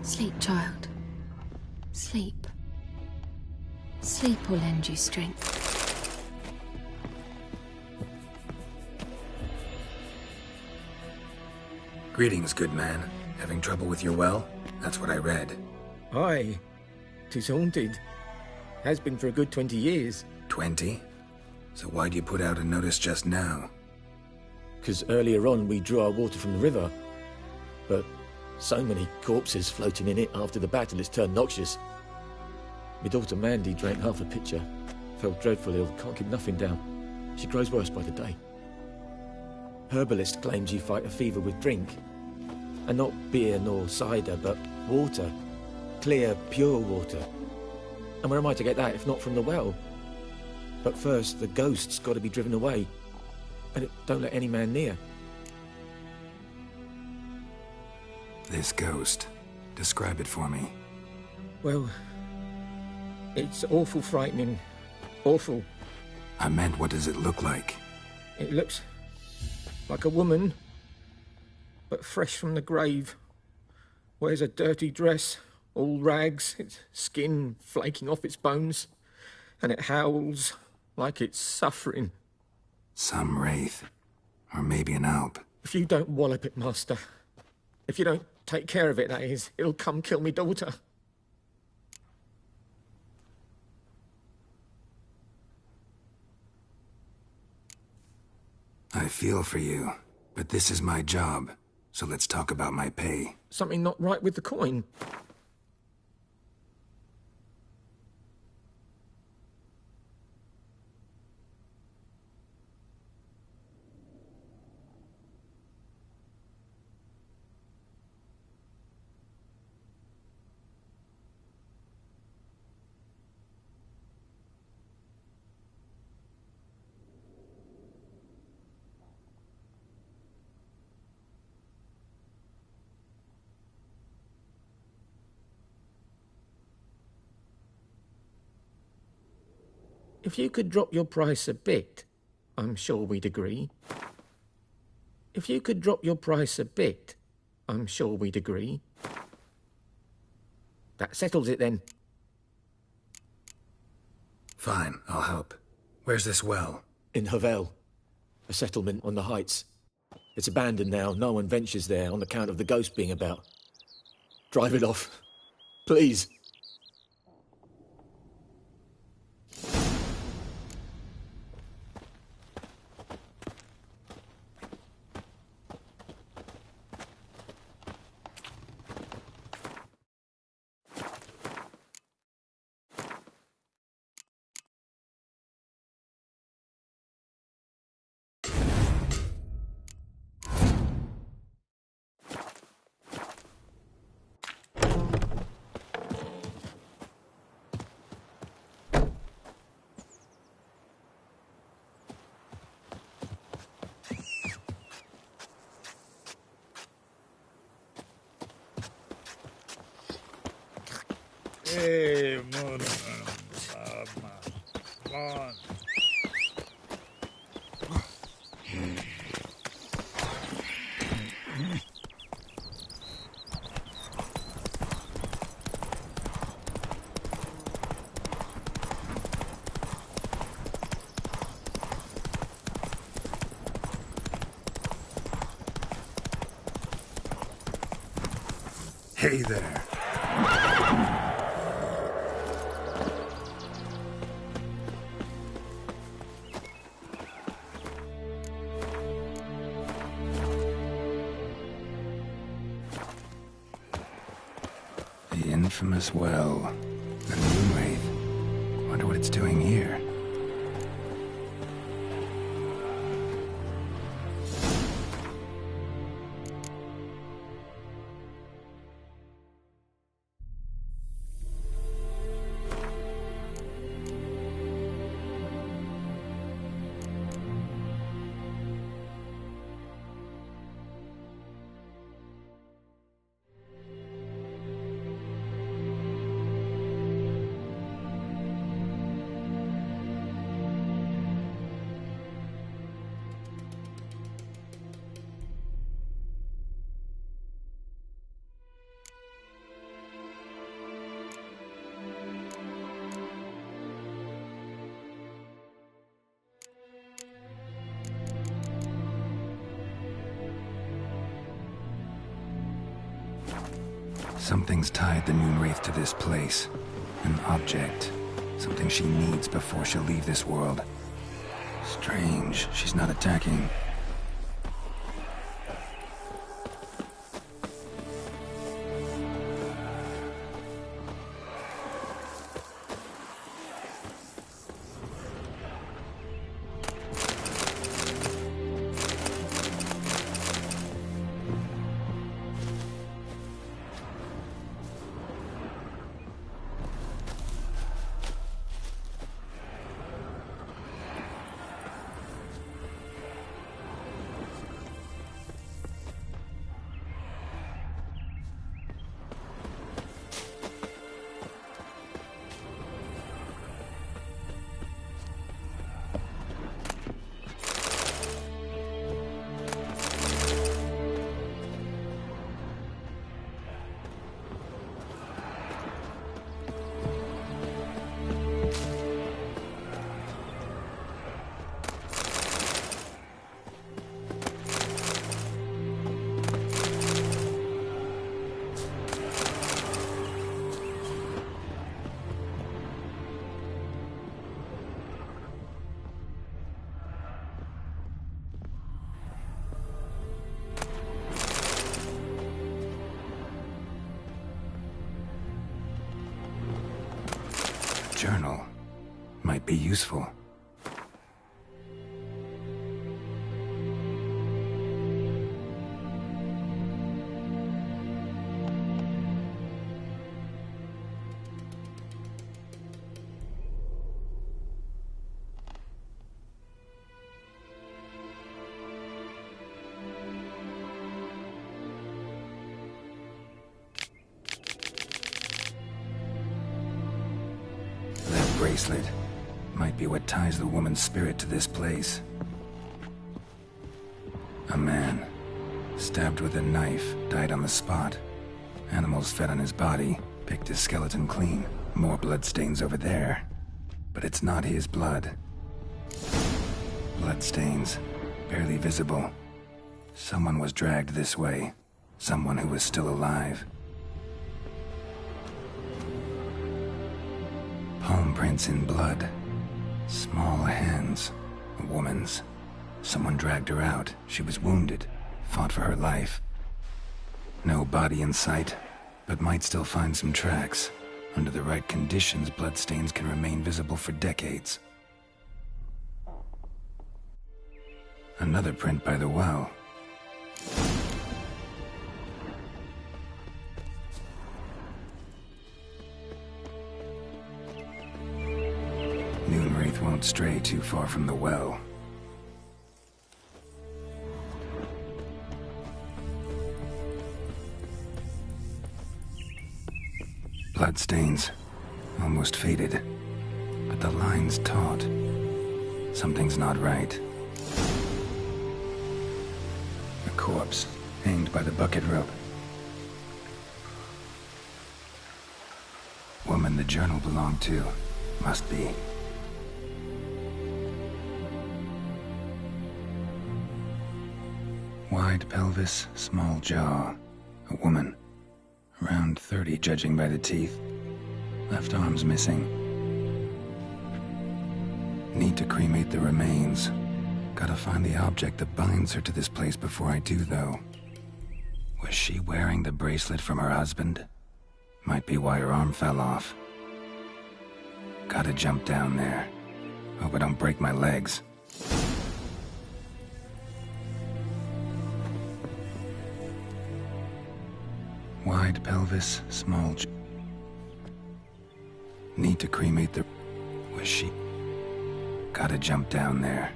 Sleep, child. Sleep. Sleep will lend you strength. Greetings, good man. Having trouble with your well? That's what I read. Aye. 'Tis haunted. Has been for a good 20 years. 20? So why'd you put out a notice just now? 'Cause earlier on we drew our water from the river. But so many corpses floating in it after the battle, it's turned noxious. My daughter Mandy drank half a pitcher. Fell dreadful ill, can't keep nothing down. She grows worse by the day. Herbalist claims you fight a fever with drink. And not beer nor cider, but water. Clear, pure water. And where am I to get that if not from the well? But first, the ghost's got to be driven away. And it don't let any man near. This ghost. Describe it for me. Well, it's awful frightening. Awful. I meant, what does it look like? It looks like a woman, but fresh from the grave. Wears a dirty dress, all rags, its skin flaking off its bones, and it howls like it's suffering. Some wraith. Or maybe an alp. If you don't wallop it, Master, if you don't take care of it, that is, it'll come kill me daughter. I feel for you, but this is my job, so let's talk about my pay. Something not right with the coin. If you could drop your price a bit, I'm sure we'd agree. If you could drop your price a bit, I'm sure we'd agree. That settles it then. Fine, I'll help. Where's this well? In Havel, a settlement on the heights. It's abandoned now, no one ventures there on account of the ghost being about. Drive it off, please. Hey, come on. Hey there. The infamous well. The Moonwraith. Wonder what it's doing here. Something's tied the Moonwraith to this place. An object. Something she needs before she'll leave this world. Strange, she's not attacking. Journal might be useful. Bracelet might be what ties the woman's spirit to this place. A man, stabbed with a knife, died on the spot. Animals fed on his body, picked his skeleton clean. More bloodstains over there. But it's not his blood. Bloodstains, barely visible. Someone was dragged this way. Someone who was still alive. Palm prints in blood. Small hands. A woman's. Someone dragged her out. She was wounded. Fought for her life. No body in sight, but might still find some tracks. Under the right conditions, bloodstains can remain visible for decades. Another print by the well. Moonwraith won't stray too far from the well. Bloodstains. almost faded, but the line's taut. Something's not right. A corpse, hanged by the bucket rope. Woman the journal belonged to. Must be. Wide pelvis, small jaw. A woman. Around 30, judging by the teeth. Left arm's missing. Need to cremate the remains. Gotta find the object that binds her to this place before I do, though. Was she wearing the bracelet from her husband? Might be why her arm fell off. Gotta jump down there. Hope I don't break my legs. Wide pelvis, small Need to cremate the... Was she... Gotta jump down there.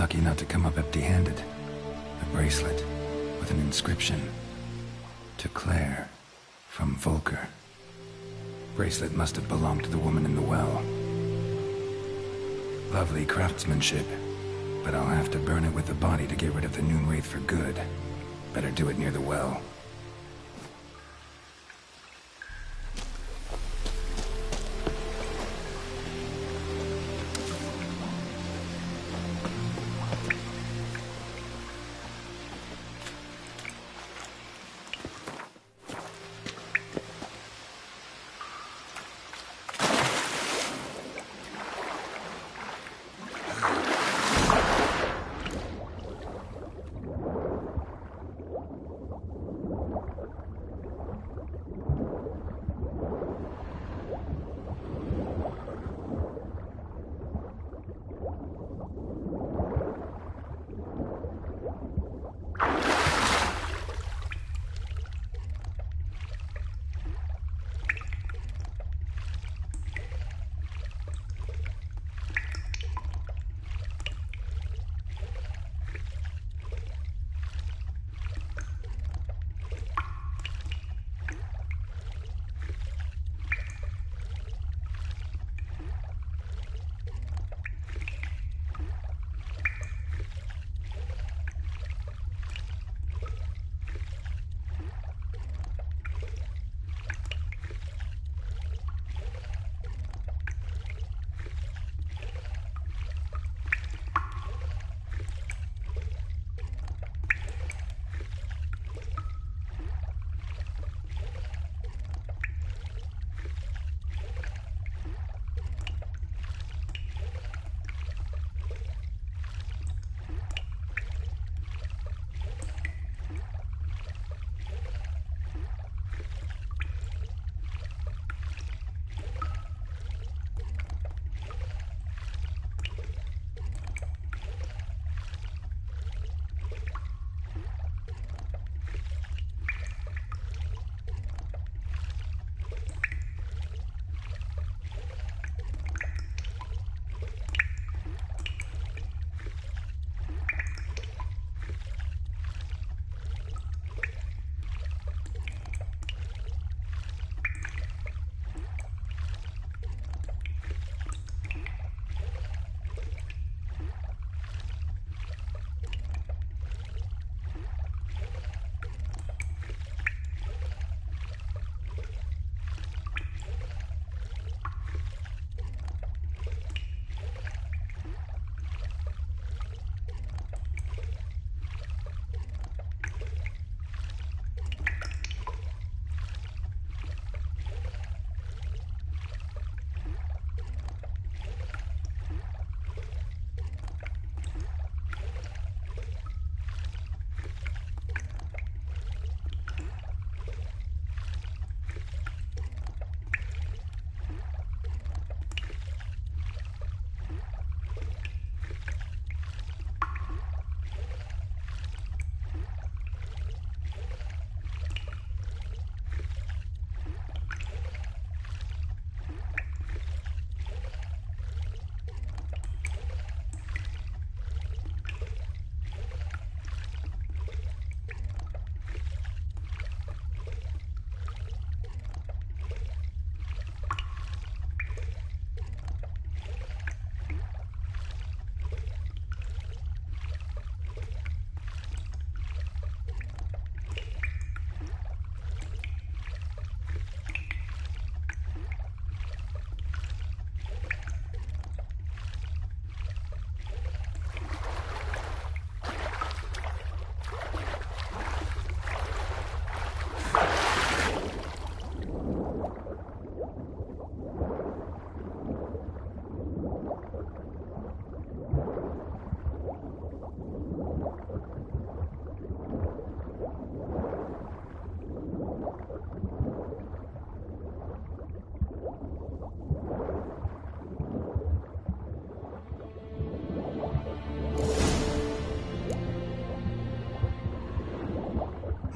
Lucky not to come up empty-handed. A bracelet with an inscription. To Claire, from Volker. Bracelet must have belonged to the woman in the well. Lovely craftsmanship, but I'll have to burn it with the body to get rid of the Noon Wraith for good. Better do it near the well.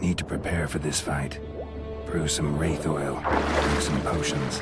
Need to prepare for this fight. Brew some wraith oil, drink some potions.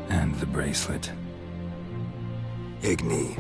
And the bracelet. Igni,